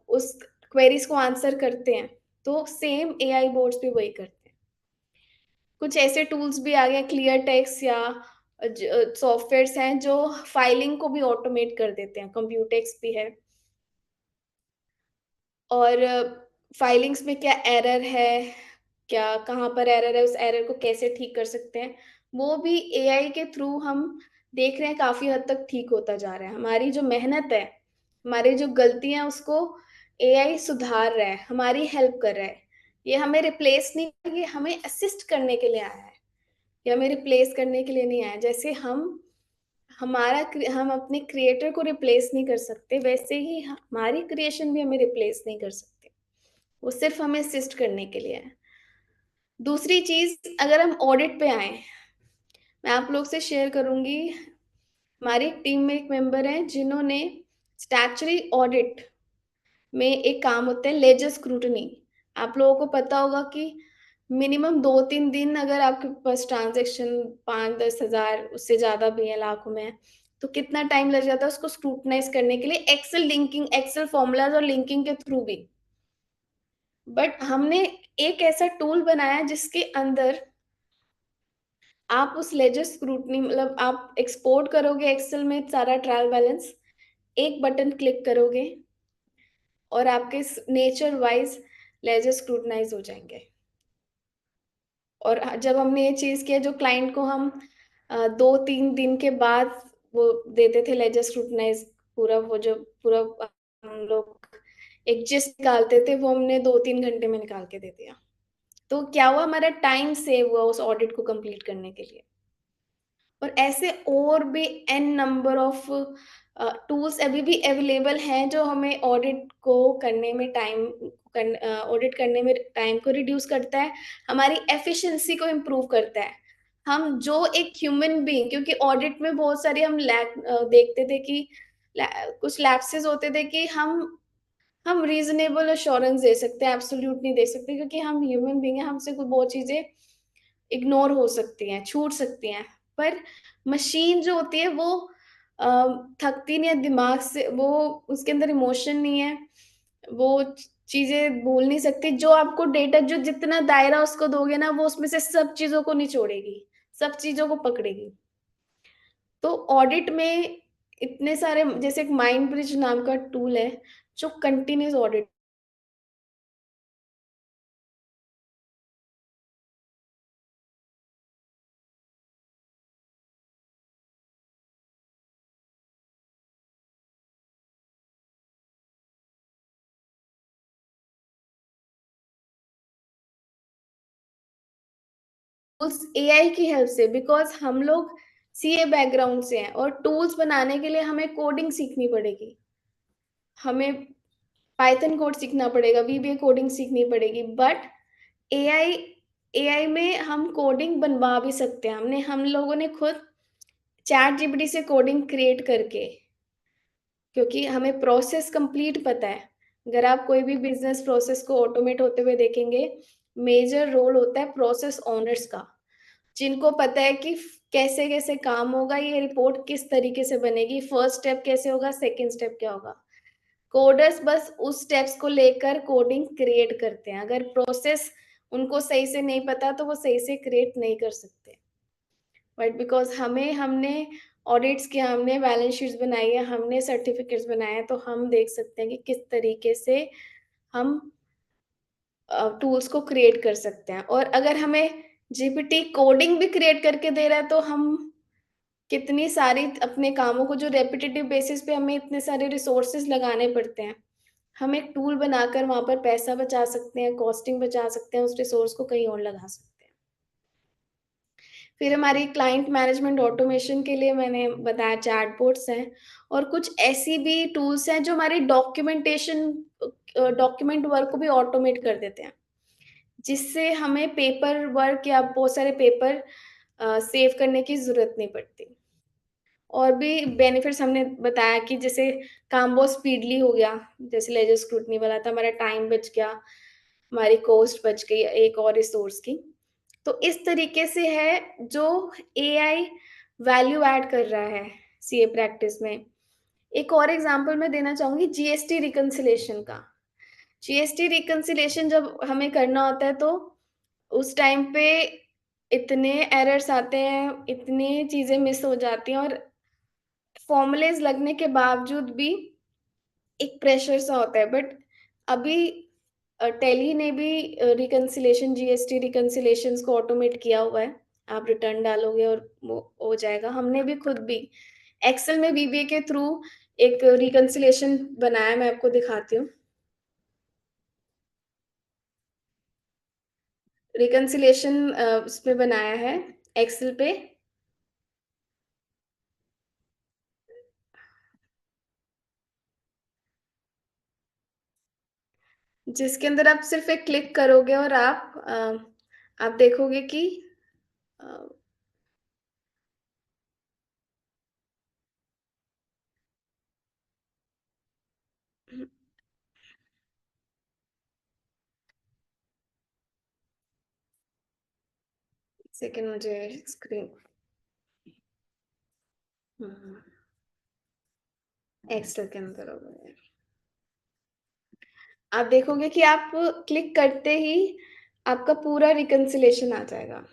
उस क्वेरीज को आंसर करते हैं, तो सेम एआई बोट्स भी वही करते हैं। कुछ ऐसे टूल्स भी आ गए, क्लियर टेक्स्ट या सॉफ्टवेयर्स हैं जो फाइलिंग को भी ऑटोमेट कर देते हैं, कंप्यूटेक्स भी है, और फाइलिंग्स में क्या एरर है, क्या कहाँ पर एरर है, उस एरर को कैसे ठीक कर सकते हैं, वो भी एआई के थ्रू हम देख रहे हैं काफी हद तक ठीक होता जा रहा है। हमारी जो मेहनत है, हमारी जो गलतियां, उसको एआई सुधार रहा है, हमारी हेल्प कर रहा है। ये हमें रिप्लेस नहीं, ये हमें असिस्ट करने के लिए आया है, ये हमें रिप्लेस करने के लिए नहीं आया। जैसे हम अपने क्रिएटर को रिप्लेस नहीं कर सकते, वैसे ही हमारी क्रिएशन भी हमें रिप्लेस नहीं कर सकते, वो सिर्फ हमें असिस्ट करने के लिए है। दूसरी चीज, अगर हम ऑडिट पे आए, मैं आप लोग से शेयर करूंगी हमारी टीम में एक मेंबर है जिन्होंने स्टैचुटरी ऑडिट में एक काम होता है लेजर स्क्रूटनी। आप लोगों को पता होगा कि मिनिमम 2-3 दिन अगर आपके पास ट्रांजैक्शन 5-10 हज़ार उससे ज़्यादा भी है, लाखों में है, तो कितना टाइम लग जाता है उसको स्क्रूटनाइज करने के लिए, एक्सेल लिंकिंग, एक्सेल फॉर्मूलाज और लिंकिंग के थ्रू भी। बट हमने एक ऐसा टूल बनाया जिसके अंदर आप उस लेजर स्क्रूटनी, मतलब आप एक्सपोर्ट करोगे एक्सेल में सारा ट्रायल बैलेंस, एक बटन क्लिक करोगे और आपके नेचर वाइज लेजर स्क्रूटनाइज हो जाएंगे। और जब हमने ये चीज़ किया, जो क्लाइंट को हम 2-3 दिन के बाद वो देते थे लेजर स्क्रूटनाइज, पूरा वो जो पूरा हम लोग एक जिस्ट निकालते थे, वो हमने 2-3 घंटे में निकाल के दे दिया। तो क्या हुआ, हमारा टाइम सेव हुआ उस ऑडिट को कंप्लीट करने के लिए। और ऐसे और भी एन नंबर ऑफ टूल्स अभी भी अवेलेबल हैं जो हमें ऑडिट करने में टाइम को रिड्यूस करता है, हमारी एफिशिएंसी को इम्प्रूव करता है। हम जो एक ह्यूमन बीइंग, क्योंकि ऑडिट में बहुत सारी हम देखते थे कि कुछ लैप्सेस होते थे कि हम रीजनेबल अश्योरेंस दे सकते हैं, एब्सोल्यूट नहीं दे सकते, क्योंकि हम ह्यूमन बीइंग हैं, हमसे कोई बहुत चीजें इग्नोर हो सकती हैं, छूट सकती हैं। पर मशीन जो होती है वो थकती नहीं है, दिमाग से वो, उसके अंदर इमोशन नहीं है, वो चीजें भूल नहीं सकती। जो आपको डेटा, जो जितना दायरा उसको दोगे ना, वो उसमें से सब चीजों को निचोड़ेगी, सब चीजों को पकड़ेगी। तो ऑडिट में इतने सारे, जैसे एक माइंड ब्रिज नाम का टूल है जो कंटिन्यूस ऑडिट, टूल्स एआई की हेल्प से, बिकॉज हम लोग सीए बैकग्राउंड से हैं और टूल्स बनाने के लिए हमें कोडिंग सीखनी पड़ेगी, हमें पाइथन कोड सीखना पड़ेगा, वीबीए कोडिंग सीखनी पड़ेगी। बट एआई एआई में हम कोडिंग बनवा भी सकते हैं। हम लोगों ने खुद चैट जीपीटी से कोडिंग क्रिएट करके, क्योंकि हमें प्रोसेस कंप्लीट पता है। अगर आप कोई भी बिजनेस प्रोसेस को ऑटोमेट होते हुए देखेंगे, मेजर रोल होता है प्रोसेस ओनर्स का, जिनको पता है कि कैसे कैसे काम होगा, ये रिपोर्ट किस तरीके से बनेगी, फर्स्ट स्टेप कैसे होगा, सेकंड स्टेप क्या होगा। कोडर्स बस उस स्टेप्स को लेकर कोडिंग क्रिएट करते हैं। अगर प्रोसेस उनको सही से नहीं पता तो वो सही से क्रिएट नहीं कर सकते। बट बिकॉज हमने ऑडिट्स किया, हमने बैलेंस शीट्स बनाई है, हमने सर्टिफिकेट्स बनाए हैं, तो हम देख सकते हैं कि किस तरीके से हम टूल्स को क्रिएट कर सकते हैं। और अगर हमें जीपीटी कोडिंग भी क्रिएट करके दे रहा है, तो हम कितनी सारी अपने कामों को, जो रेपिटेटिव बेसिस पे हमें इतने सारे रिसोर्सेज लगाने पड़ते हैं, हम एक टूल बनाकर वहां पर पैसा बचा सकते हैं, कॉस्टिंग बचा सकते हैं, उस रिसोर्स को कहीं और लगा सकते हैं। फिर हमारी क्लाइंट मैनेजमेंट ऑटोमेशन के लिए मैंने बताया चैटबॉट्स हैं, और कुछ ऐसी भी टूल्स हैं जो हमारी डॉक्यूमेंट वर्क को भी ऑटोमेट कर देते हैं, जिससे हमें पेपर वर्क या बहुत सारे पेपर सेव करने की जरूरत नहीं पड़ती। और भी बेनिफिट्स हमने बताया कि जैसे काम बहुत स्पीडली हो गया, जैसे लेजर स्क्रूटनी वाला था, हमारा टाइम बच गया, हमारी कॉस्ट बच गई एक और रिसोर्स की। तो इस तरीके से है जो एआई वैल्यू ऐड कर रहा है सीए प्रैक्टिस में। एक और एग्जांपल मैं देना चाहूंगी जीएसटी रिकंसिलेशन का। जीएसटी रिकंसिलेशन जब हमें करना होता है, तो उस टाइम पे इतने एरर्स आते हैं, इतनी चीजें मिस हो जाती हैं, और फॉर्मुलेज लगने के बावजूद भी एक प्रेशर सा होता है। बट अभी टेली ने भी रिकंसिलेशन, जीएसटी रिकंसिलेशंस को ऑटोमेट किया हुआ है। आप रिटर्न डालोगे और वो हो जाएगा। हमने भी खुद भी एक्सेल में वीबीए के थ्रू एक रिकंसिलेशन बनाया, मैं आपको दिखाती हूँ। रिकंसिलेशन उसमें बनाया है एक्सेल पे, जिसके अंदर आप सिर्फ एक क्लिक करोगे और आप देखोगे कि सेकंड मुझे स्क्रीन एक्सेल के अंदर होगा। आप देखोगे कि आप क्लिक करते ही आपका पूरा रिकंसिलेशन आ जाएगा।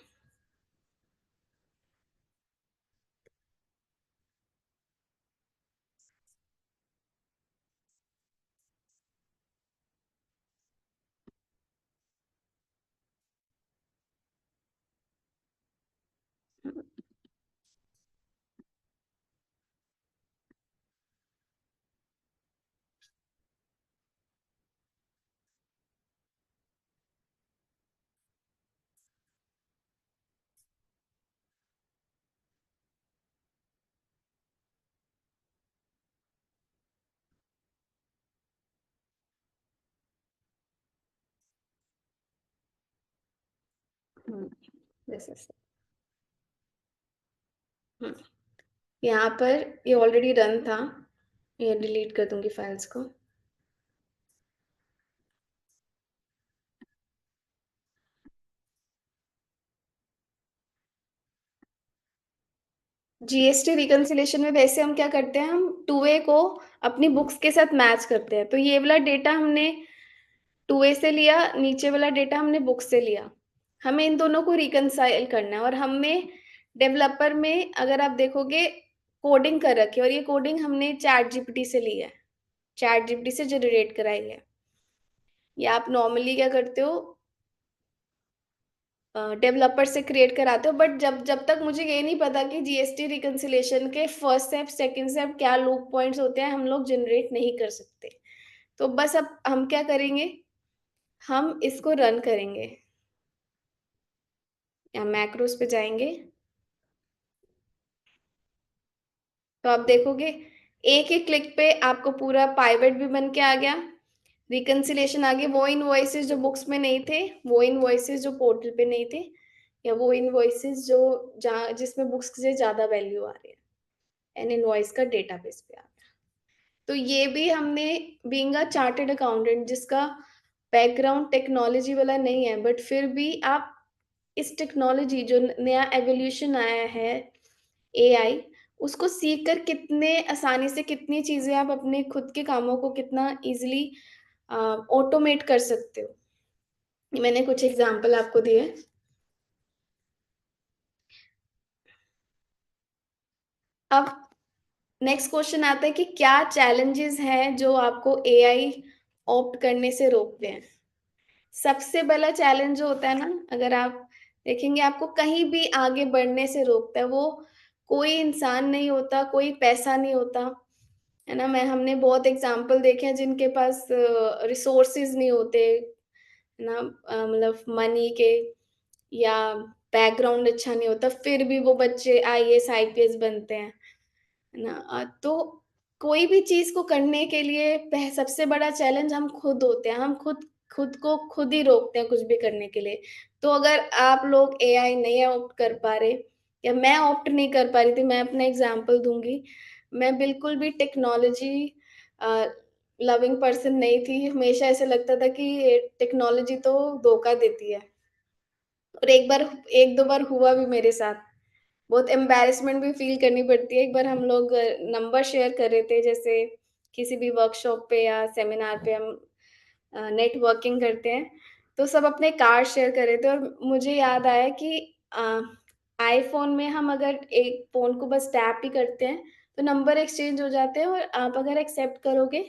This is यहाँ पर ये ऑलरेडी रन था, ये डिलीट कर दूंगी फाइल्स को। जीएसटी रिकंसिलेशन में वैसे हम क्या करते हैं, हम टू ए को अपनी बुक्स के साथ मैच करते हैं। तो ये वाला डेटा हमने टू ए से लिया, नीचे वाला डेटा हमने बुक से लिया, हमें इन दोनों को रिकंसाइल करना है। और हमने डेवलपर में अगर आप देखोगे कोडिंग कर रखी है, और ये कोडिंग हमने चैट जीपीटी से ली है, चैट जीपीटी से जनरेट कराई है। या आप नॉर्मली क्या करते हो, डेवलपर से क्रिएट कराते हो। बट जब तक मुझे ये नहीं पता कि जीएसटी रिकंसिलेशन के फर्स्ट स्टेप सेकंड स्टेप क्या लूप पॉइंट्स होते हैं, हम लोग जनरेट नहीं कर सकते। तो बस अब हम क्या करेंगे, हम इसको रन करेंगे, या मैक्रोस पे जाएंगे। तो आप देखोगे एक ही क्लिक पे आपको पूरा पाइवेट भी बन के आ गया, रिकंसिलेशन आ गई। वो इनवॉइसेस जो बुक्स में नहीं थे, वो इनवॉइसेस जो पोर्टल पे नहीं थे, या वो इनवॉइसेस जो जहाँ जिसमें बुक्स से ज्यादा वैल्यू आ रही है, एन इनवॉइस का डेटाबेस पे आ गया। तो ये भी हमने बीइंग अ चार्टर्ड अकाउंटेंट जिसका बैकग्राउंड टेक्नोलॉजी वाला नहीं है, बट फिर भी आप इस टेक्नोलॉजी जो नया एवोल्यूशन आया है एआई, उसको सीख कर कितने आसानी से कितनी चीजें आप अपने खुद के कामों को कितना इजीली ऑटोमेट कर सकते हो। ये मैंने कुछ एग्जांपल आपको दिए। अब नेक्स्ट क्वेश्चन आता है कि क्या चैलेंजेस हैं जो आपको एआई ऑप्ट करने से रोकते हैं। सबसे बड़ा चैलेंज जो होता है ना, अगर आप देखेंगे आपको कहीं भी आगे बढ़ने से रोकता है, वो कोई इंसान नहीं होता, कोई पैसा नहीं होता, है ना। हमने बहुत एग्जाम्पल देखे हैं जिनके पास रिसोर्सेज नहीं होते, है ना, मतलब मनी के, या बैकग्राउंड अच्छा नहीं होता, फिर भी वो बच्चे आईएएस आईपीएस बनते हैं, है ना। तो कोई भी चीज को करने के लिए सबसे बड़ा चैलेंज हम खुद होते हैं, हम खुद खुद को खुद ही रोकते हैं कुछ भी करने के लिए। तो अगर आप लोग एआई नहीं ऑप्ट कर पा रहे, या मैं ऑप्ट नहीं कर पा रही थी, मैं अपना एग्जांपल दूंगी। मैं बिल्कुल भी टेक्नोलॉजी लविंग पर्सन नहीं थी, हमेशा ऐसे लगता था कि टेक्नोलॉजी तो धोखा देती है। और एक दो बार हुआ भी मेरे साथ, बहुत एम्बैरेसमेंट भी फील करनी पड़ती है। एक बार हम लोग नंबर शेयर कर रहे थे, जैसे किसी भी वर्कशॉप पे या सेमिनार पे हम नेटवर्किंग करते हैं, तो सब अपने कार्ड शेयर कर रहे थे। और मुझे याद आया कि आईफोन में हम अगर एक फोन को बस टैप ही करते हैं तो नंबर एक्सचेंज हो जाते हैं, और आप अगर एक्सेप्ट करोगे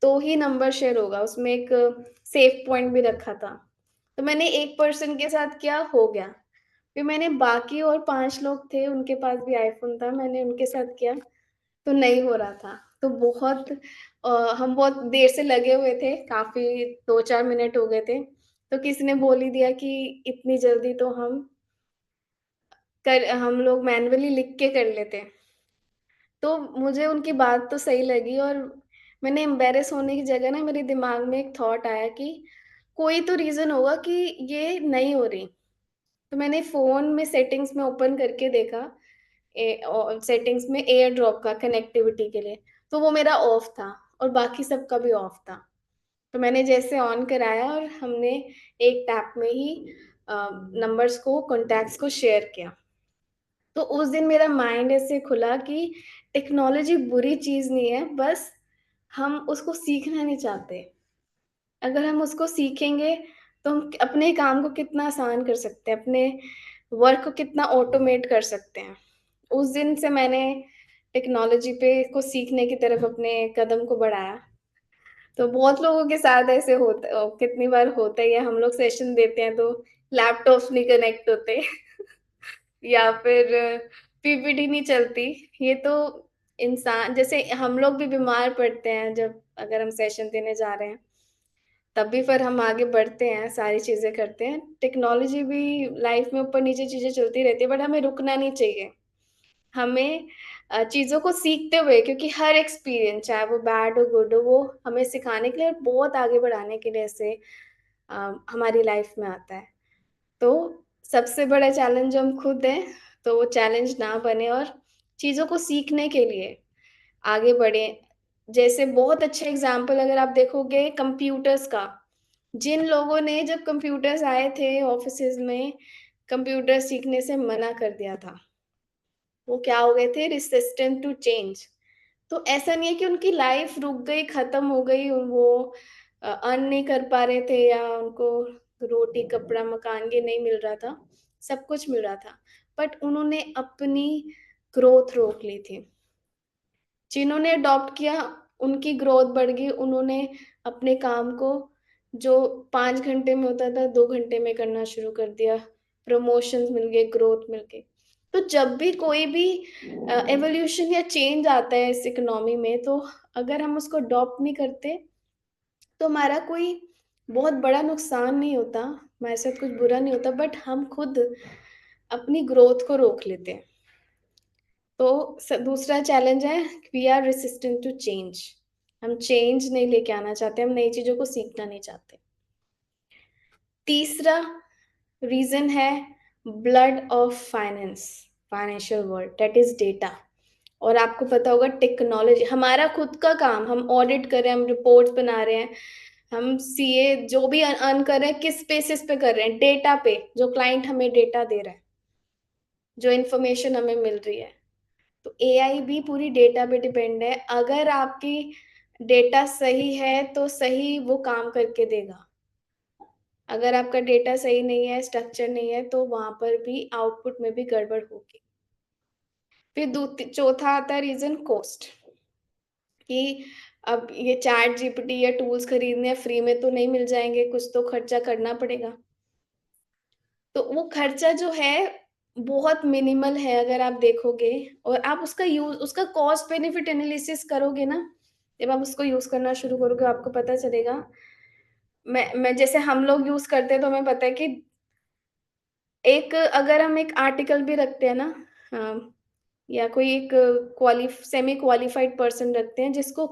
तो ही नंबर शेयर होगा। उसमें एक सेफ पॉइंट भी रखा था। तो मैंने एक पर्सन के साथ किया, हो गया। फिर मैंने बाकी और 5 लोग थे, उनके पास भी आईफोन था, मैंने उनके साथ किया तो नहीं हो रहा था। तो हम बहुत देर से लगे हुए थे, काफी 2-4 मिनट हो गए थे। तो किसी ने बोल ही दिया कि इतनी जल्दी तो हम लोग मैन्युअली लिख के कर लेते। तो मुझे उनकी बात तो सही लगी, और मैंने एम्बेरस होने की जगह ना, मेरे दिमाग में एक थॉट आया कि कोई तो रीजन होगा कि ये नहीं हो रही। तो मैंने फोन में सेटिंग्स में ओपन करके देखा, सेटिंग्स में एयर ड्रॉप का कनेक्टिविटी के लिए, तो वो मेरा ऑफ था और बाकी सबका भी ऑफ था। तो मैंने जैसे ऑन कराया और हमने एक टैप में ही नंबर्स को, कॉन्टैक्ट्स को शेयर किया। तो उस दिन मेरा माइंड ऐसे खुला कि टेक्नोलॉजी बुरी चीज़ नहीं है, बस हम उसको सीखना नहीं चाहते। अगर हम उसको सीखेंगे तो हम अपने काम को कितना आसान कर सकते हैं, अपने वर्क को कितना ऑटोमेट कर सकते हैं। उस दिन से मैंने टेक्नोलॉजी को सीखने की तरफ अपने कदम को बढ़ाया। तो बहुत लोगों के साथ ऐसे होता, कितनी बार होता ही है, हम लोग सेशन देते हैं तो लैपटॉप्स नहीं कनेक्ट होते या फिर पीपीटी नहीं चलती। ये तो इंसान, जैसे हम लोग भी बीमार पड़ते हैं जब अगर हम सेशन देने जा रहे हैं, तब भी फिर हम आगे बढ़ते हैं, सारी चीज़ें करते हैं। टेक्नोलॉजी भी लाइफ में ऊपर नीचे चीज़ें चलती रहती है, बट हमें रुकना नहीं चाहिए। हमें चीज़ों को सीखते हुए, क्योंकि हर एक्सपीरियंस, चाहे वो बैड हो गुड हो, वो हमें सिखाने के लिए और बहुत आगे बढ़ाने के लिए से हमारी लाइफ में आता है। तो सबसे बड़ा चैलेंज हम खुद हैं, तो वो चैलेंज ना बने और चीज़ों को सीखने के लिए आगे बढ़ें। जैसे बहुत अच्छा एग्ज़ाम्पल अगर आप देखोगे कंप्यूटर्स का, जिन लोगों ने जब कंप्यूटर्स आए थे ऑफ़िसेज़ में, कंप्यूटर सीखने से मना कर दिया था। वो क्या हो गए थे? Resistant to change. तो ऐसा नहीं है कि उनकी लाइफ़ रुक गई, ख़त्म हो गई, वो अर्न नहीं कर पा रहे थे या उनको रोटी, कपड़ा, मकान ये नहीं मिल रहा था, सब कुछ मिल रहा था। बट उन्होंने अपनी ग्रोथ रोक ली थी। जिन्होंने अडॉप्ट किया, उनकी ग्रोथ बढ़ गई, उन्होंने अपने काम को जो 5 घंटे में होता था, 2 घंटे में करना शुरू कर दिया, प्रमोशंस मिल गए, ग्रोथ मिल गई। तो जब भी कोई भी एवोल्यूशन या चेंज आता है इस इकोनॉमी में, तो अगर हम उसको अडॉप्ट नहीं करते, तो हमारा कोई बहुत बड़ा नुकसान नहीं होता, हमारे साथ कुछ बुरा नहीं होता, बट हम खुद अपनी ग्रोथ को रोक लेते हैं। तो दूसरा चैलेंज है, we are resistant to change. हम चेंज नहीं लेके आना चाहते, हम नई चीज़ों को सीखना नहीं चाहते। तीसरा रीज़न है blood of financial world, that is data. और आपको पता होगा टेक्नोलॉजी, हमारा खुद का काम, हम ऑडिट कर रहे हैं, हम रिपोर्ट्स बना रहे हैं, हम सीए जो भी अर्न कर रहे हैं, किस बेसिस पे कर रहे हैं? डेटा पे, जो क्लाइंट हमें डेटा दे रहा है, जो इन्फॉर्मेशन हमें मिल रही है। तो एआई भी पूरी डेटा पे डिपेंड है। अगर आपकी डेटा सही है तो सही वो काम करके देगा। अगर आपका डेटा सही नहीं है, स्ट्रक्चर नहीं है, तो वहाँ पर भी आउटपुट में भी गड़बड़ होगी। फिर चौथा आता है रीज़न कॉस्ट, कि अब ये चैट जीपीटी या टूल्स खरीदने फ्री में तो नहीं मिल जाएँगे, कुछ तो खर्चा करना पड़ेगा। तो वो खर्चा जो है बहुत मिनिमल है अगर आप देखोगे, और आप उसका कॉस्ट बेनिफिट एनालिसिस करोगे ना, जब आप उसको यूज़ करना शुरू करोगे, आपको पता चलेगा। मैं जैसे हम लोग यूज़ करते हैं तो हमें पता है कि अगर हम एक आर्टिकल भी रखते हैं ना, या कोई एक सेमी क्वालिफाइड पर्सन रखते हैं जिसको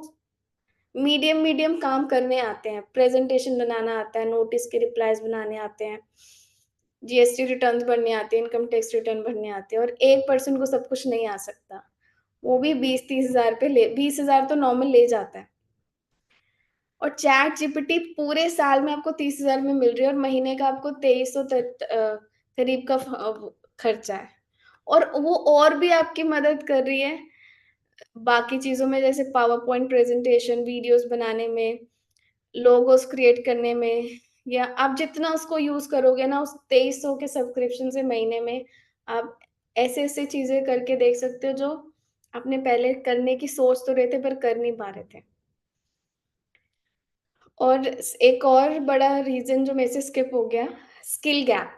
मीडियम काम करने आते हैं, प्रेजेंटेशन बनाना आता है, नोटिस के रिप्लाईज बनाने आते हैं, जीएसटी रिटर्न्स भरने आते हैं, इनकम टैक्स रिटर्न भरने आते हैं, और एक पर्सन को सब कुछ नहीं आ सकता। वो भी 20-30 हज़ार पे 20 हज़ार तो नॉर्मल ले जाता है। और चैट जीपीटी पूरे साल में आपको 30 हज़ार में मिल रही है, और महीने का आपको 2300 करीब का खर्चा है। और वो और भी आपकी मदद कर रही है बाकी चीज़ों में, जैसे पावर पॉइंट प्रेजेंटेशन, वीडियोस बनाने में, लोगोस क्रिएट करने में, या आप जितना उसको यूज़ करोगे ना, उस 2300 के सब्सक्रिप्शन से महीने में आप ऐसे-ऐसे चीज़ें करके देख सकते हो जो आपने पहले करने की सोच तो रहे थे पर कर नहीं पा रहे थे। और एक और बड़ा रीज़न जो मेरे से स्किप हो गया, स्किल गैप।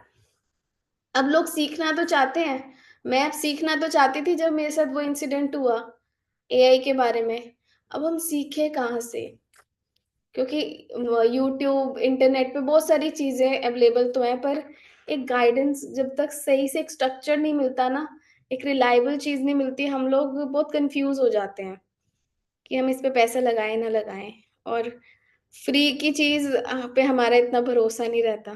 अब लोग सीखना तो चाहते हैं, मैं अब सीखना तो चाहती थी जब मेरे साथ वो इंसिडेंट हुआ एआई के बारे में। अब हम सीखें कहाँ से? क्योंकि यूट्यूब, इंटरनेट पे बहुत सारी चीज़ें अवेलेबल तो हैं, पर एक गाइडेंस जब तक सही से एक स्ट्रक्चर नहीं मिलता ना, एक रिलायबल चीज़ नहीं मिलती, हम लोग बहुत कन्फ्यूज़ हो जाते हैं कि हम इस पे पैसा लगाएँ ना लगाएँ, और फ्री की चीज़ पे हमारा इतना भरोसा नहीं रहता।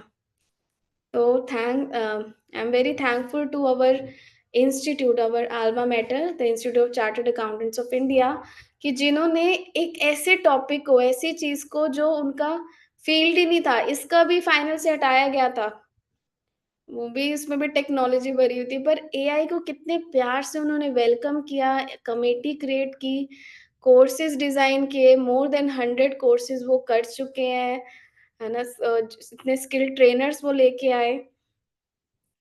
तो I am very thankful to our institute, our alma mater, the institute of chartered accountants of India, कि जिन्होंने एक ऐसे टॉपिक को, ऐसी चीज़ को जो उनका फील्ड ही नहीं था, इसका भी फाइनल से हटाया गया था। वो भी उसमें भी टेक्नोलॉजी भरी हुई थी, पर एआई को कितने प्यार से उन्होंने वेलकम किया, कमेटी क्रिएट की, कोर्सेज डिजाइन किए, मोर देन 100 कोर्सेज वो कर चुके हैं, है ना। इतने स्किल्ड ट्रेनर्स वो लेके आए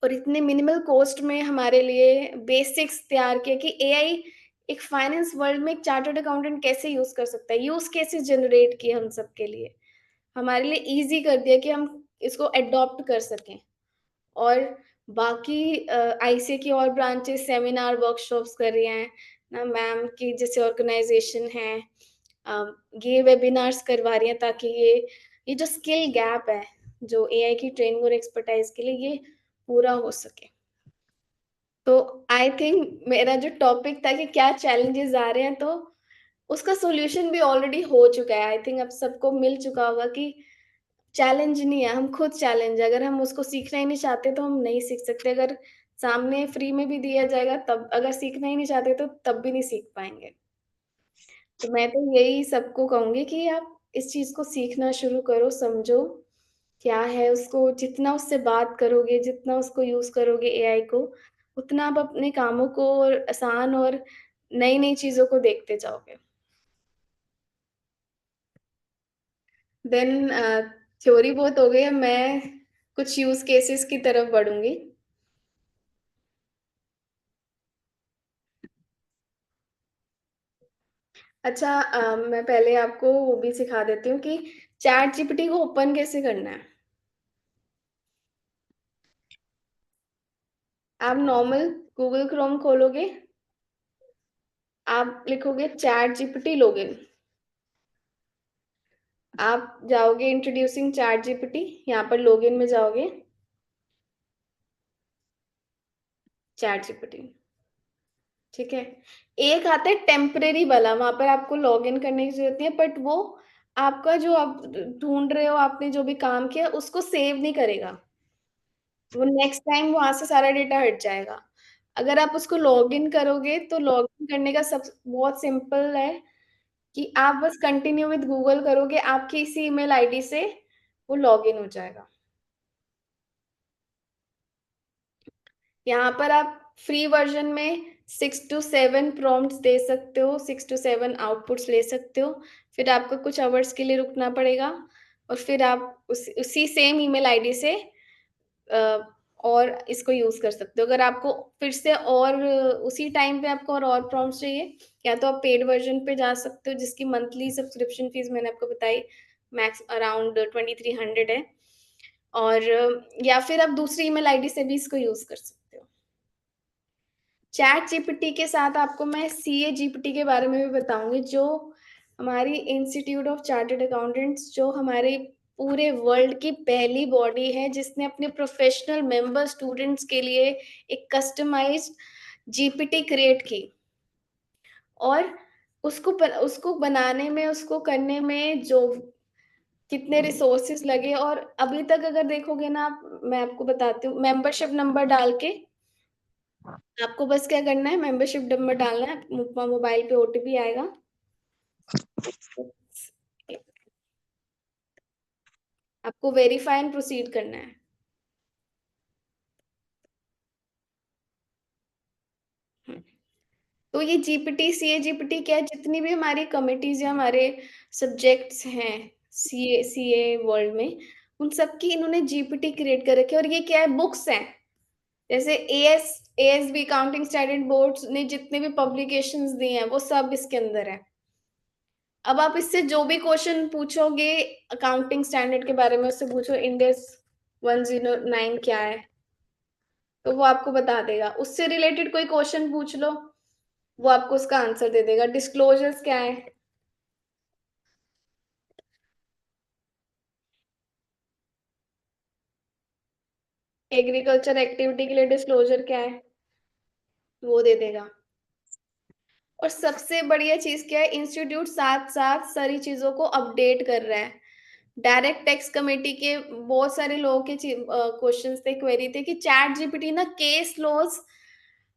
और इतने मिनिमल कॉस्ट में हमारे लिए बेसिक्स तैयार किए कि एआई एक फाइनेंस वर्ल्ड में एक चार्टर्ड अकाउंटेंट कैसे यूज कर सकता है, यूज केसेस जनरेट किए हम सबके लिए, हमारे लिए इजी कर दिया कि हम इसको अडॉप्ट कर सकें। और बाकी आईसीए की और ब्रांचेस सेमिनार वर्कशॉप्स कर रही हैं ना, मैम की जैसे ऑर्गेनाइजेशन है, ये वेबिनार्स करवा रही हैं ताकि ये जो स्किल गैप है जो एआई की ट्रेनिंग और एक्सपर्टाइज के लिए, ये पूरा हो सके। तो आई थिंक मेरा जो टॉपिक था कि क्या चैलेंजेस आ रहे हैं, तो उसका सॉल्यूशन भी ऑलरेडी हो चुका है। आई थिंक अब सबको मिल चुका होगा कि चैलेंज नहीं है, हम खुद चैलेंज है। अगर हम उसको सीखना ही नहीं चाहते तो हम नहीं सीख सकते। अगर सामने फ्री में भी दिया जाएगा तब, अगर सीखना ही नहीं चाहते तो तब भी नहीं सीख पाएंगे। तो मैं तो यही सबको कहूंगी कि आप इस चीज को सीखना शुरू करो, समझो क्या है उसको, जितना उससे बात करोगे, जितना उसको यूज करोगे एआई को, उतना आप अपने कामों को और आसान और नई नई चीजों को देखते जाओगे। देन थ्योरी बहुत हो गई है, मैं कुछ यूज केसेस की तरफ बढ़ूंगी। अच्छा, मैं पहले आपको वो भी सिखा देती हूँ कि चैट जीपीटी को ओपन कैसे करना है। आप नॉर्मल गूगल क्रोम खोलोगे, आप लिखोगे चैट जीपीटी लॉगिन, आप जाओगे इंट्रोड्यूसिंग चैट जीपीटी, यहाँ पर लॉगिन में जाओगे, चैट जीपीटी, ठीक है। एक आता है टेम्परेरी वाला, वहां पर आपको लॉगिन करने की जरूरत नहीं है, बट वो आपका जो आप ढूंढ रहे हो, आपने जो भी काम किया उसको सेव नहीं करेगा, वो नेक्स्ट टाइम वहां से सारा डेटा हट जाएगा। अगर आप उसको लॉगिन करोगे तो लॉगिन करने का सब बहुत सिंपल है कि आप बस कंटिन्यू विद गूगल करोगे, आपकी इसी ईमेल आईडी से वो लॉगिन हो जाएगा। यहाँ पर आप फ्री वर्जन में 6 to 7 प्रॉम्प्ट्स दे सकते हो, 6 to 7 आउटपुट्स ले सकते हो, फिर आपको कुछ आवर्स के लिए रुकना पड़ेगा और फिर आप उसी सेम ईमेल आईडी से और इसको यूज कर सकते हो। अगर आपको फिर से और उसी टाइम पे आपको और प्रॉम्प्ट्स चाहिए, या तो आप पेड वर्जन पे जा सकते हो जिसकी मंथली सब्सक्रिप्शन फीस मैंने आपको बताई मैक्स अराउंड 2300 है, और या फिर आप दूसरी ईमेल आईडी से भी इसको यूज कर सकते हो। चैट जीपीटी के साथ आपको मैं सीए जीपीटी के बारे में भी बताऊंगी, जो हमारी इंस्टीट्यूट ऑफ चार्टर्ड अकाउंटेंट्स, जो हमारे पूरे वर्ल्ड की पहली बॉडी है जिसने अपने प्रोफेशनल मेंबर स्टूडेंट्स के लिए एक कस्टमाइज्ड जीपीटी क्रिएट की। और उसको बनाने में, उसको करने में जो कितने रिसोर्सेज लगे, और अभी तक अगर देखोगे ना आप, मैं आपको बताती हूँ, मेंबरशिप नंबर डाल के आपको बस क्या करना है, मेंबरशिप नंबर डालना है, मोबाइल पे ओटीपी आएगा, आपको वेरीफाई एंड प्रोसीड करना है। तो ये जीपीटी, सीए जीपीटी क्या है, जितनी भी हमारी कमिटीज या हमारे सब्जेक्ट्स हैं सीए वर्ल्ड में, उन सबकी इन्होंने जीपीटी क्रिएट कर रखी है। और ये क्या है, बुक्स हैं, जैसे एएसबी अकाउंटिंग स्टैंडर्ड बोर्ड ने जितने भी पब्लिकेशंस दिए हैं वो सब इसके अंदर है। अब आप इससे जो भी क्वेश्चन पूछोगे अकाउंटिंग स्टैंडर्ड के बारे में, उससे पूछो इंडेक्स 109 क्या है, तो वो आपको बता देगा। उससे रिलेटेड कोई क्वेश्चन पूछ लो, वो आपको उसका आंसर दे देगा। डिस्क्लोजर्स क्या है, एग्रीकल्चर एक्टिविटी के लिए डिस्क्लोजर क्या है, वो दे देगा। और सबसे बढ़िया चीज क्या है, इंस्टीट्यूट साथ साथ सारी चीजों को अपडेट कर रहा है। डायरेक्ट टैक्स कमेटी के बहुत सारे लोगों के क्वेश्चंस थे, क्वेरी थे कि चैट जीपीटी ना केस लॉज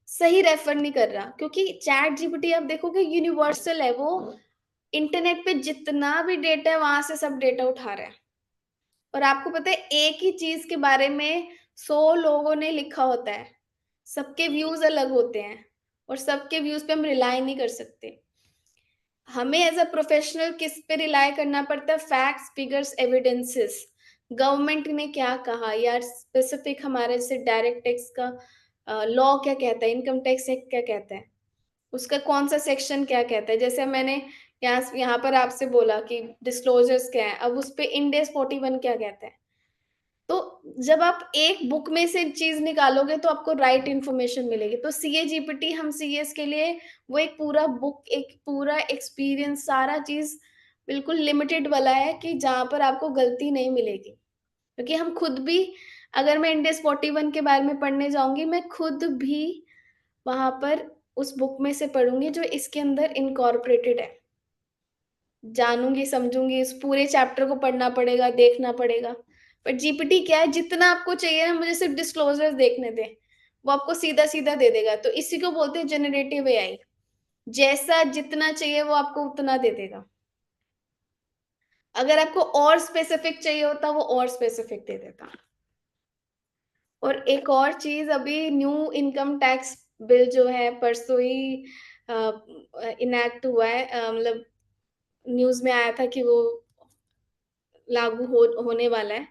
सही रेफर नहीं कर रहा, क्योंकि चैट जीपीटी आप देखोगे यूनिवर्सल है, वो इंटरनेट पे जितना भी डेटा है वहां से सब डेटा उठा रहा है। और आपको पता है एक ही चीज के बारे में 100 लोगों ने लिखा होता है, सबके व्यूज अलग होते हैं और सबके व्यूज पे हम रिलाई नहीं कर सकते। हमें एज अ प्रोफेशनल किस पे रिलाई करना पड़ता है? Facts, figures, evidences. गवर्नमेंट ने क्या कहा, या स्पेसिफिक हमारे जैसे डायरेक्ट टैक्स का लॉ क्या कहता है, इनकम टैक्स एक्ट क्या कहता है, उसका कौन सा सेक्शन क्या कहता है। जैसे मैंने यहाँ पर आपसे बोला कि डिस्क्लोजर्स क्या है, अब उस पे इंड AS 41 क्या कहता है। तो जब आप एक बुक में से चीज निकालोगे तो आपको राइट इन्फॉर्मेशन मिलेगी। तो CA GPT हम CS के लिए वो एक पूरा बुक, एक पूरा एक्सपीरियंस, सारा चीज बिल्कुल लिमिटेड वाला है कि जहां पर आपको गलती नहीं मिलेगी। क्योंकि हम खुद भी, अगर मैं इंड AS 41 के बारे में पढ़ने जाऊंगी, मैं खुद भी वहां पर उस बुक में से पढ़ूंगी जो इसके अंदर इनकॉर्पोरेटेड है, जानूंगी, समझूंगी, इस पूरे चैप्टर को पढ़ना पड़ेगा, देखना पड़ेगा। पर GPT क्या है, जितना आपको चाहिए ना, मुझे सिर्फ डिस्क्लोजर्स देखने दे, वो आपको सीधा सीधा दे देगा। तो इसी को बोलते हैं जनरेटिव AI। जैसा जितना चाहिए वो आपको उतना दे देगा। अगर आपको और स्पेसिफिक चाहिए होता, वो और स्पेसिफिक दे देता। और एक और चीज, अभी न्यू इनकम टैक्स बिल जो है परसों ही इनैक्ट हुआ है, मतलब न्यूज में आया था कि वो लागू होने वाला है।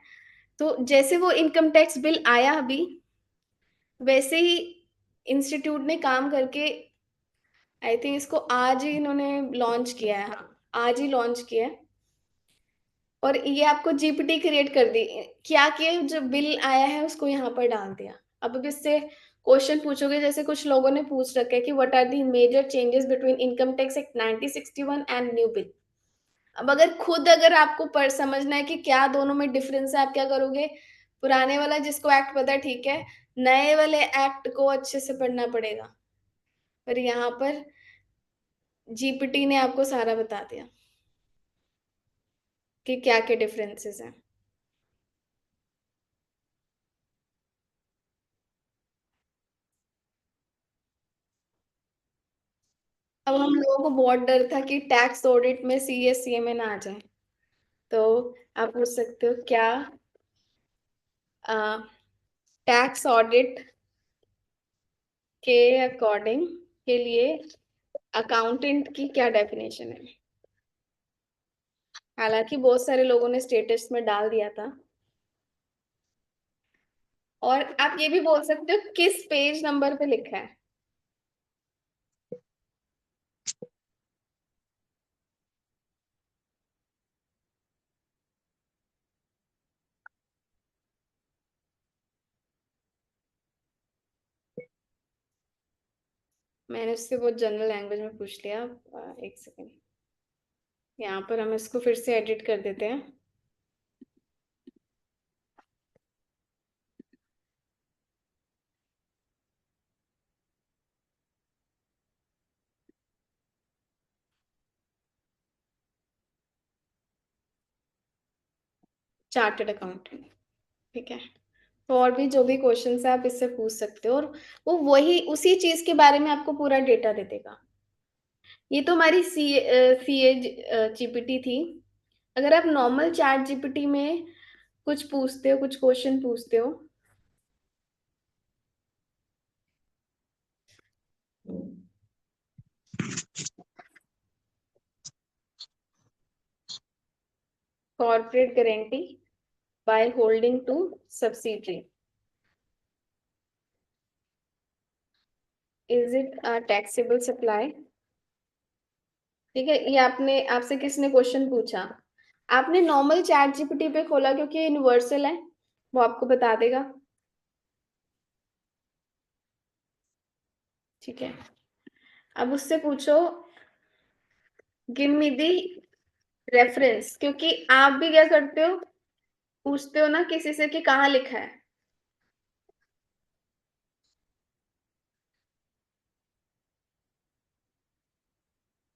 तो जैसे वो इनकम टैक्स बिल आया अभी, वैसे ही इंस्टीट्यूट ने काम करके, आई थिंक इसको आज ही इन्होंने लॉन्च किया है, आज ही लॉन्च किया है। और ये आपको GPT क्रिएट कर दी, क्या किया, जो बिल आया है उसको यहाँ पर डाल दिया। अब इससे क्वेश्चन पूछोगे, जैसे कुछ लोगों ने पूछ रखा है कि what are the major changes between income tax act 1961 and new bill. अब अगर आपको पर समझना है कि क्या दोनों में डिफरेंस है, आप क्या करोगे? पुराने वाला जिसको एक्ट पता है ठीक है, नए वाले एक्ट को अच्छे से पढ़ना पड़ेगा। पर यहाँ पर GPT ने आपको सारा बता दिया कि क्या क्या डिफरेंसेस हैं। अब हम लोगों को बहुत डर था कि टैक्स ऑडिट में CA-CMA ना आ जाए, तो आप पूछ सकते हो क्या टैक्स ऑडिट के अकॉर्डिंग के लिए अकाउंटेंट की क्या डेफिनेशन है। हालांकि बहुत सारे लोगों ने स्टेटस में डाल दिया था। और आप ये भी बोल सकते हो किस पेज नंबर पे लिखा है। मैंने उससे बहुत जनरल लैंग्वेज में पूछ लिया। एक सेकेंड, यहाँ पर हम इसको फिर से एडिट कर देते हैं। चार्टर्ड अकाउंटेंट, ठीक है। तो और भी जो भी क्वेश्चंस है आप इससे पूछ सकते हो, और वो वही उसी चीज के बारे में आपको पूरा डेटा दे देगा। ये तो हमारी CA GPT थी। अगर आप नॉर्मल चैट GPT में कुछ पूछते हो, कुछ क्वेश्चन पूछते हो, corporate guarantee by holding to subsidiary, is it a taxable supply. ठीक है, ये आपसे किसने क्वेश्चन पूछा, आपने नॉर्मल चैट GPT पे खोला क्योंकि यूनिवर्सल है, वो आपको बता देगा। ठीक है, अब उससे पूछो गिव मी दी रेफरेंस, क्योंकि आप भी क्या करते हो, पूछते हो ना किसी से कि कहाँ लिखा है।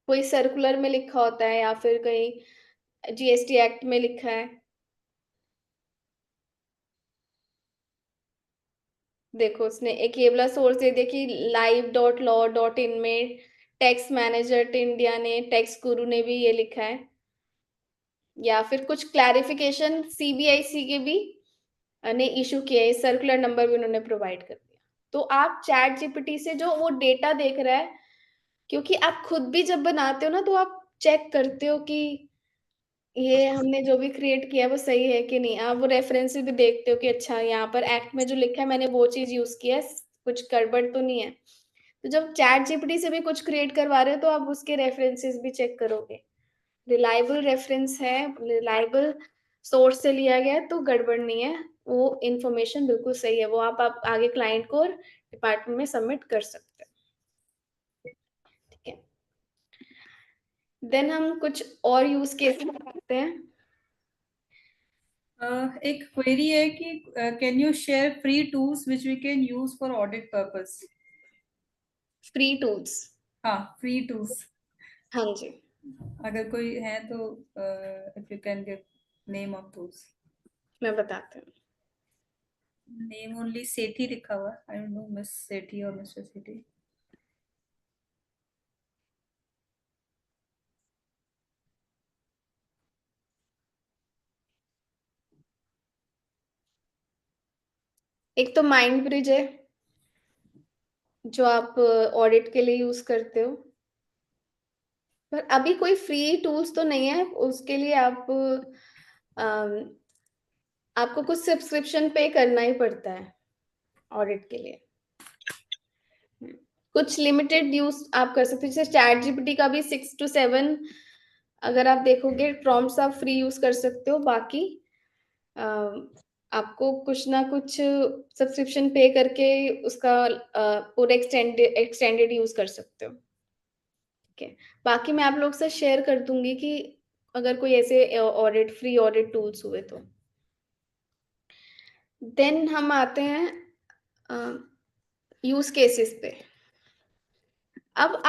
कोई सर्कुलर में लिखा होता है या फिर कहीं GST एक्ट में लिखा है। देखो उसने एक ये वाला सोर्स दे दिया कि live.law.in में टैक्स मैनेजर इंडिया ने, टैक्स गुरु ने भी ये लिखा है। या फिर कुछ क्लैरिफिकेशन CBIC के भी ने इशू किया है, सर्कुलर नंबर भी उन्होंने प्रोवाइड कर दिया। तो आप चैट जीपीटी से जो वो डेटा देख रहा है, क्योंकि आप खुद भी जब बनाते हो ना तो आप चेक करते हो कि ये हमने जो भी क्रिएट किया है वो सही है कि नहीं। आप वो रेफरेंसेस भी देखते हो कि अच्छा यहाँ पर एक्ट में जो लिखा है मैंने वो चीज यूज किया है, कुछ गड़बड़ तो नहीं है। तो जब चैट जीपीटी से भी कुछ क्रिएट करवा रहे हो तो आप उसके रेफरेंसेस भी चेक करोगे, रिलायबल रेफरेंस है, रिलायबल सोर्स से लिया गया है तो गड़बड़ नहीं है, वो इंफॉर्मेशन बिल्कुल सही है, वो आप आगे क्लाइंट को और डिपार्टमेंट में सबमिट कर सकते हैं। ठीक है, देन हम कुछ और यूज केस करते हैं। एक क्वेरी है कि can you share free tools which we can use for audit purpose? Free tools, हाँ, फ्री टूल्स हाँ जी, अगर कोई है तो if you can give name of tools. मैं बताती हूँ। नेम ओनली सेठी लिखा हुआ, I don't know miss Sethi और मिस्टर सेठी। एक तो माइंड ब्रिज है जो आप ऑडिट के लिए यूज करते हो, पर अभी कोई फ्री टूल्स तो नहीं है, उसके लिए आपको कुछ सब्सक्रिप्शन पे करना ही पड़ता है ऑडिट के लिए। कुछ लिमिटेड यूज आप कर सकते हो, जैसे चैट जीपीटी का भी 6 to 7 अगर आप देखोगे प्रॉम्प्ट्स आप फ्री यूज कर सकते हो, बाकी आपको कुछ ना कुछ सब्सक्रिप्शन पे करके उसका पूरा एक्सटेंडेड यूज कर सकते हो। ठीक है, बाकी मैं आप लोग से शेयर कर दूंगी कि अगर कोई ऐसे ऑडिट फ्री ऑडिट टूल्स हुए तो। देन हम आते हैं यूज केसेस पे। अब